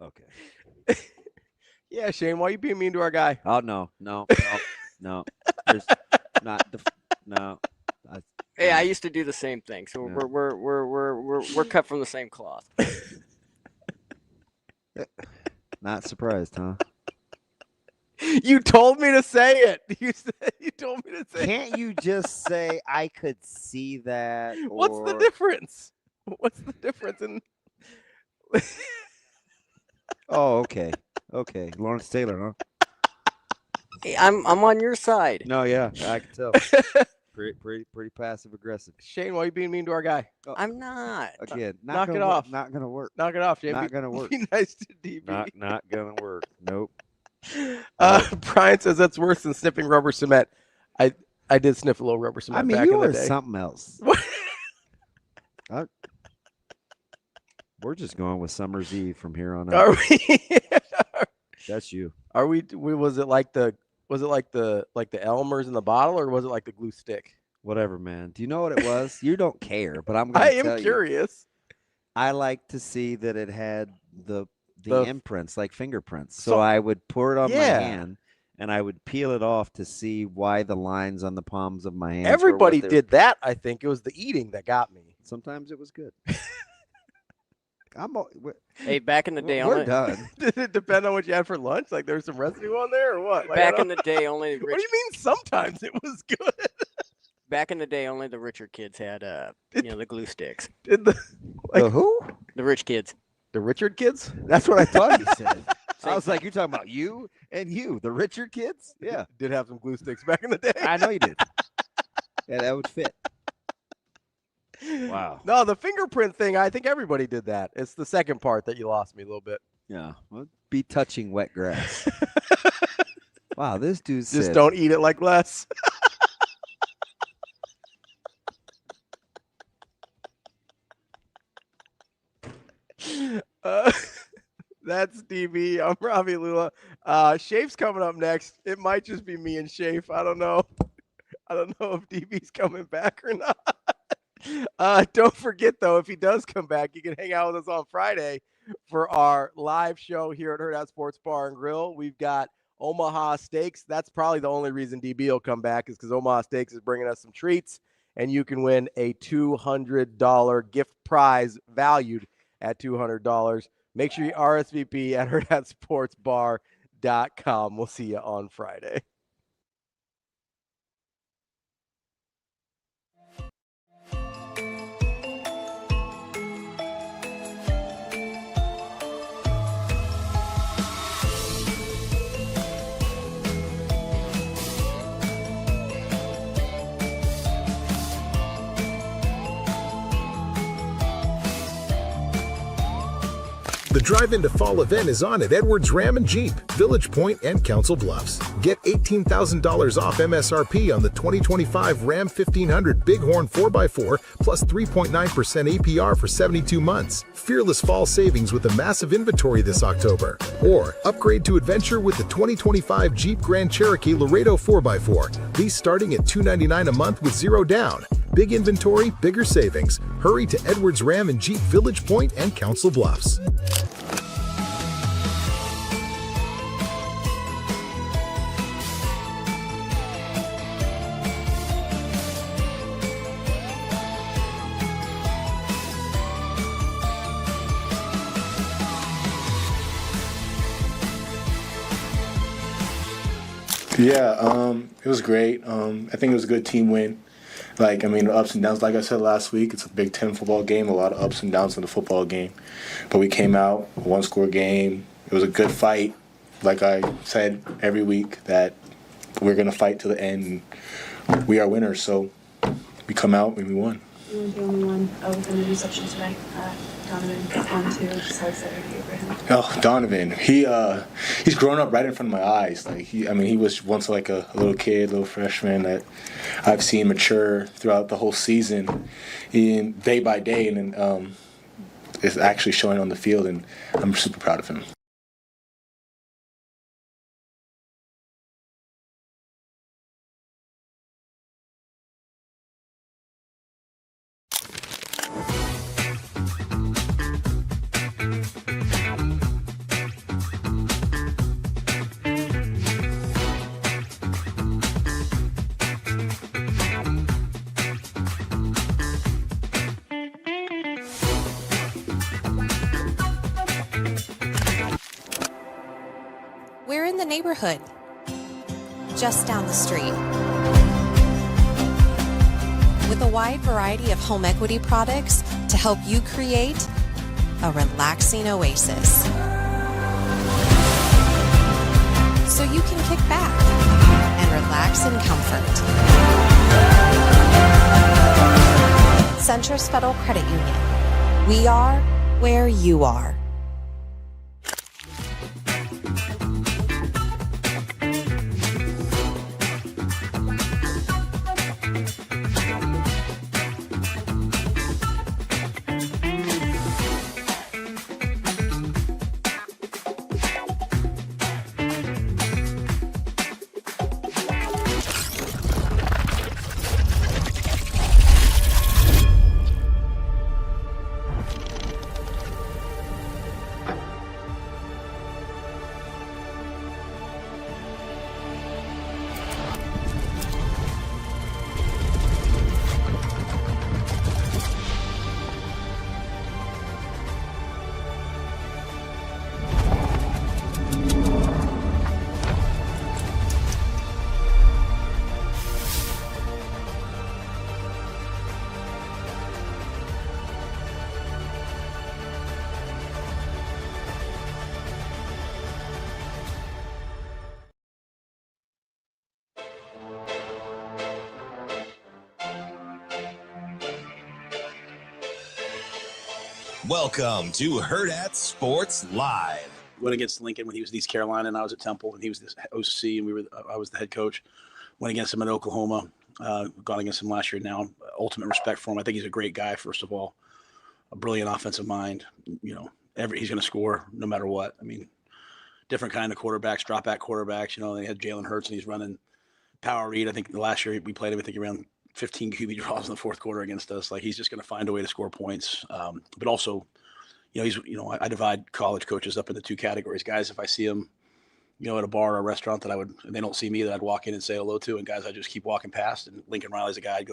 Okay. Yeah, Shane, why are you being mean to our guy? Oh no. There's not no. Hey, I used to do the same thing, so we're cut from the same cloth. Not surprised, huh? You told me to say it. You told me to say Can't you just say I could see that? What's the difference? What's the difference in Oh, okay. Okay. Lawrence Taylor, huh? Hey, I'm on your side. No, yeah, I can tell. pretty passive aggressive. Shane, why are you being mean to our guy? I'm not. Again, Knock it off. Not gonna work. Knock it off, Shane. Not gonna work. Be nice to DB. Not gonna work. Nope. Brian says that's worse than sniffing rubber cement. I did sniff a little rubber cement. I mean, back you in the were day. something else. We're just going with Summer's Eve from here on out. Are we? That's you. Are we? Was it like the Elmer's in the bottle, or was it like the glue stick? Whatever, man. Do you know what it was? You don't care, but I'm going to tell you. I am curious. I like to see that it had the imprints, like fingerprints. So I would pour it on my hand, and I would peel it off to see why the lines on the palms of my hands. Everybody did that. I think it was the eating that got me. Sometimes it was good. Hey, back in the day, we're done. Did it depend on what you had for lunch? Like there's some residue on there, or what? Like, back in the day, only. What do you mean? Sometimes it was good. Back in the day, only the richer kids had, the glue sticks. Did the who? The rich kids. The Richard kids? That's what I thought you said. I was like, you're talking about you and you, the Richard kids? Yeah. Did have some glue sticks back in the day. I know you did. Yeah, that would fit. Wow. No, the fingerprint thing, I think everybody did that. It's the second part that you lost me a little bit. Yeah. Well, be touching wet grass. Wow, this dude said. Just don't eat it like Les. That's DB. I'm Ravi Lulla. Shafe's coming up next. It might just be me and Shafe. I don't know. I don't know if DB's coming back or not. Don't forget, though, if he does come back, you can hang out with us on Friday for our live show here at Hurrdat Sports Bar and Grill. We've got Omaha Steaks. That's probably the only reason DB will come back is because Omaha Steaks is bringing us some treats, and you can win a $200 gift prize valued at $200. Make sure you RSVP at hurrdatsportsbar.com. We'll see you on Friday. The Drive Into Fall event is on at Edwards Ram and Jeep, Village Point, and Council Bluffs. Get $18,000 off MSRP on the 2025 Ram 1500 Bighorn 4x4 plus 3.9% APR for 72 months. Fearless fall savings with a massive inventory this October. Or upgrade to adventure with the 2025 Jeep Grand Cherokee Laredo 4x4. These starting at $299 a month with zero down. Big inventory, bigger savings. Hurry to Edwards Ram and Jeep, Village Point, and Council Bluffs. Yeah, it was great. I think it was a good team win. Ups and downs. Like I said last week, it's a Big Ten football game, a lot of ups and downs in the football game. But we came out, one-score game. It was a good fight. Like I said every week, that we're going to fight to the end, and we are winners. So we come out and we won. You weren't the only one with an interception today. Donovan won too. Just how excited are you for him? Oh, Donovan. He's grown up right in front of my eyes. He was once like a little kid, little freshman that I've seen mature throughout the whole season, day by day, and it's actually showing on the field, and I'm super proud of him. neighborhood, just down the street. With a wide variety of home equity products to help you create a relaxing oasis. So you can kick back and relax in comfort. Centris Federal Credit Union. We are where you are. Welcome to Hurrdat Sports Live. Went against Lincoln when he was in East Carolina and I was at Temple, and he was the OC and I was the head coach. Went against him at Oklahoma. Gone against him last year. Now, ultimate respect for him. I think he's a great guy. First of all, a brilliant offensive mind. You know, he's going to score no matter what. I mean, different kind of quarterbacks, drop back quarterbacks. You know, they had Jalen Hurts and he's running power read. I think the last year we played him, I think around 15 QB draws in the fourth quarter against us. Like, he's just going to find a way to score points. But also, I divide college coaches up into two categories. Guys, if I see them, at a bar or a restaurant and they don't see me, that I'd walk in and say hello to, and guys I just keep walking past. And Lincoln Riley's a guy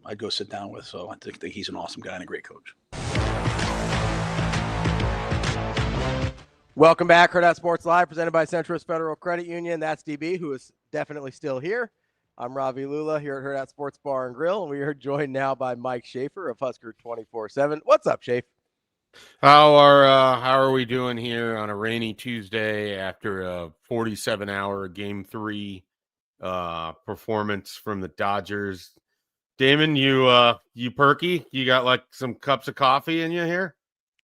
I'd go sit down with. So I think he's an awesome guy and a great coach. Welcome back, Hurrdat Sports Live, presented by Centris Federal Credit Union. That's DB, who is definitely still here. I'm Ravi Lulla here at Hurrdat Sports Bar and Grill, and we are joined now by Mike SCHAEFER of Husker 24/7. What's up, Shafe? How are we doing here on a rainy Tuesday after a 47-hour Game 3 performance from the Dodgers? Damon, you perky? You got like some cups of coffee in you here?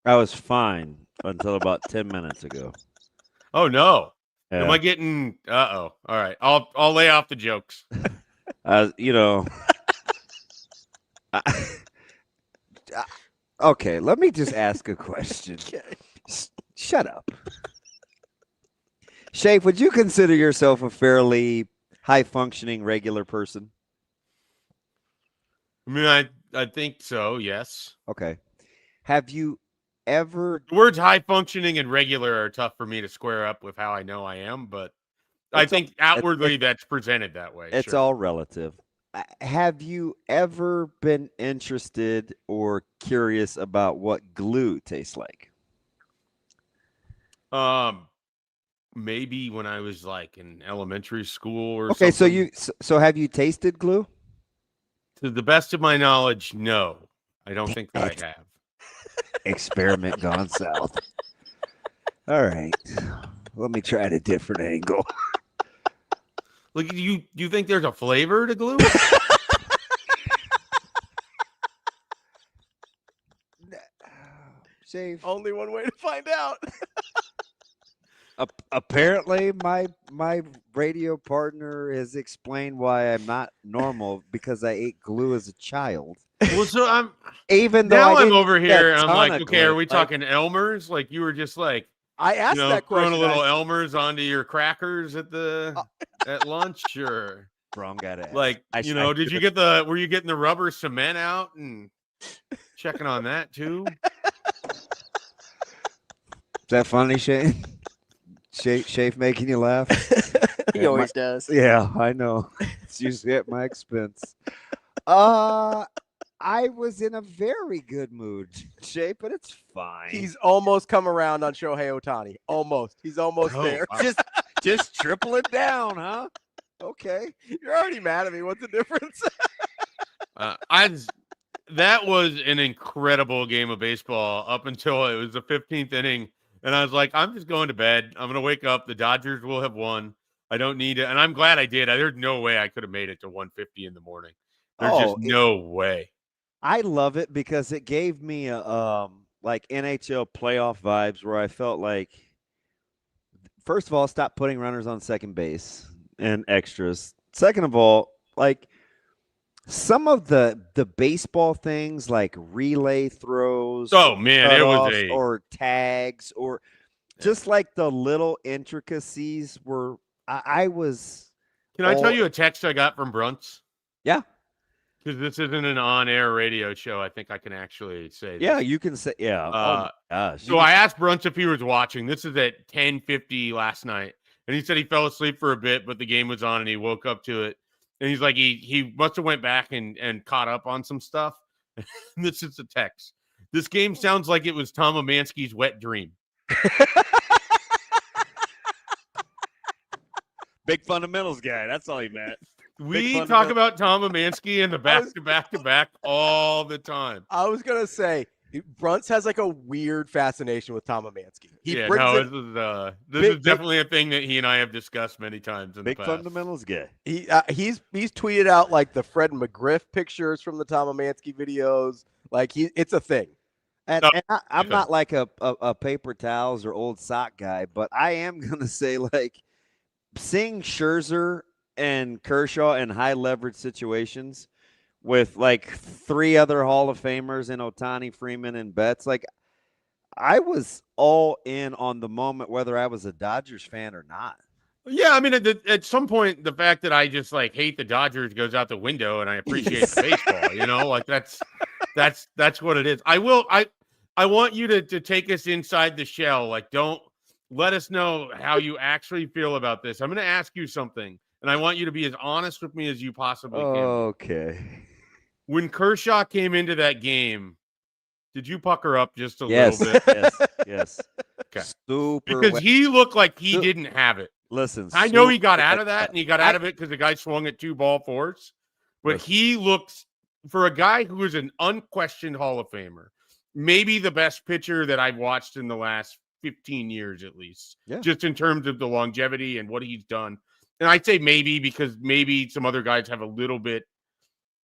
I was fine until about 10 minutes ago. Oh no. Yeah. Am I getting all right. I'll lay off the jokes. Okay, let me just ask a question. Shut up. Shafe, would you consider yourself a fairly high-functioning regular person? I mean, I think so, yes. Okay. Have you ever... The words high-functioning and regular are tough for me to square up with how I know I am, but I think outwardly that's presented that way. It's all relative. Have you ever been interested or curious about what glue tastes like? Maybe when I was like in elementary school or something. Okay, so have you tasted glue? To the best of my knowledge, no. I don't think that I have. Experiment gone south. All right. Let me try at a different angle. Look, do you think there's a flavor to glue? Shave. Only one way to find out. Apparently, my radio partner has explained why I'm not normal because I ate glue as a child. Well, so I'm over here and I'm like, okay, are we talking Elmer's? Like you were just like, I asked that question. Throwing a little Elmer's onto your crackers at at lunch, or wrong guy to ask. Like, were you getting the rubber cement out and checking on that too? Is that funny, Shane? Shafe making you laugh? He always does. Yeah, I know. It's usually at my expense. I was in a very good mood, Shape, but it's fine. He's almost come around on Shohei Ohtani. Almost. He's almost there. Just Just tripling down, huh? Okay. You're already mad at me. What's the difference? That was an incredible game of baseball up until it was the 15th inning. And I was like, I'm just going to bed. I'm going to wake up. The Dodgers will have won. I don't need it. And I'm glad I did. There's no way I could have made it to 1:50 in the morning. There's just no way. I love it because it gave me like NHL playoff vibes where I felt like, first of all, stop putting runners on second base and extras. Second of all, like some of the baseball things like relay throws. Oh man, it was or tags or just like the little intricacies were. I was. Can I tell you a text I got from Brunts? Yeah. Because this isn't an on-air radio show. I think I can actually say this. Yeah, you can say, yeah. Oh, my gosh. So I asked Brunts if he was watching. This is at 10:50 last night. And he said he fell asleep for a bit, but the game was on and he woke up to it. And he's like, he must have went back and caught up on some stuff. This is the text. This game sounds like it was Tom Amansky's wet dream. Big fundamentals guy. That's all he meant. We talk about Tom Amansky and the back-to-back all the time. I was going to say, Brunts has like a weird fascination with Tom Amansky. This is definitely a thing that he and I have discussed many times in the past. Big fundamentals guy. He's tweeted out like the Fred McGriff pictures from the Tom Amansky videos. Like it's a thing. And I'm not like a paper towels or old sock guy, but I am going to say like seeing Scherzer and Kershaw in high leverage situations with like three other Hall of Famers in Ohtani, Freeman, and Betts. Like I was all in on the moment, whether I was a Dodgers fan or not. Yeah, I mean, at some point, the fact that I just like hate the Dodgers goes out the window, and I appreciate the baseball. You know, like that's what it is. I want you to take us inside the shell. Like, don't let us know how you actually feel about this. I'm going to ask you something, and I want you to be as honest with me as you possibly can. Okay. When Kershaw came into that game, did you pucker up just a little bit? Yes. Okay. Super. Because he looked like he didn't have it. Listen, I know he got out of that, and he got out of it because the guy swung at 2 ball fours. But he looks, for a guy who is an unquestioned Hall of Famer, maybe the best pitcher that I've watched in the last 15 years at least, just in terms of the longevity and what he's done. And I'd say maybe because maybe some other guys have a little bit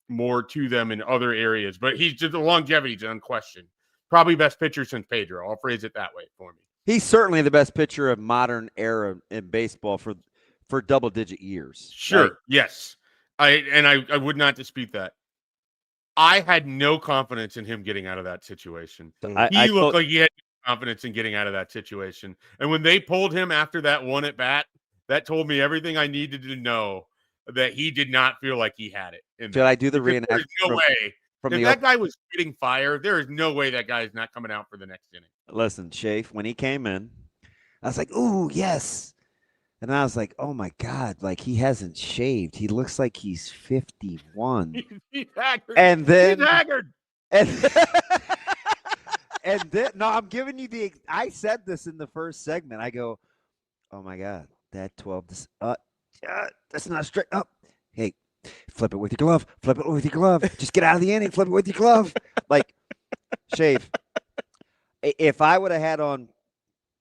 more to them in other areas, but he's just the longevity is unquestioned. Probably best pitcher since Pedro. I'll phrase it that way for me. He's certainly the best pitcher of modern era in baseball for double-digit years. Sure, right? Yes. I would not dispute that. I had no confidence in him getting out of that situation. He looked like he had confidence in getting out of that situation. And when they pulled him after that one at bat, that told me everything I needed to know that he did not feel like he had it. Should I do the reenactment? There's no way. If that guy was getting fired, there is no way that guy is not coming out for the next inning. Listen, Shafe, when he came in, I was like, ooh, yes. And I was like, oh, my God, like he hasn't shaved. He looks like he's 51. He's haggard. And then he's haggard. And then, no, I'm giving you I said this in the first segment. I go, oh, my God, that 12, that's not straight up. Hey, flip it with your glove. Flip it with your glove. Just get out of the inning. Flip it with your glove. Like, Shave, if I would have had on,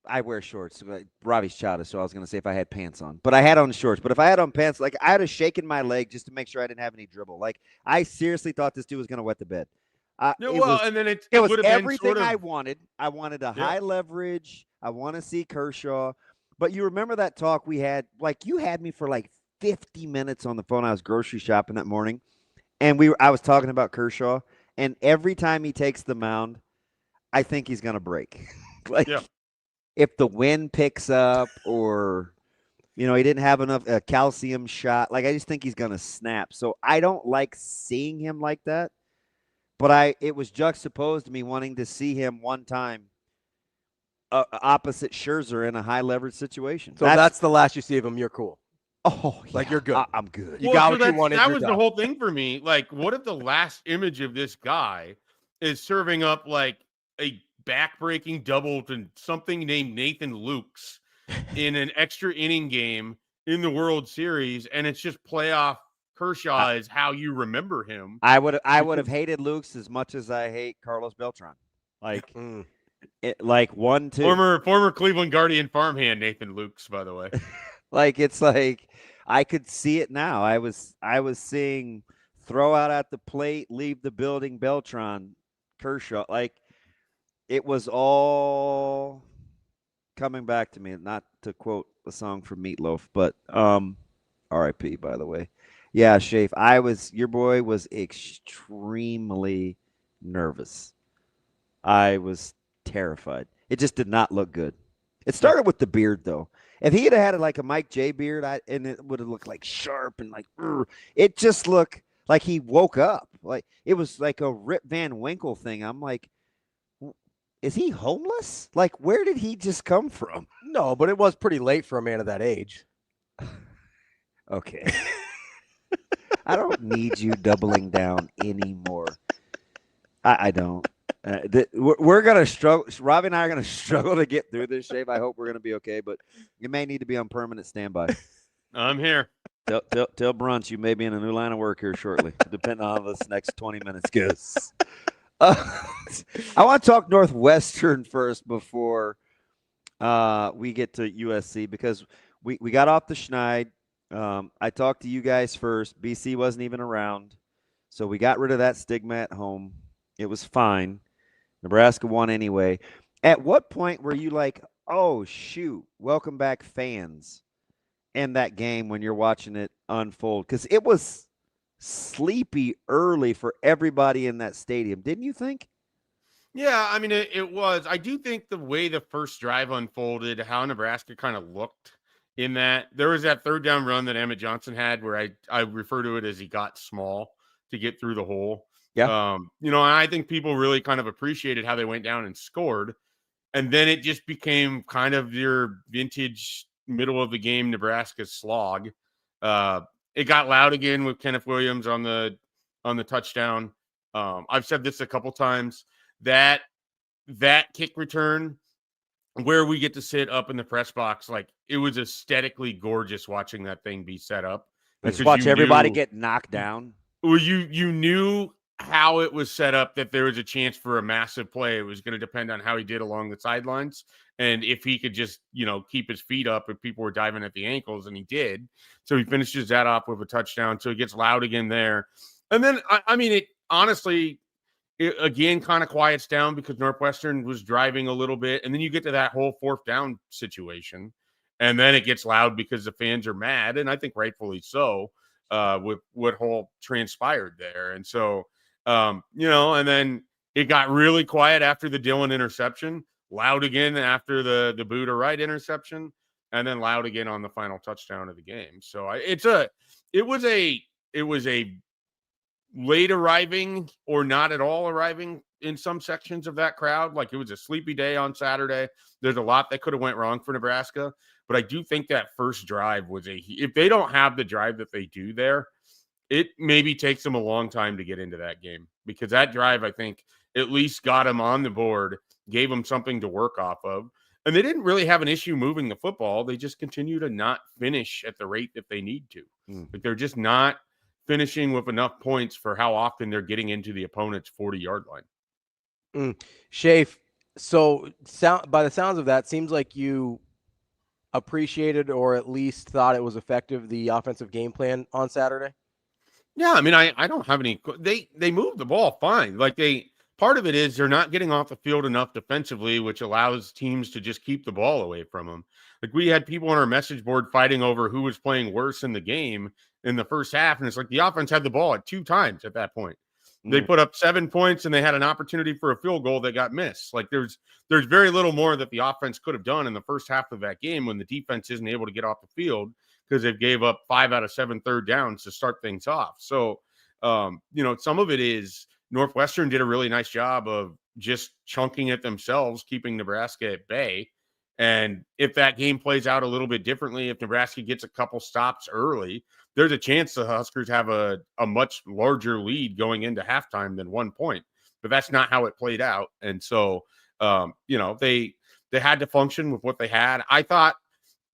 I wear shorts. Ravi's childish, so I was going to say if I had pants on. But I had on shorts. But if I had on pants, like, I had to shaken my leg just to make sure I didn't have any dribble. Like, I seriously thought this dude was going to wet the bed. And then it was would have everything been I wanted. I wanted a high leverage. I want to see Kershaw. But you remember that talk we had? Like, you had me for like 50 minutes on the phone. I was grocery shopping that morning, and I was talking about Kershaw. And every time he takes the mound, I think he's going to break. Like, if the wind picks up or, he didn't have enough calcium shot, like, I just think he's going to snap. So I don't like seeing him like that. But it was juxtaposed to me wanting to see him one time opposite Scherzer in a high leverage situation. So that's the last you see of him. You're cool. Oh, like you're good. I'm good. You got what you wanted. That was the whole thing for me. Like, what if the last image of this guy is serving up like a back-breaking double to something named Nathan Lukes in an extra inning game in the World Series, and it's just playoff Kershaw is how you remember him. I would have hated Luke's as much as I hate Carlos Beltran. Like, like 1-2. Former Cleveland Guardian farmhand Nathan Lukes, by the way. It's like I could see it now. I was seeing throw out at the plate, leave the building, Beltran, Kershaw. Like, it was all coming back to me. Not to quote a song from Meatloaf, but R.I.P. by the way. Yeah, Shafe, your boy was extremely nervous. I was terrified. It just did not look good. It started with the beard, though. If he had had like a Mike J beard, and it would have looked like sharp and like, it just looked like he woke up. Like it was like a Rip Van Winkle thing. I'm like, is he homeless? Like, where did he just come from? No, but it was pretty late for a man of that age. Okay. I don't need you doubling down anymore. I don't. We're going to struggle. Ravi and I are going to struggle to get through this, Shape. I hope we're going to be okay, but you may need to be on permanent standby. I'm here. Till brunch, you may be in a new line of work here shortly, depending on how this next 20 minutes goes. I want to talk Northwestern first before we get to USC, because we got off the schneid. I talked to you guys first. BC wasn't even around, so we got rid of that stigma at home. It was fine. Nebraska won anyway. At what point were you like, oh, shoot, welcome back fans in that game when you're watching it unfold? Because it was sleepy early for everybody in that stadium, didn't you think? Yeah, I mean, it was. I do think the way the first drive unfolded, how Nebraska kind of looked in that, there was that third down run that Emmett Johnson had where I refer to it as he got small to get through the hole. Yeah. And I think people really kind of appreciated how they went down and scored. And then it just became kind of your vintage middle of the game Nebraska slog. It got loud again with Kenneth Williams on the touchdown. I've said this a couple times, that kick return where we get to sit up in the press box, like it was aesthetically gorgeous watching that thing be set up. Let's watch everybody get knocked down. Well, you knew how it was set up, that there was a chance for a massive play. It was going to depend on how he did along the sidelines. And if he could just, keep his feet up if people were diving at the ankles, and he did. So he finishes that off with a touchdown. So it gets loud again there. And then, it honestly, again, kind of quiets down because Northwestern was driving a little bit. And then you get to that whole fourth down situation. And then it gets loud because the fans are mad. And I think rightfully so, with what whole transpired there. And so, and then it got really quiet after the Dillon interception, loud again after the Buddha Wright interception, and then loud again on the final touchdown of the game. So it was a late arriving or not at all arriving in some sections of that crowd. Like, it was a sleepy day on Saturday. There's a lot that could have went wrong for Nebraska, but I do think that first drive was if they don't have the drive that they do there, it maybe takes them a long time to get into that game, because that drive, I think, at least got them on the board, gave them something to work off of. And they didn't really have an issue moving the football. They just continue to not finish at the rate that they need to. Like, they're just not finishing with enough points for how often they're getting into the opponent's 40-yard line. Shafe, so by the sounds of that, seems like you appreciated, or at least thought it was effective, the offensive game plan on Saturday. Yeah, I don't have any. They move the ball fine. Like, part of it is they're not getting off the field enough defensively, which allows teams to just keep the ball away from them. Like, we had people on our message board fighting over who was playing worse in the game in the first half, and it's like the offense had the ball at 2 times at that point. They put up 7 points, and they had an opportunity for a field goal that got missed. Like, there's very little more that the offense could have done in the first half of that game when the defense isn't able to get off the field, because they gave up 5 out of 7 third downs to start things off. So, some of it is Northwestern did a really nice job of just chunking it themselves, keeping Nebraska at bay. And if that game plays out a little bit differently, if Nebraska gets a couple stops early, there's a chance the Huskers have a much larger lead going into halftime than 1 point. But that's not how it played out. And so, they had to function with what they had. I thought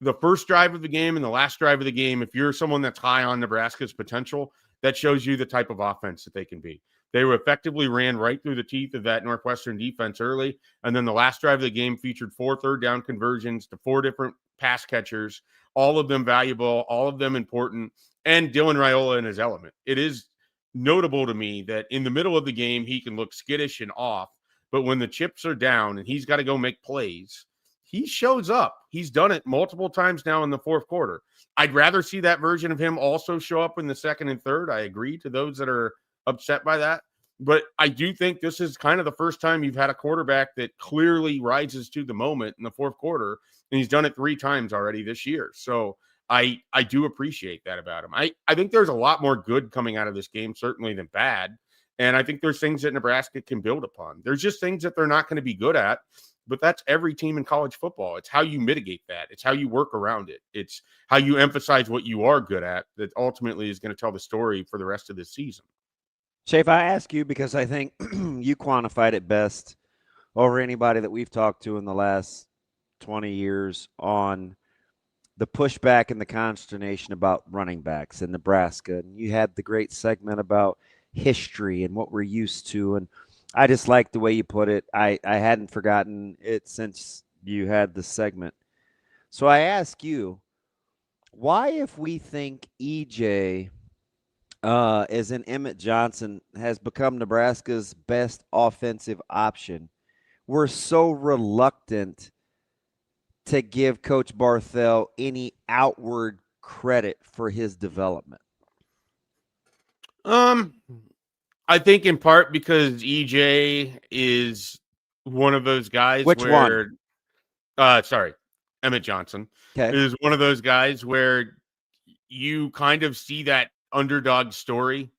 the first drive of the game and the last drive of the game, if you're someone that's high on Nebraska's potential, that shows you the type of offense that they can be. They were effectively ran right through the teeth of that Northwestern defense early. And then the last drive of the game featured 4 third-down conversions to 4 different pass catchers, all of them valuable, all of them important, and Dylan Raiola in his element. It is notable to me that in the middle of the game, he can look skittish and off, but when the chips are down and he's got to go make plays, he shows up. He's done it multiple times now in the fourth quarter. I'd rather see that version of him also show up in the second and third. I agree to those that are upset by that. But I do think this is kind of the first time you've had a quarterback that clearly rises to the moment in the fourth quarter, and he's done it 3 times already this year. So I do appreciate that about him. I think there's a lot more good coming out of this game, certainly, than bad. And I think there's things that Nebraska can build upon. There's just things that they're not going to be good at, but that's every team in college football. It's how you mitigate that. It's how you work around it. It's how you emphasize what you are good at that ultimately is going to tell the story for the rest of this season. Shafe, I ask you because I think you quantified it best over anybody that we've talked to in the last 20 years on the pushback and the consternation about running backs in Nebraska. And you had the great segment about history and what we're used to. And I just like the way you put it. I hadn't forgotten it since you had the segment. So I ask you, why, if we think EJ as in Emmett Johnson has become Nebraska's best offensive option, we're so reluctant to give Coach Barthel any outward credit for his development? I think in part because EJ is one of those guys. Which where, one? Emmett Johnson Okay. is one of those guys where you kind of see that underdog story,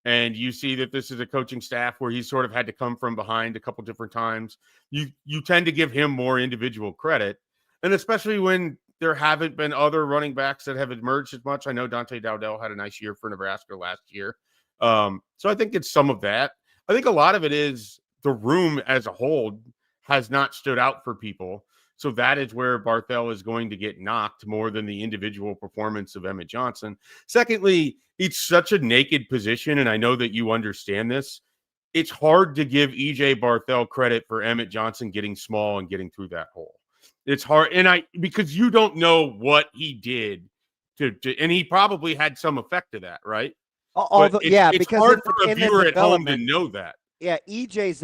and you see that this is a coaching staff where he's sort of had to come from behind a couple different times. You tend to give him more individual credit, and especially when there haven't been other running backs that have emerged as much. I know Dante Dowdell had a nice year for Nebraska last year. So I think it's some of that. I think a lot of it is the room as a whole has not stood out for people. So that is where Barthel is going to get knocked more than the individual performance of Emmett Johnson. Secondly, it's such a naked position, and I know that you understand this. It's hard to give EJ Barthel credit for Emmett Johnson getting small and getting through that hole. It's hard, because you don't know what he did and he probably had some effect to that, right? Although, it's because hard for a viewer at home to know that. Yeah, EJ's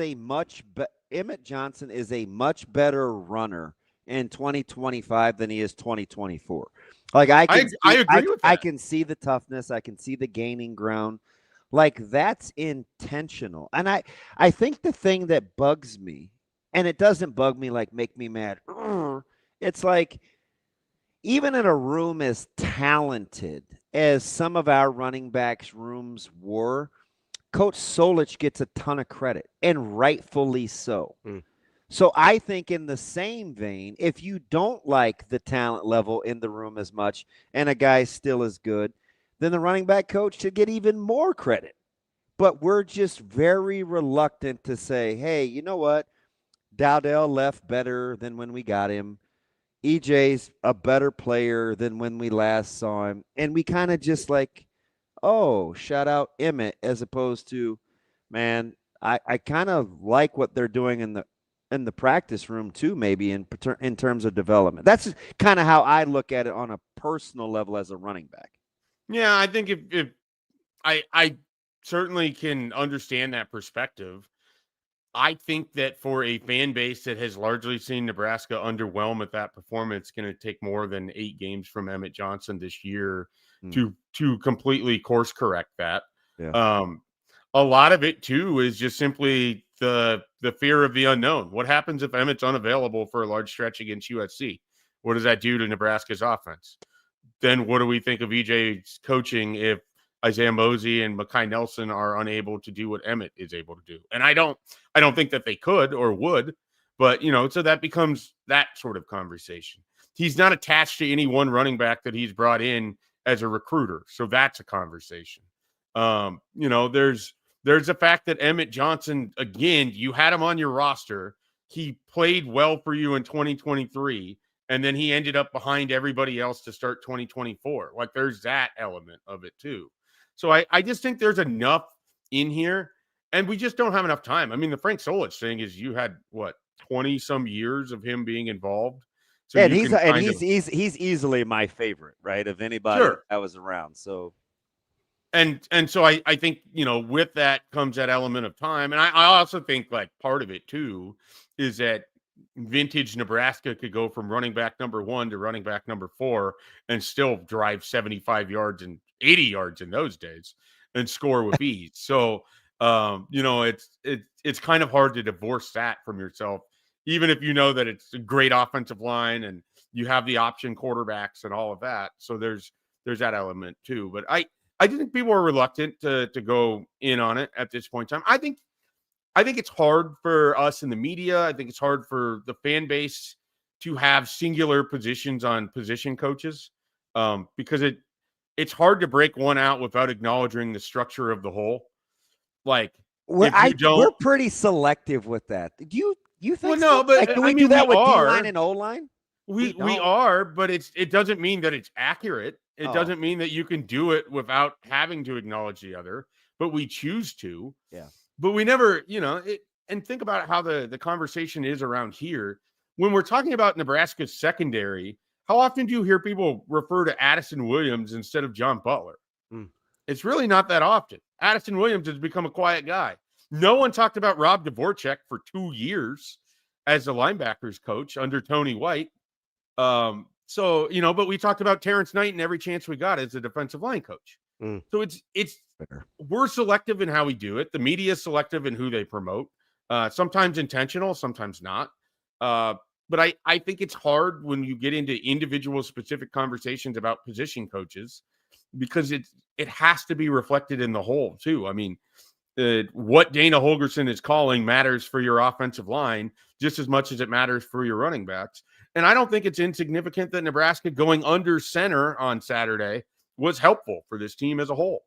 Emmett Johnson is a much better runner in 2025 than he is 2024. Like I agree with that. I can see the toughness. I can see the gaining ground. Like that's intentional. And I think the thing that bugs me, and it doesn't bug me like make me mad. It's like even in a room as talented as some of our running backs' rooms were, Coach Solich gets a ton of credit, and rightfully so. So I think in the same vein, if you don't like the talent level in the room as much and a guy still is good, then the running back coach should get even more credit. But we're just very reluctant to say, hey, you know what? Dowdell left better than when we got him. EJ's a better player than when we last saw him. And we kind of just like, oh, shout out Emmett, as opposed to, man, I kind of like what they're doing in the practice room too, maybe in terms of development. That's kind of how I look at it on a personal level as a running back. Yeah, I think if I certainly can understand that perspective. I think that for a fan base that has largely seen Nebraska underwhelm at that performance, it's going to take more than 8 games from Emmett Johnson this year to completely course correct that. Yeah. A lot of it too is just simply the fear of the unknown. What happens if Emmett's unavailable for a large stretch against USC? What does that do to Nebraska's offense? Then what do we think of EJ's coaching if Isaiah Mosey and Mekhi Nelson are unable to do what Emmett is able to do? And I don't think that they could or would, but so that becomes that sort of conversation. He's not attached to any one running back that he's brought in as a recruiter. So that's a conversation. There's the fact that Emmett Johnson, again, you had him on your roster. He played well for you in 2023, And then he ended up behind everybody else to start 2024. Like there's that element of it too. So I just think there's enough in here, and we just don't have enough time. I mean, the Frank Solich thing is you had what 20 some years of him being involved. So and he's easily my favorite, right? Of anybody that was around. So and so I think, you know, with that comes that element of time. And I also think like part of it too is that vintage Nebraska could go from running back number 1 to running back number 4 and still drive 75 yards and 80 yards in those days and score with ease. So, you know, it's kind of hard to divorce that from yourself, even if you know that it's a great offensive line and you have the option quarterbacks and all of that. So there's that element too. But I think people are reluctant to go in on it at this point in time. I think it's hard for us in the media. I think it's hard for the fan base to have singular positions on position coaches because it's hard to break one out without acknowledging the structure of the whole. Like, we're pretty selective with that. Do you think? Well, no, but like, do we do that with D-line and O-line? We are, but it doesn't mean that it's accurate. It doesn't mean that you can do it without having to acknowledge the other, but we choose to. Yeah. But we never, you know, and think about how the conversation is around here. When we're talking about Nebraska's secondary, how often do you hear people refer to Addison Williams instead of John Butler? It's really not that often. Addison Williams has become a quiet guy. No one talked about Rob Dvorak for 2 years as the linebackers coach under Tony White. So, you know, but we talked about Terrence Knight and every chance we got as a defensive line coach. So it's we're selective in how we do it. The media is selective in who they promote. Sometimes intentional, sometimes not. But I think it's hard when you get into individual specific conversations about position coaches because it has to be reflected in the whole too. I mean, what Dana Holgorsen is calling matters for your offensive line just as much as it matters for your running backs. And I don't think it's insignificant that Nebraska going under center on Saturday was helpful for this team as a whole.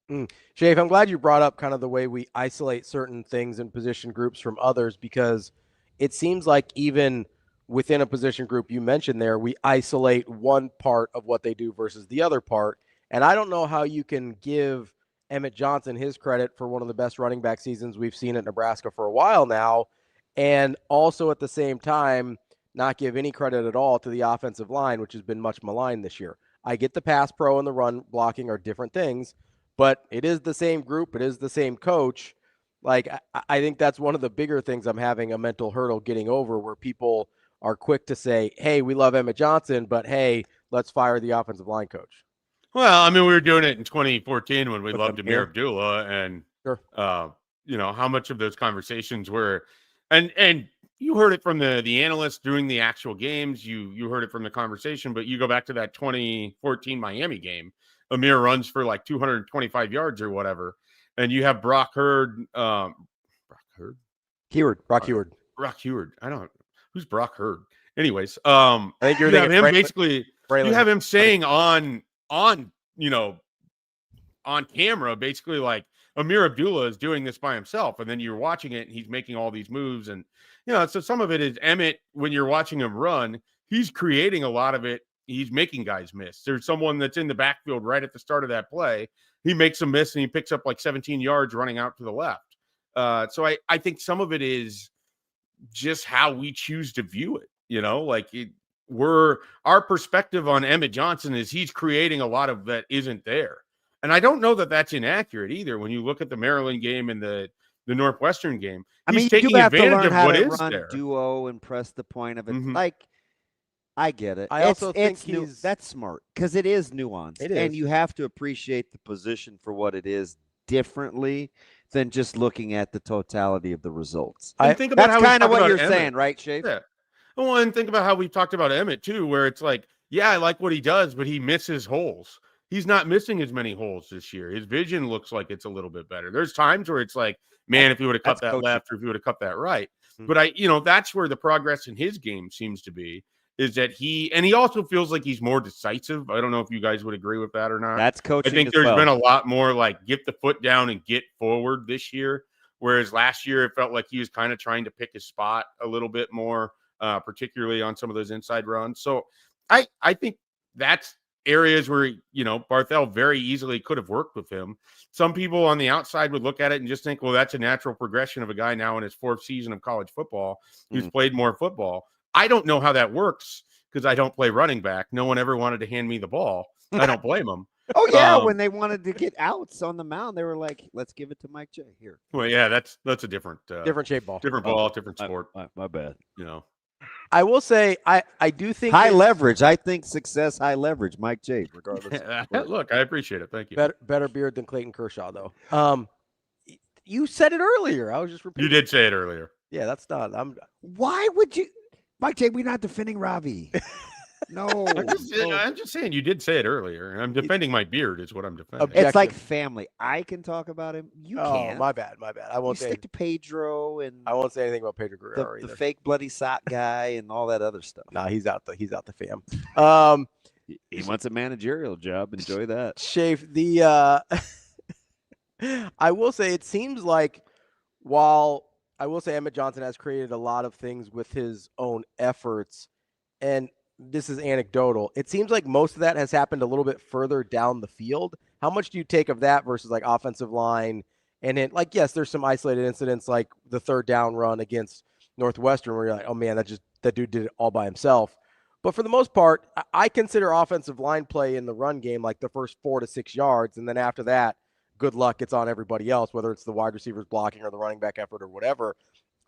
Shafe, I'm glad you brought up kind of the way we isolate certain things in position groups from others, because it seems like even within a position group you mentioned there, we isolate one part of what they do versus the other part. And I don't know how you can give Emmett Johnson his credit for one of the best running back seasons we've seen at Nebraska for a while now, and also at the same time not give any credit at all to the offensive line, which has been much maligned this year. I get the pass pro and the run blocking are different things, but it is the same group. It is the same coach. Like, I think that's one of the bigger things I'm having a mental hurdle getting over, where people are quick to say, hey, we love Emmett Johnson, but hey, let's fire the offensive line coach. Well, I mean, we were doing it in 2014 when we loved Amir Abdullah, and you know, how much of those conversations were, and you heard it from the analysts during the actual games. You heard it from the conversation, but you go back to that 2014 Miami game. Amir runs for like 225 yards or whatever, and you have Brock Hurd. Brock Heward. I don't. Who's Brock Hurd? Anyways, I think you have him basically. You have him saying on you know, on camera, basically like Amir Abdullah is doing this by himself, and then you're watching it and he's making all these moves, and you know, so some of it is Emmett, when you're watching him run, he's creating a lot of it. He's making guys miss. There's someone that's in the backfield right at the start of that play. He makes a miss and he picks up like 17 yards running out to the left. So I think some of it is just how we choose to view it. You know, like our perspective on Emmett Johnson is he's creating a lot of that isn't there. And I don't know that that's inaccurate either. When you look at the Maryland game and the Northwestern game, he's taking advantage of what is there. Duo and press the point of it. Like, I get it. I also think that's smart because it is nuanced. And you have to appreciate the position for what it is differently than just looking at the totality of the results. Think about that's kind of what you're saying, right, Shafe? Yeah. Well, and think about how we've talked about Emmett too, where it's like, yeah, I like what he does, but he misses holes. He's not missing as many holes this year. His vision looks like it's a little bit better. There's times where it's like, man, if he would have cut that left or if he would have cut that right. But that's where the progress in his game seems to be, is that he also feels like he's more decisive. I don't know if you guys would agree with that or not. That's coaching. I think there's been a lot more like get the foot down and get forward this year. Whereas last year, it felt like he was kind of trying to pick his spot a little bit more. particularly on some of those inside runs. So I think that's areas where, Barthel very easily could have worked with him. Some people on the outside would look at it and just think, well, that's a natural progression of a guy now in his 4th season of college football who's played more football. I don't know how that works because I don't play running back. No one ever wanted to hand me the ball. I don't blame them. Oh, yeah. When they wanted to get outs on the mound, they were like, let's give it to Mike J. Here. Well, yeah, that's a different shape ball. Different ball, different sport. My bad. I will say I do think high leverage. I think success, high leverage. Mike J. Regardless. Look, I appreciate it. Thank you. Better beard than Clayton Kershaw, though. You said it earlier. I was just repeating. You did say it earlier. Yeah, that's not. Why would you, Mike J? We're not defending Ravi. No, I'm just saying you did say it earlier. I'm defending my beard is what I'm defending. It's like family. I can talk about him. You can't. My bad. I won't stick to Pedro and I won't say anything about Pedro Guerrero the fake bloody sock guy and all that other stuff. Nah, he's out the fam. He wants a managerial job. Enjoy that. Shafe, I will say it seems like while I will say Emmett Johnson has created a lot of things with his own efforts, and this is anecdotal, it seems like most of that has happened a little bit further down the field. How much do you take of that versus like offensive line? And then, like, yes, there's some isolated incidents like the 3rd down run against Northwestern where you're like, oh man, that dude did it all by himself. But for the most part, I consider offensive line play in the run game like the first 4 to 6 yards. And then after that, good luck, it's on everybody else, whether it's the wide receivers blocking or the running back effort or whatever.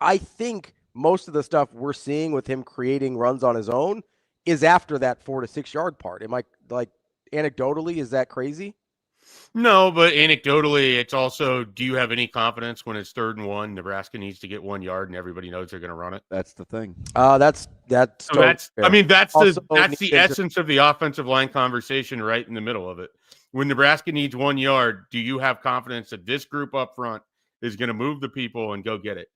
I think most of the stuff we're seeing with him creating runs on his own is after that 4 to 6 yard part. Am I like anecdotally, is that crazy? No, but anecdotally, it's also, do you have any confidence when it's 3rd and 1, Nebraska needs to get 1 yard and everybody knows they're going to run it? That's the thing. That's the essence of the offensive line conversation right in the middle of it. When Nebraska needs 1 yard, do you have confidence that this group up front is going to move the people and go get it?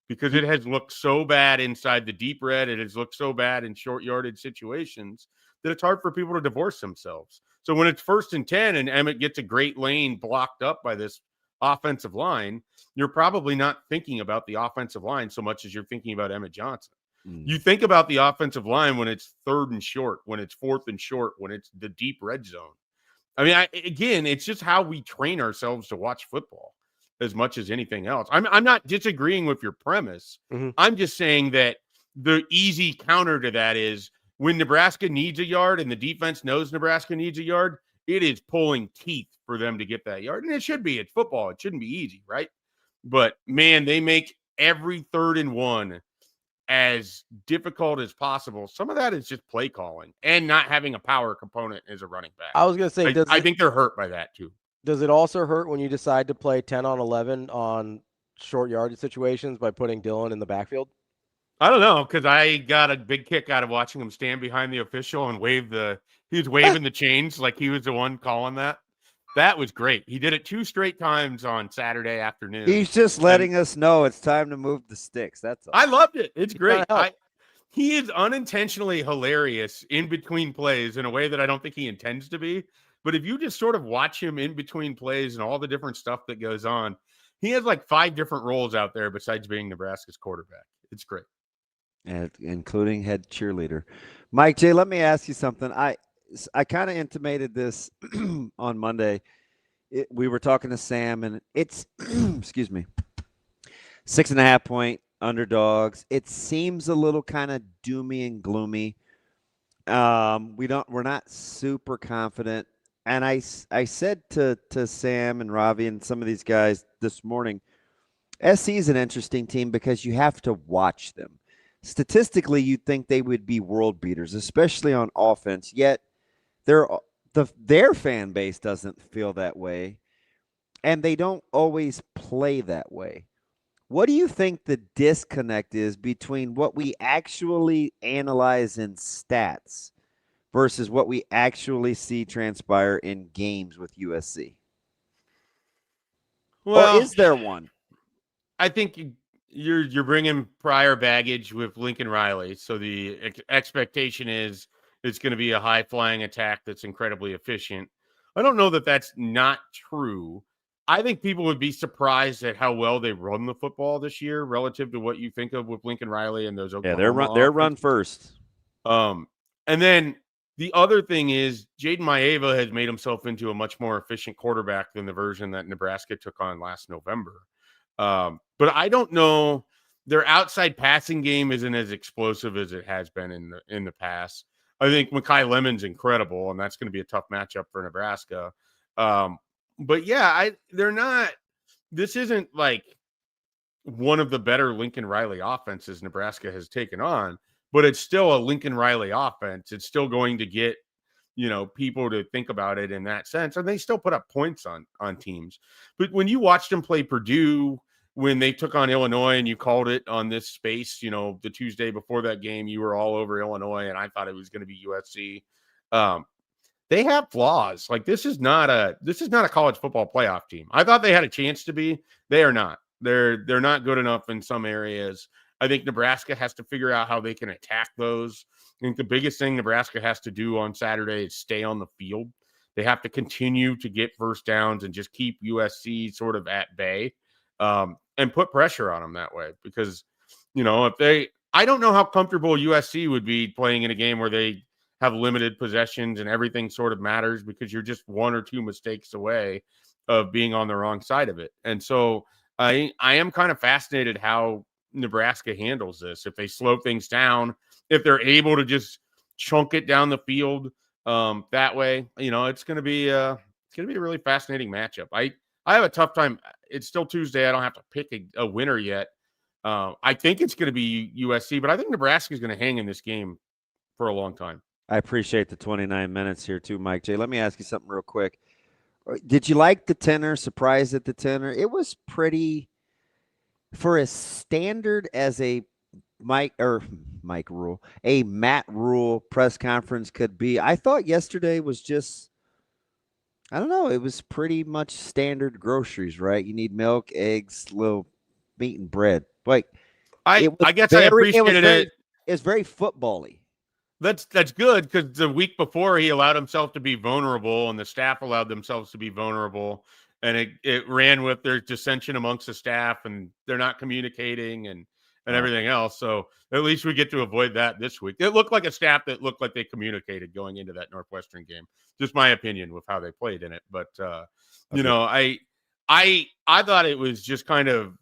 Because it has looked so bad inside the deep red. It has looked so bad in short yardage situations that it's hard for people to divorce themselves. So when it's 1st and 10 and Emmett gets a great lane blocked up by this offensive line, you're probably not thinking about the offensive line so much as you're thinking about Emmett Johnson. You think about the offensive line when it's 3rd and short, when it's 4th and short, when it's the deep red zone. I mean, it's just how we train ourselves to watch football as much as anything else. I'm not disagreeing with your premise. I'm just saying that the easy counter to that is when Nebraska needs a yard and the defense knows Nebraska needs a yard, it is pulling teeth for them to get that yard. And it should be. It's football. It shouldn't be easy, right? But, man, they make every 3rd and 1 as difficult as possible. Some of that is just play calling and not having a power component as a running back. I was going to say, I think they're hurt by that too. Does it also hurt when you decide to play 10 on 11 on short yardage situations by putting Dylan in the backfield? I don't know, because I got a big kick out of watching him stand behind the official and he was waving the chains like he was the one calling that. That was great. He did it 2 straight times on Saturday afternoon. He's just letting us know it's time to move the sticks. That's all. I loved it. It's great. He is unintentionally hilarious in between plays in a way that I don't think he intends to be. But if you just sort of watch him in between plays and all the different stuff that goes on, he has like 5 different roles out there besides being Nebraska's quarterback. It's great. And including head cheerleader. Mike J., let me ask you something. I kind of intimated this on Monday. We were talking to Sam, and it's, excuse me, 6.5-point underdogs. It seems a little kind of doomy and gloomy. We're not super confident. And I said to Sam and Ravi and some of these guys this morning, SC is an interesting team because you have to watch them. Statistically, you'd think they would be world beaters, especially on offense, yet their fan base doesn't feel that way, and they don't always play that way. What do you think the disconnect is between what we actually analyze in stats versus what we actually see transpire in games with USC? Well, or is there one? I think you're bringing prior baggage with Lincoln Riley, so the expectation is it's going to be a high-flying attack that's incredibly efficient. I don't know that that's not true. I think people would be surprised at how well they run the football this year relative to what you think of with Lincoln Riley and those Oklahoma they're run first. And then the other thing is Jaden Maeva has made himself into a much more efficient quarterback than the version that Nebraska took on last November. But I don't know. Their outside passing game isn't as explosive as it has been in the past. I think Mekhi Lemon's incredible, and that's going to be a tough matchup for Nebraska. But yeah, they're not. This isn't like one of the better Lincoln Riley offenses Nebraska has taken on, but it's still a Lincoln Riley offense. It's still going to get, people to think about it in that sense, and they still put up points on teams. But when you watched them play Purdue, when they took on Illinois, and you called it on this space, the Tuesday before that game, you were all over Illinois, and I thought it was going to be USC. They have flaws. Like this is not a college football playoff team. I thought they had a chance to be. They are not. They're not good enough in some areas. I think Nebraska has to figure out how they can attack those. I think the biggest thing Nebraska has to do on Saturday is stay on the field. They have to continue to get first downs and just keep USC sort of at bay, and put pressure on them that way. Because, I don't know how comfortable USC would be playing in a game where they have limited possessions and everything sort of matters, because you're just one or two mistakes away of being on the wrong side of it. And so I am kind of fascinated how Nebraska handles this. If they slow things down, if they're able to just chunk it down the field that way, it's going to be a really fascinating matchup. I have a tough time. It's still Tuesday. I don't have to pick a winner yet. I think it's going to be USC, but I think Nebraska is going to hang in this game for a long time. I appreciate the 29 minutes here too, Mike J. Let me ask you something real quick. Did you like the tenor? Surprised at the tenor? It was pretty, for as standard as a Matt Rule press conference could be. I thought yesterday was just, I don't know, it was pretty much standard groceries, right? You need milk, eggs, little meat and bread. Like I guess I appreciated it. It's very football-y. That's good, because the week before he allowed himself to be vulnerable, and the staff allowed themselves to be vulnerable, and it ran with their dissension amongst the staff, and they're not communicating and everything else. So at least we get to avoid that this week. It looked like a staff that looked like they communicated going into that Northwestern game. Just my opinion with how they played in it. But I thought it was just kind of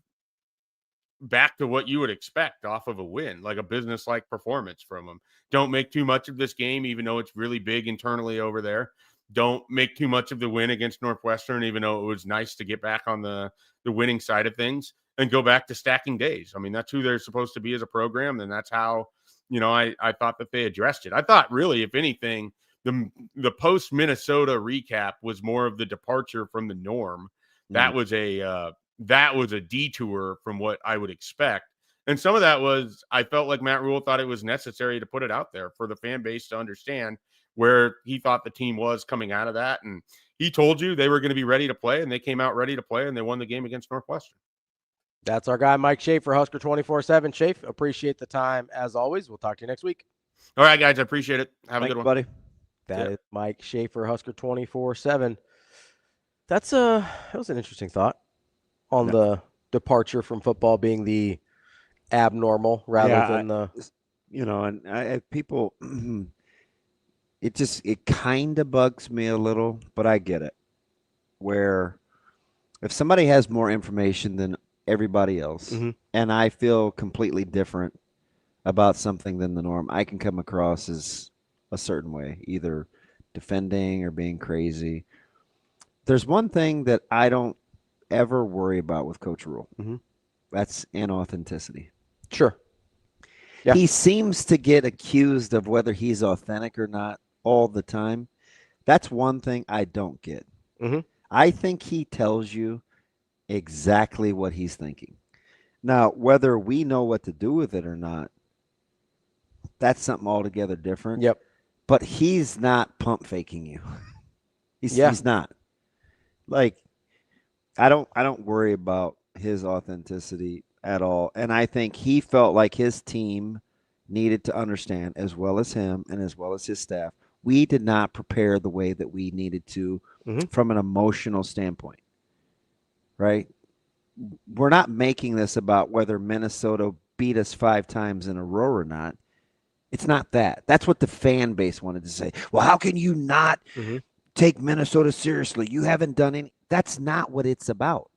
back to what you would expect off of a win, like a business-like performance from them. Don't make too much of this game, even though it's really big internally over there. Don't make too much of the win against Northwestern, even though it was nice to get back on the winning side of things and go back to stacking days. I mean, that's who they're supposed to be as a program, and that's how, I thought that they addressed it. I thought really, if anything, the post-Minnesota recap was more of the departure from the norm. That was a detour from what I would expect. And some of that was, I felt like Matt Rule thought it was necessary to put it out there for the fan base to understand where he thought the team was coming out of that. And he told you they were going to be ready to play, and they came out ready to play, and they won the game against Northwestern. That's our guy, Mike SCHAEFER, Husker 24/7. Shafe, appreciate the time as always. We'll talk to you next week. All right, guys. I appreciate it. Have a good one, buddy. That is Mike SCHAEFER, Husker 24/7. That was an interesting thought on the departure from football being the abnormal rather than the, and people, it kind of bugs me a little, but I get it. Where if somebody has more information than everybody else, and I feel completely different about something than the norm, I can come across as a certain way, either defending or being crazy. There's one thing that I don't ever worry about with Coach Rule. That's inauthenticity. Sure. Yeah. He seems to get accused of whether he's authentic or not all the time. That's one thing I don't get. I think he tells you exactly what he's thinking. Now, whether we know what to do with it or not, that's something altogether different. Yep. But he's not pump faking you. He's not. Like, I don't worry about his authenticity at all. And I think he felt like his team needed to understand, as well as him and as well as his staff, we did not prepare the way that we needed to from an emotional standpoint. right? We're not making this about whether Minnesota beat us 5 times in a row or not. It's not that. That's what the fan base wanted to say. Well, how can you not take Minnesota seriously? You haven't done any. That's not what it's about.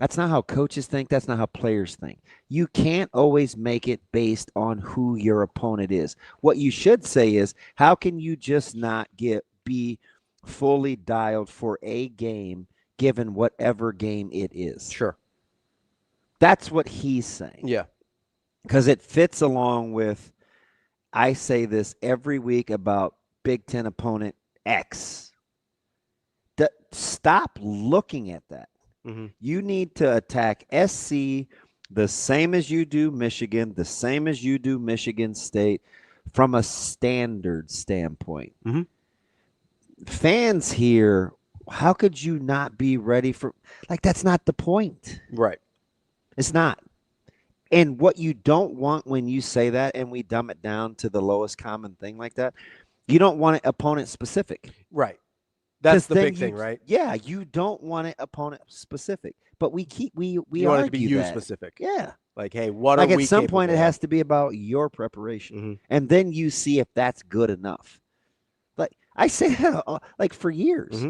That's not how coaches think. That's not how players think. You can't always make it based on who your opponent is. What you should say is, how can you just not be fully dialed for a game given whatever game it is? Sure. That's what he's saying. Yeah. Because it fits along with, I say this every week about Big Ten opponent X. Stop looking at that. You need to attack SC the same as you do Michigan, the same as you do Michigan State from a standard standpoint. Fans here, how could you not be ready for – like, that's not the point. Right. It's not. And what you don't want when you say that and we dumb it down to the lowest common thing like that, you don't want it opponent specific. Right. That's the big thing, right? Yeah, you don't want it opponent specific. But we you want it to be you specific. Yeah. Like, hey, what like are we at some point it capable has to be about your preparation. And then you see if that's good enough. Like I say that like for years.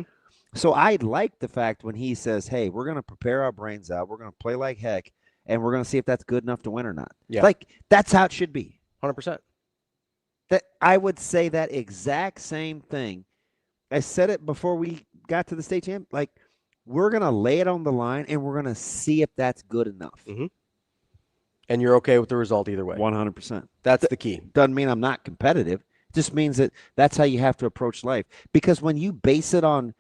So I like the fact when he says, hey, we're going to prepare our brains out. We're going to play like heck. And we're going to see if that's good enough to win or not. Yeah. Like, that's how it should be. 100%. That I would say that exact same thing. I said it before we got to the state champ. Like, we're going to lay it on the line, and we're going to see if that's good enough. And you're okay with the result either way. 100%. That's the key. Doesn't mean I'm not competitive. It just means that that's how you have to approach life. Because when you base it on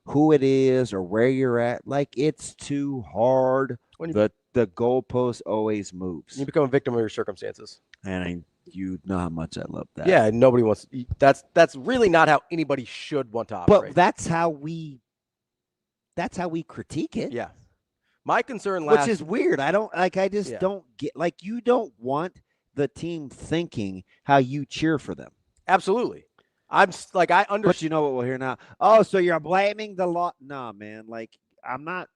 who it is or where you're at, like, it's too hard. The goalpost always moves. You become a victim of your circumstances. And you know how much I love that. Yeah, nobody wants. That's really not how anybody should want to operate. But that's how we critique it. Yeah. My concern which is weird. I don't like. I just don't get. Like, you don't want the team thinking how you cheer for them. Absolutely. I'm like, I understand. But you know what we'll hear now? Oh, so you're blaming the law? Nah, man. Like, I'm not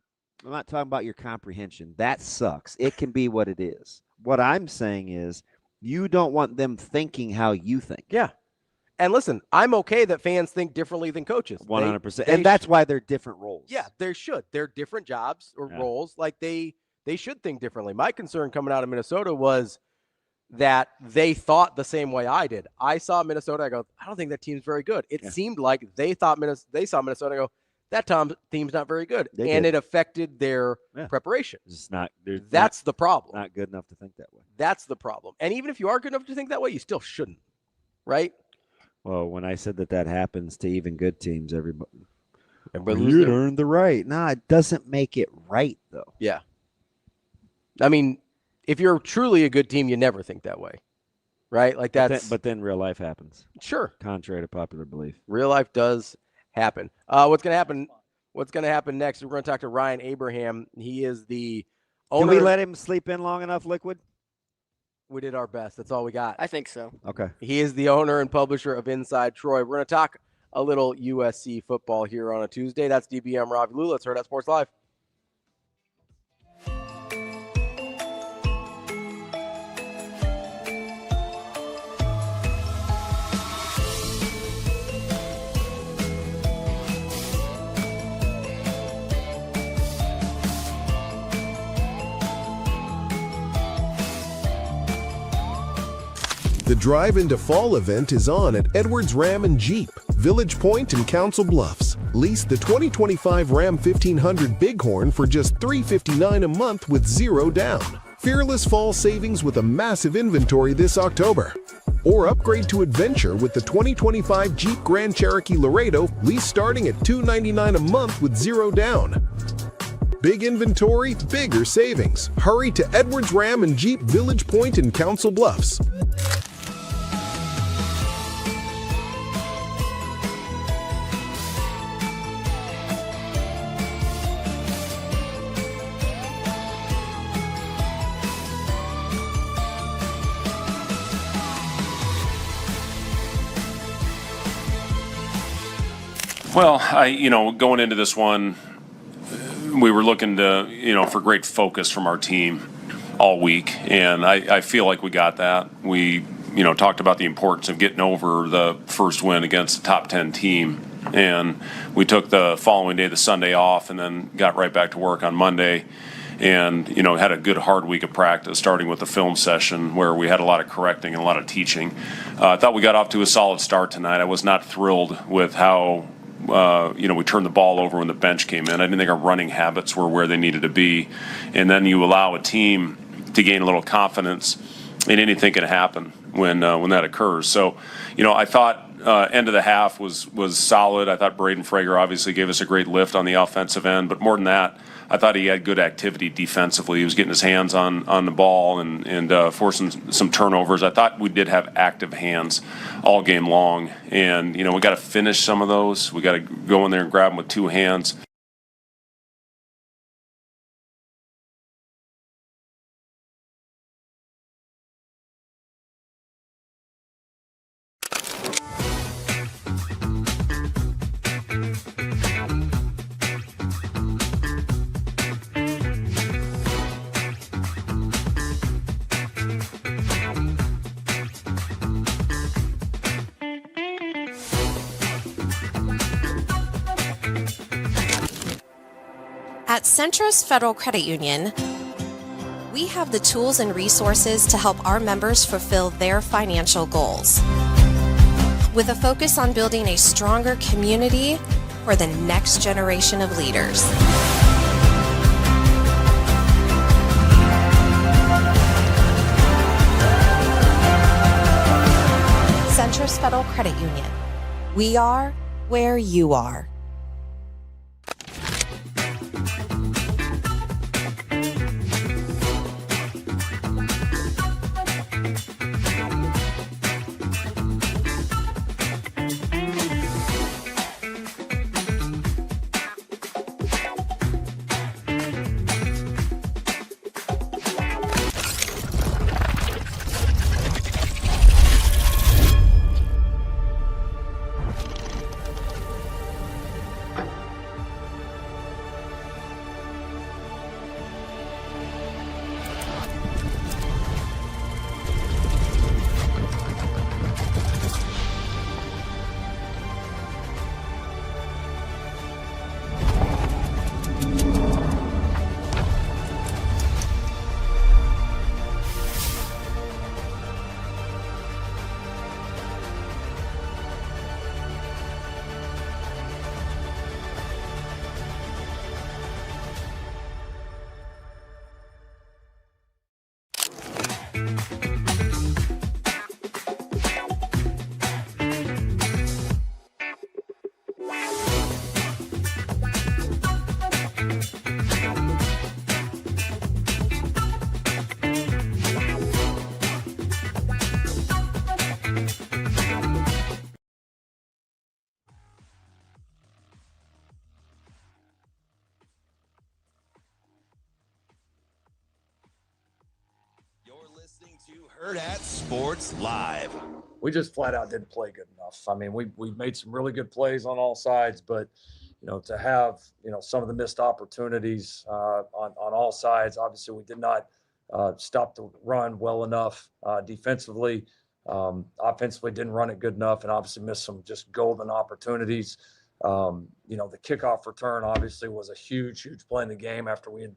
talking about your comprehension. That sucks. It can be what it is. What I'm saying is, you don't want them thinking how you think. Yeah. And listen, I'm okay that fans think differently than coaches. 100%. And that's why they're different roles. Yeah, they should. They're different jobs or roles. Like, they should think differently. My concern coming out of Minnesota was that they thought the same way I did. I saw Minnesota. I go, I don't think that team's very good. It seemed like they saw Minnesota. I go, that team's not very good. It affected their preparation. It's not. That's the problem. Not good enough to think that way. That's the problem. And even if you are good enough to think that way, you still shouldn't. Right? Well, when I said that happens to even good teams, everybody you earned the right. No, it doesn't make it right, though. Yeah. I mean, if you're truly a good team, you never think that way. Right? Like, that's. But then real life happens. Sure. Contrary to popular belief. Real life does happen. What's going to happen? What's going to happen next? We're going to talk to Ryan Abraham. He is the owner. Can we let him sleep in long enough, Liquid? We did our best. That's all we got. I think so. Okay. He is the owner and publisher of Inside Troy. We're going to talk a little USC football here on a Tuesday. That's DBM Ravi Lulla. Let's Hurrdat Sports Live. The Drive into Fall event is on at Edwards Ram and Jeep, Village Point and Council Bluffs. Lease the 2025 Ram 1500 Bighorn for just $359 a month with 0 down. Fearless fall savings with a massive inventory this October. Or upgrade to Adventure with the 2025 Jeep Grand Cherokee Laredo, lease starting at $299 a month with 0 down. Big inventory, bigger savings. Hurry to Edwards Ram and Jeep, Village Point and Council Bluffs. Well, going into this one, we were looking to, for great focus from our team all week, and I feel like we got that. We, talked about the importance of getting over the first win against a top 10 team, and we took the following day, the Sunday, off, and then got right back to work on Monday. And, had a good hard week of practice, starting with the film session where we had a lot of correcting and a lot of teaching. I thought we got off to a solid start tonight. I was not thrilled with how, we turned the ball over when the bench came in. I didn't think our running habits were where they needed to be. And then you allow a team to gain a little confidence, and anything can happen when that occurs. So, I thought end of the half was solid. I thought Braden Frager obviously gave us a great lift on the offensive end, but more than that, I thought he had good activity defensively. He was getting his hands on the ball and forcing some turnovers. I thought we did have active hands all game long, and we got to finish some of those. We got to go in there and grab them with two hands. At Centros Federal Credit Union, we have the tools and resources to help our members fulfill their financial goals, with a focus on building a stronger community for the next generation of leaders. Centros Federal Credit Union. We are where you are. Listening to Hurrdat Sports Live. We just flat out didn't play good enough. I mean, we made some really good plays on all sides, but to have some of the missed opportunities on all sides. Obviously, we did not stop the run well enough defensively. Offensively, didn't run it good enough, and obviously missed some just golden opportunities. The kickoff return obviously was a huge play in the game after we had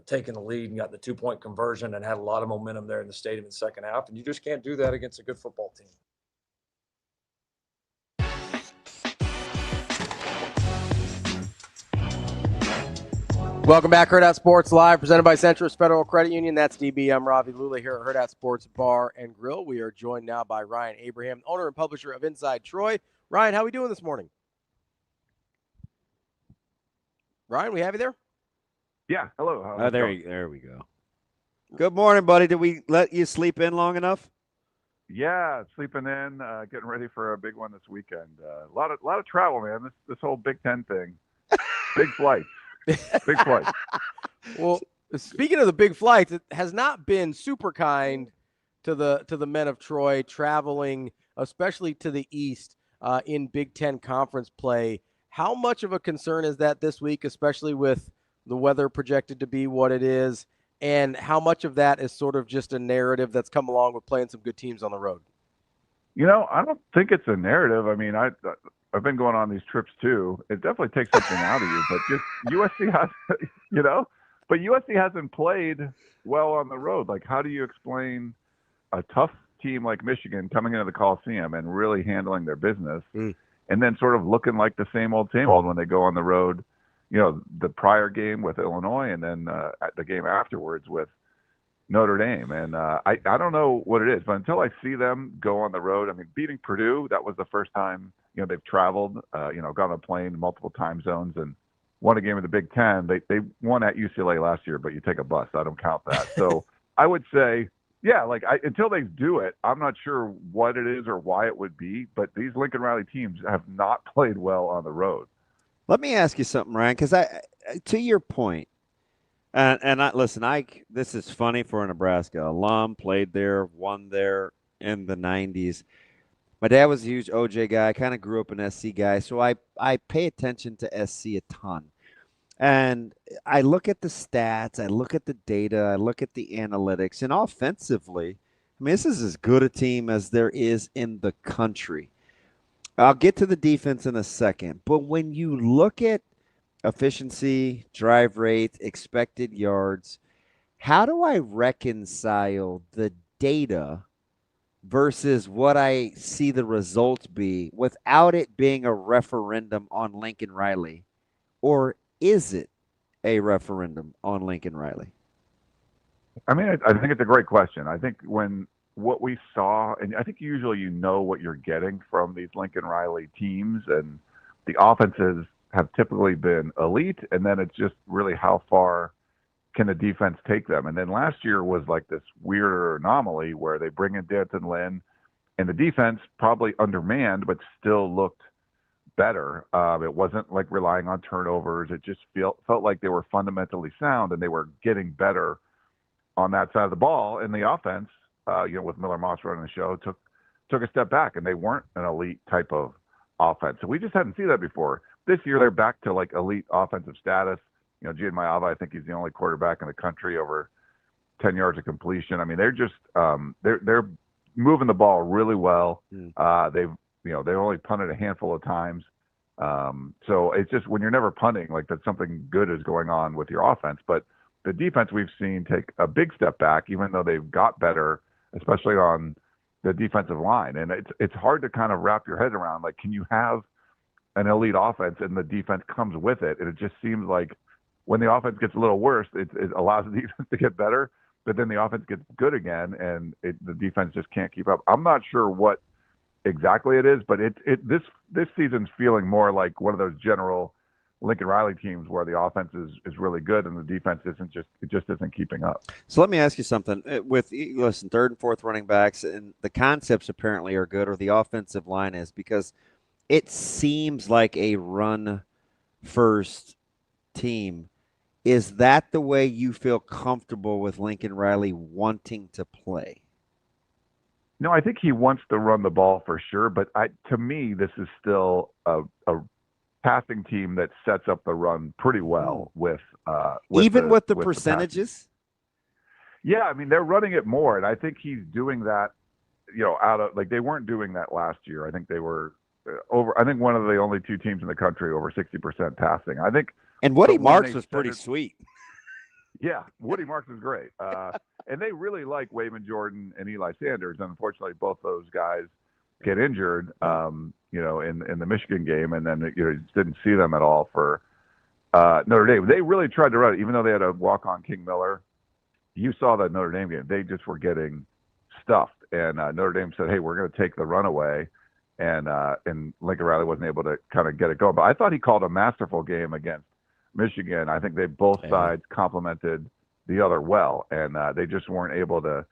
taken the lead and got the 2-point conversion and had a lot of momentum there in the stadium in the second half. And you just can't do that against a good football team. Welcome back, Hurrdat Sports Live, presented by Centros Federal Credit Union. That's DB. I'm Ravi. Lulla here at Hurrdat Sports Bar and Grill. We are joined now by Ryan Abraham, owner and publisher of Inside Troy. Ryan, how are we doing this morning? Ryan, we have you there? Yeah, hello. Oh, there we go. Good morning, buddy. Did we let you sleep in long enough? Yeah, sleeping in, getting ready for a big one this weekend. A lot of travel, man. This whole Big Ten thing, big flights, big flights. Well, speaking of the big flights, it has not been super kind to the men of Troy traveling, especially to the East in Big Ten conference play. How much of a concern is that this week, especially with the weather projected to be what it is, and how much of that is sort of just a narrative that's come along with playing some good teams on the road? I don't think it's a narrative. I mean, I've been going on these trips too. It definitely takes something out of you, but just USC has, but USC hasn't played well on the road. Like, how do you explain a tough team like Michigan coming into the Coliseum and really handling their business, and then sort of looking like the same old when they go on the road? The prior game with Illinois, and then the game afterwards with Notre Dame. And I don't know what it is, but until I see them go on the road, I mean, beating Purdue, that was the first time, they've traveled, gone on a plane, multiple time zones, and won a game in the Big Ten. They won at UCLA last year, but you take a bus. I don't count that. So I would say, yeah, until they do it, I'm not sure what it is or why it would be, but these Lincoln Riley teams have not played well on the road. Let me ask you something, Ryan, because to your point, this is funny for a Nebraska alum, played there, won there in the 90s. My dad was a huge OJ guy. I kind of grew up an SC guy, so I pay attention to SC a ton. And I look at the stats, I look at the data, I look at the analytics, and offensively, I mean, this is as good a team as there is in the country. I'll get to the defense in a second, but when you look at efficiency, drive rate, expected yards, how do I reconcile the data versus what I see the results be without it being a referendum on Lincoln Riley? Or is it a referendum on Lincoln Riley? I mean, I think it's a great question. I think what we saw, and I think usually what you're getting from these Lincoln Riley teams, and the offenses have typically been elite, and then it's just really how far can the defense take them. And then last year was like this weirder anomaly where they bring in Danton Lynn, and the defense probably undermanned, but still looked better. It wasn't like relying on turnovers. It just felt like they were fundamentally sound, and they were getting better on that side of the ball. And the offense, with Miller Moss running the show, took a step back, and they weren't an elite type of offense. So we just hadn't seen that before. This year, they're back to like elite offensive status. Jade Mayava, I think he's the only quarterback in the country over 10 yards of completion. I mean, they're just they're moving the ball really well. They've only punted a handful of times. So it's just when you're never punting, like that something good is going on with your offense. But the defense we've seen take a big step back, even though they've got better, especially on the defensive line. And it's hard to kind of wrap your head around, like, can you have an elite offense and the defense comes with it? And it just seems like when the offense gets a little worse, it allows the defense to get better, but then the offense gets good again, and the defense just can't keep up. I'm not sure what exactly it is, but this season's feeling more like one of those general Lincoln Riley teams where the offense is really good and the defense isn't keeping up. So let me ask you something. Listen, third and fourth running backs, and the concepts apparently are good, or the offensive line is, because it seems like a run-first team. Is that the way you feel comfortable with Lincoln Riley wanting to play? No, I think he wants to run the ball for sure, but to me, this is still a passing team that sets up the run pretty well with the percentages. Yeah, I mean, they're running it more, and I think he's doing that. They weren't doing that last year. I think they were I think one of the only two teams in the country over 60% passing. I think. And Woody Marks was pretty sweet. Yeah, Woody Marks is great. And they really like Wayman Jordan and Eli Sanders. And unfortunately, both those guys get injured, in the Michigan game. And then, just didn't see them at all for Notre Dame. They really tried to run it, even though they had a walk-on King Miller. You saw that Notre Dame game. They just were getting stuffed. And Notre Dame said, hey, we're going to take the run away. And Lincoln Riley wasn't able to kind of get it going. But I thought he called a masterful game against Michigan. I think both sides complemented the other well, and they just weren't able to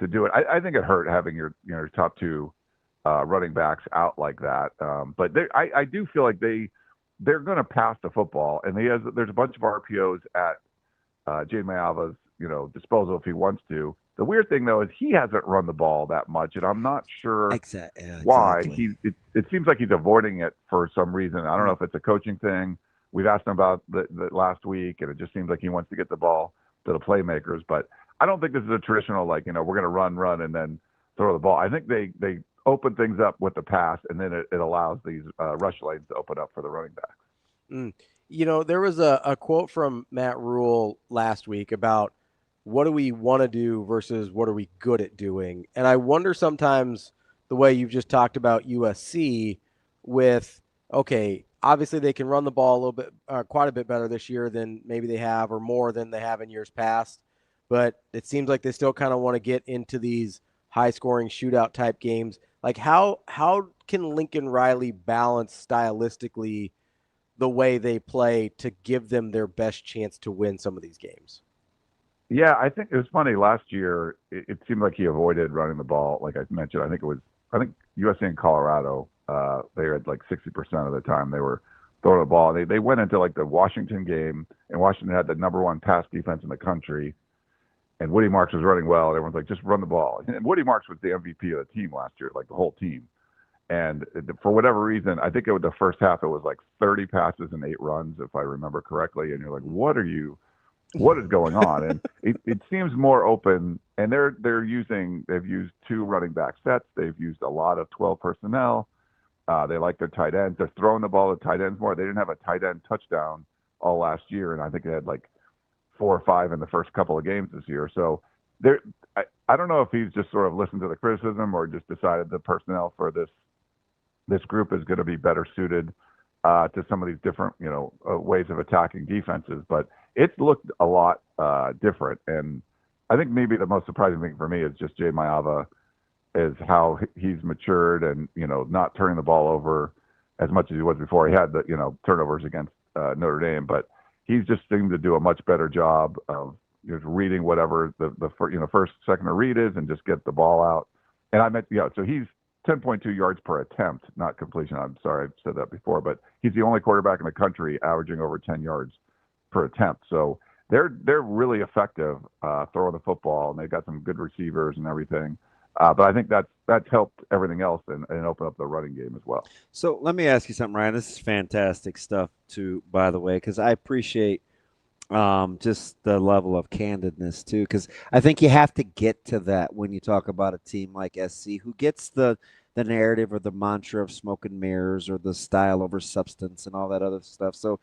do it. I think it hurt having your top two running backs out like that. But I do feel like they're going to pass the football, and there's a bunch of RPOs at Jade Mayava's disposal if he wants to. The weird thing though is he hasn't run the ball that much, and I'm not sure why. It seems like he's avoiding it for some reason. I don't know if it's a coaching thing. we've asked him about the last week, and it just seems like he wants to get the ball to the playmakers. But I don't think this is a traditional, like, we're going to run, and then throw the ball. I think they open things up with the pass, and then it allows these rush lanes to open up for the running backs. There was a quote from Matt Rule last week about what do we want to do versus what are we good at doing. And I wonder sometimes the way you've just talked about USC with, okay, obviously they can run the ball a little bit, quite a bit better this year than maybe they have, or more than they have in years past. But it seems like they still kind of want to get into these high-scoring shootout type games. Like how can Lincoln Riley balance stylistically the way they play to give them their best chance to win some of these games? Yeah, I think it was funny. Last year, it seemed like he avoided running the ball. Like I mentioned, I think USC and Colorado, they had like 60% of the time they were throwing the ball. They went into like the Washington game, and Washington had the number one pass defense in the country, and Woody Marks was running well. And everyone's like, just run the ball. And Woody Marks was the MVP of the team last year, like the whole team. And for whatever reason, I think the first half, it was like 30 passes and 8 runs, if I remember correctly. And you're like, what is going on? And it seems more open, and they've used 2 running back sets. They've used a lot of 12 personnel. They like their tight ends. They're throwing the ball to tight ends more. They didn't have a tight end touchdown all last year, and I think they had like 4 or 5 in the first couple of games this year. So I don't know if he's just sort of listened to the criticism or just decided the personnel for this group is going to be better suited to some of these different, ways of attacking defenses. But it's looked a lot different. And I think maybe the most surprising thing for me is just Jay Maiava, is how he's matured and, not turning the ball over as much as he was before. He had the, turnovers against Notre Dame, but he's just seemed to do a much better job of just reading whatever the first, second to read is and just get the ball out. And I meant, so he's 10.2 yards per attempt, not completion. I'm sorry, I've said that before, but he's the only quarterback in the country averaging over 10 yards per attempt. So they're really effective throwing the football, and they've got some good receivers and everything. But I think that's helped everything else and open up the running game as well. So let me ask you something, Ryan. This is fantastic stuff, too, by the way, because I appreciate just the level of candidness, too, because I think you have to get to that when you talk about a team like SC, who gets the narrative or the mantra of smoke and mirrors or the style over substance and all that other stuff. So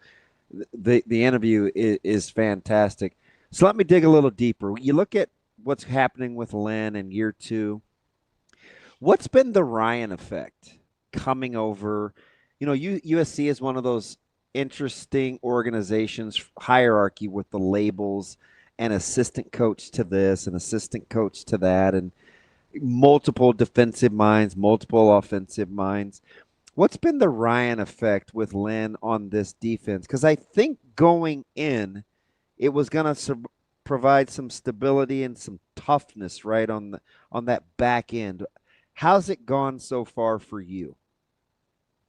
the interview is fantastic. So let me dig a little deeper. You look at what's happening with Lynn in year 2. What's been the Ryan effect coming over? USC is one of those interesting organizations, hierarchy with the labels and assistant coach to this and assistant coach to that, and multiple defensive minds, multiple offensive minds. What's been the Ryan effect with Lynn on this defense? Because I think going in, it was going to provide some stability and some toughness, right, on that back end. How's it gone so far for you?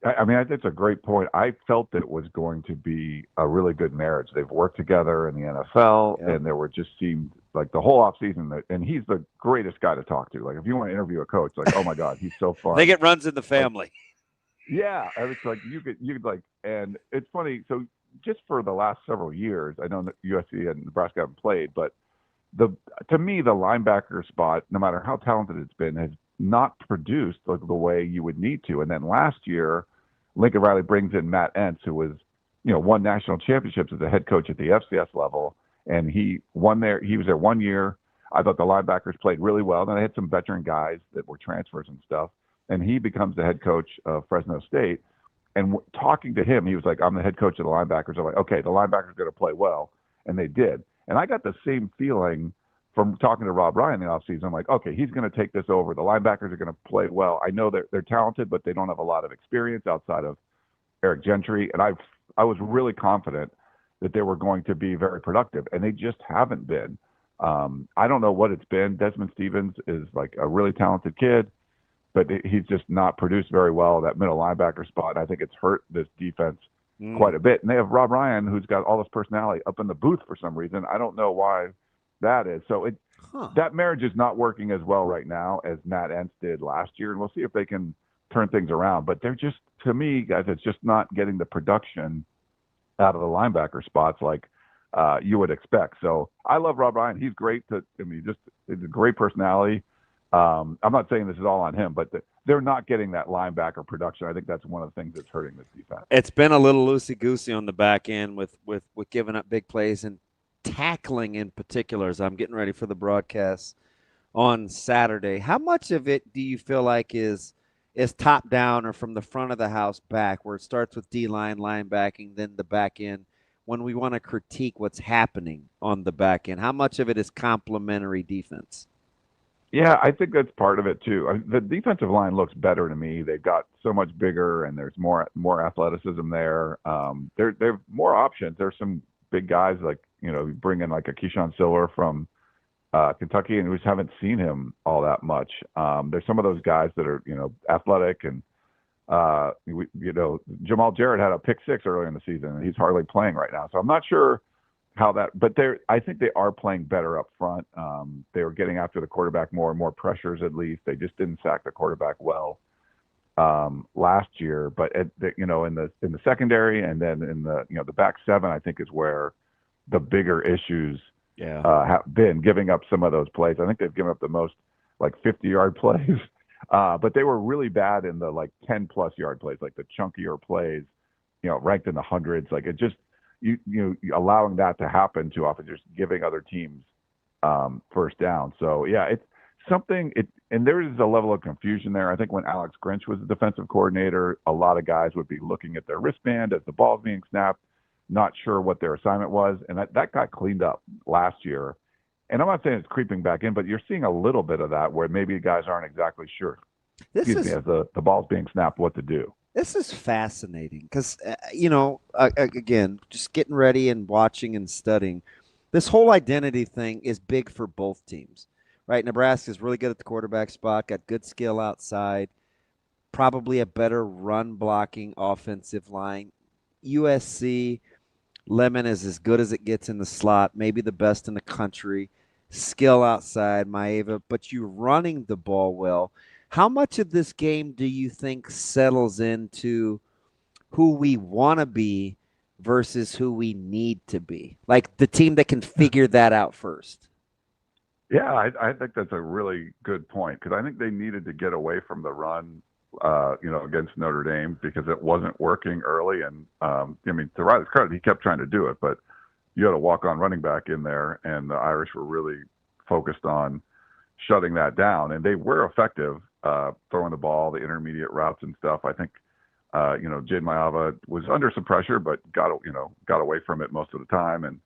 I mean, it's a great point. I felt that it was going to be a really good marriage. They've worked together in the NFL, and there seemed like the whole offseason, and he's the greatest guy to talk to. Like, if you want to interview a coach, like, oh my God, he's so fun. They get runs in the family. Yeah, it's like you could like, and it's funny. So just for the last several years, I know that USC and Nebraska haven't played, but to me, the linebacker spot, no matter how talented it's been, has not produced like the way you would need to. And then last year, Lincoln Riley brings in Matt Entz, who was, won national championships as a head coach at the FCS level, and he won there. He was there 1 year. I thought the linebackers played really well. Then they had some veteran guys that were transfers and stuff, and he becomes the head coach of Fresno State. And talking to him, he was like, I'm the head coach of the linebackers. I'm like, okay, the linebackers are going to play well. And they did. And I got the same feeling from talking to Rob Ryan in the offseason. I'm like, okay, he's going to take this over. The linebackers are going to play well. I know they're talented, but they don't have a lot of experience outside of Eric Gentry. And I was really confident that they were going to be very productive, and they just haven't been. I don't know what it's been. Desmond Stevens is like a really talented kid, but he's just not produced very well, that middle linebacker spot. And I think it's hurt this defense quite a bit. And they have Rob Ryan, who's got all this personality, up in the booth for some reason. I don't know why that is. So that marriage is not working as well right now as Matt Entz did last year. And we'll see if they can turn things around. But they're just, to me, guys, it's just not getting the production out of the linebacker spots like you would expect. So I love Rob Ryan. He's great. He's a great personality. I'm not saying this is all on him, but they're not getting that linebacker production. I think that's one of the things that's hurting this defense. It's been a little loosey-goosey on the back end with giving up big plays and tackling in particular as I'm getting ready for the broadcast on Saturday. How much of it do you feel like is top down or from the front of the house back, where it starts with D-line, linebacking, then the back end, when we want to critique what's happening on the back end? How much of it is complementary defense? Yeah, I think that's part of it too. The defensive line looks better to me. They've got so much bigger, and there's more athleticism there. They've more options. There's some big guys like, you bring in like a Keyshawn Siller from Kentucky, and we just haven't seen him all that much. There's some of those guys that are, athletic, and Jamal Jarrett had a pick 6 earlier in the season, and he's hardly playing right now. So I'm not sure how that, but I think they are playing better up front. They were getting after the quarterback more pressures at least. They just didn't sack the quarterback well last year. But in the secondary, and then in the back 7, I think is where the bigger issues have been, giving up some of those plays. I think they've given up the most, like 50-yard plays, but they were really bad in the like 10+ yard plays, like the chunkier plays, ranked in the hundreds. Like it just, you allowing that to happen too often, just giving other teams first down. So yeah, it's something. And there is a level of confusion there. I think when Alex Grinch was the defensive coordinator, a lot of guys would be looking at their wristband as the ball's being snapped, not sure what their assignment was, and that got cleaned up last year. And I'm not saying it's creeping back in, but you're seeing a little bit of that where maybe guys aren't exactly sure. As the ball's being snapped, what to do. This is fascinating because, again, just getting ready and watching and studying, this whole identity thing is big for both teams, right? Nebraska's really good at the quarterback spot, got good skill outside, probably a better run blocking offensive line. USC, Lemon is as good as it gets in the slot, maybe the best in the country, skill outside, Maeva, but you're running the ball well. How much of this game do you think settles into who we want to be versus who we need to be? Like the team that can figure that out first. Yeah, I think that's a really good point, because I think they needed to get away from the run, against Notre Dame, because it wasn't working early. And to Riley's credit, he kept trying to do it, but you had a walk-on running back in there, and the Irish were really focused on shutting that down, and they were effective throwing the ball, the intermediate routes and stuff. I think Jade Maava was under some pressure, but got away from it most of the time and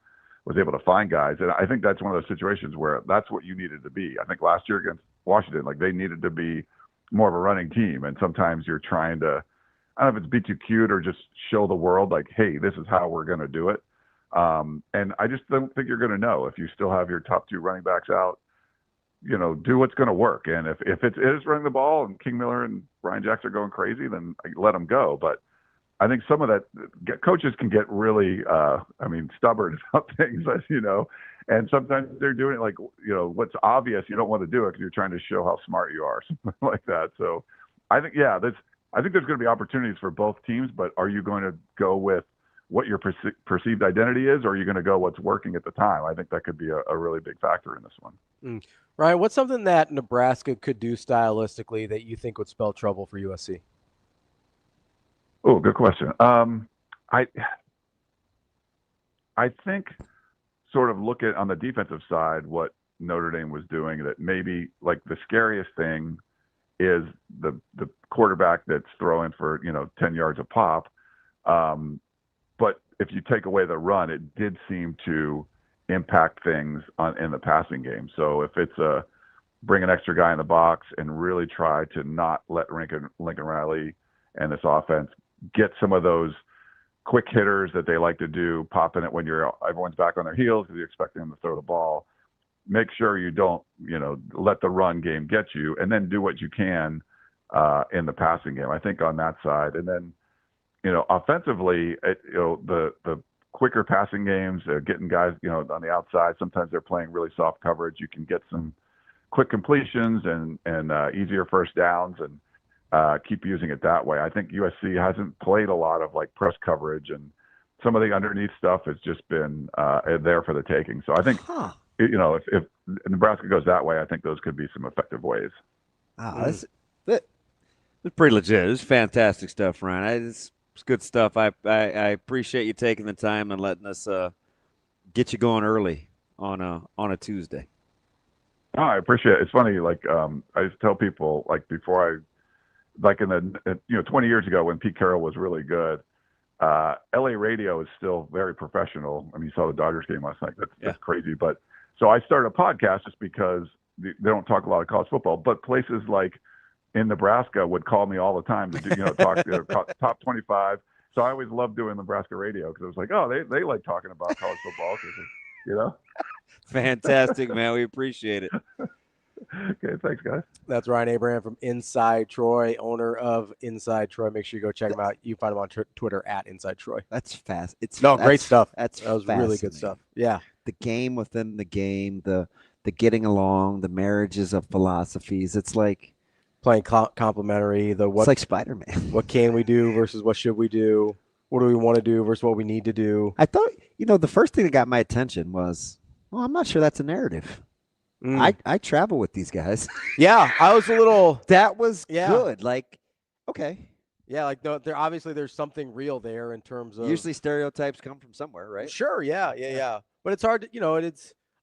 was able to find guys. And I think that's one of those situations where that's what you needed to be. I think last year against Washington, like, they needed to be more of a running team, and sometimes you're trying to, I don't know if it's be too cute or just show the world like, hey, this is how we're going to do it. And I just don't think you're going to know if you still have your top 2 running backs out. Do what's going to work. And if it is running the ball and King Miller and Brian Jackson are going crazy, then let them go. But I think some of that, coaches can get really, stubborn about things, as you know, and sometimes they're doing it like, what's obvious, you don't want to do it because you're trying to show how smart you are, something like that. So I think, I think there's going to be opportunities for both teams, but are you going to go with what your perceived identity is, or are you going to go what's working at the time? I think that could be a really big factor in this one. Ryan, what's something that Nebraska could do stylistically that you think would spell trouble for USC? Oh, good question. I think sort of look at on the defensive side what Notre Dame was doing, that maybe like the scariest thing is the quarterback that's throwing for 10 yards a pop. But if you take away the run, it did seem to impact things in the passing game. So if it's bring an extra guy in the box and really try to not let Lincoln Riley and this offense get some of those quick hitters that they like to do, popping it when everyone's back on their heels because you're expecting them to throw the ball. Make sure you don't, let the run game get you, and then do what you can in the passing game. I think on that side, and then offensively, the quicker passing games, getting guys, on the outside. Sometimes they're playing really soft coverage. You can get some quick completions and easier first downs, and keep using it that way. I think USC hasn't played a lot of like press coverage and some of the underneath stuff has just been there for the taking. So I think, if Nebraska goes that way, I think those could be some effective ways. That's pretty legit. It's fantastic stuff, Ryan. It's good stuff. I appreciate you taking the time and letting us get you going early on a Tuesday. Oh, I appreciate it. It's funny. Like I just tell people, like before in 20 years ago when Pete Carroll was really good, LA radio is still very professional. I mean, you saw the Dodgers game last night. That's crazy. But so I started a podcast just because they don't talk a lot of college football, but places like in Nebraska would call me all the time to do, talk top 25. So I always loved doing Nebraska radio because it was like, oh, they like talking about college football. Fantastic, man. We appreciate it. Okay, thanks, guys. That's Ryan Abraham from Inside Troy, owner of Inside Troy. Make sure you go check him out. You can find him on Twitter at Inside Troy. That's fast. Great stuff. That was really good stuff. Yeah. The game within the game, the getting along, the marriages of philosophies. It's like playing complementary. It's like Spider-Man. What can we do versus what should we do? What do we want to do versus what we need to do? I thought, the first thing that got my attention was, well, I'm not sure that's a narrative. I travel with these guys. Yeah, I was a little. That was good. Like, okay. Yeah, like obviously there's something real there in terms of. Usually stereotypes come from somewhere, right? Sure. Yeah. But it's hard to,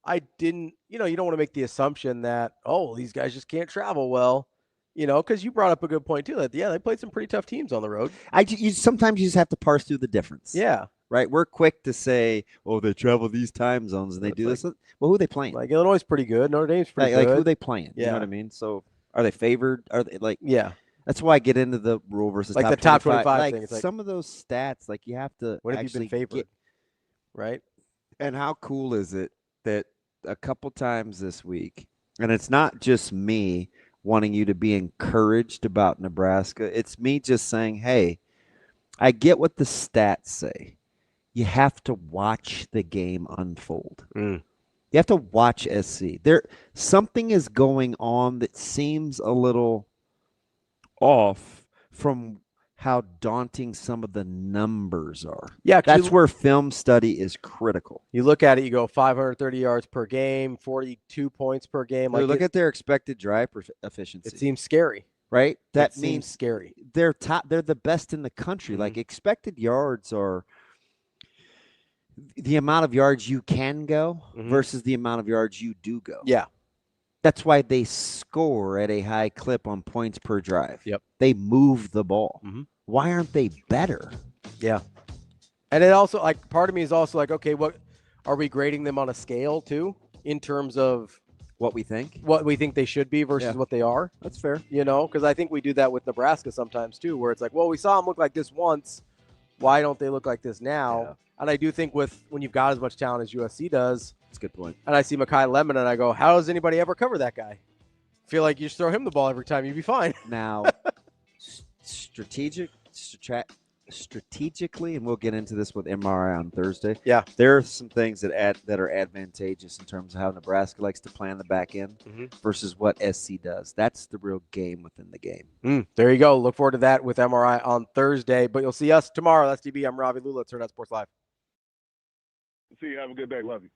I didn't, you don't want to make the assumption that, these guys just can't travel well, because you brought up a good point too. That they played some pretty tough teams on the road. Sometimes you just have to parse through the difference. Yeah. Right, we're quick to say, they travel these time zones and they do this. Well, who are they playing? Like Illinois is pretty good. Notre Dame's pretty good. Like who are they playing? Yeah. You know what I mean? So are they favored? Are they like? Yeah. That's why I get into the rule versus like top the top 25 thing. It's some of those stats, like you have to. When have you been favored? Right. And how cool is it that a couple times this week, and it's not just me wanting you to be encouraged about Nebraska. It's me just saying, hey, I get what the stats say. You have to watch the game unfold. You have to watch SC. Something is going on that seems a little off from how daunting some of the numbers are. Yeah, that's where film study is critical. You look at it, you go 530 yards per game, 42 points per game. Look at their expected drive efficiency. It seems scary, right? That means scary. They're top. They're the best in the country. Like expected yards are the amount of yards you can go versus the amount of yards you do go. Yeah. That's why they score at a high clip on points per drive. Yep. They move the ball. Why aren't they better? Yeah. And it also, part of me is also like, okay, what are we grading them on a scale too, in terms of what we think they should be versus what they are? That's fair. Because I think we do that with Nebraska sometimes too, where it's like, well, we saw them look like this once. Why don't they look like this now? Yeah. And I do think when you've got as much talent as USC does. That's a good point. And I see Mekhi Lemon and I go, how does anybody ever cover that guy? I feel like you just throw him the ball every time, you'd be fine. Now, strategically, and we'll get into this with MRI on Thursday. Yeah. There are some things that are advantageous in terms of how Nebraska likes to play on the back end versus what SC does. That's the real game within the game. There you go. Look forward to that with MRI on Thursday. But you'll see us tomorrow. That's DB. I'm Ravi Lulla. It's Hurrdat Sports Live. See you. Have a good day. Love you.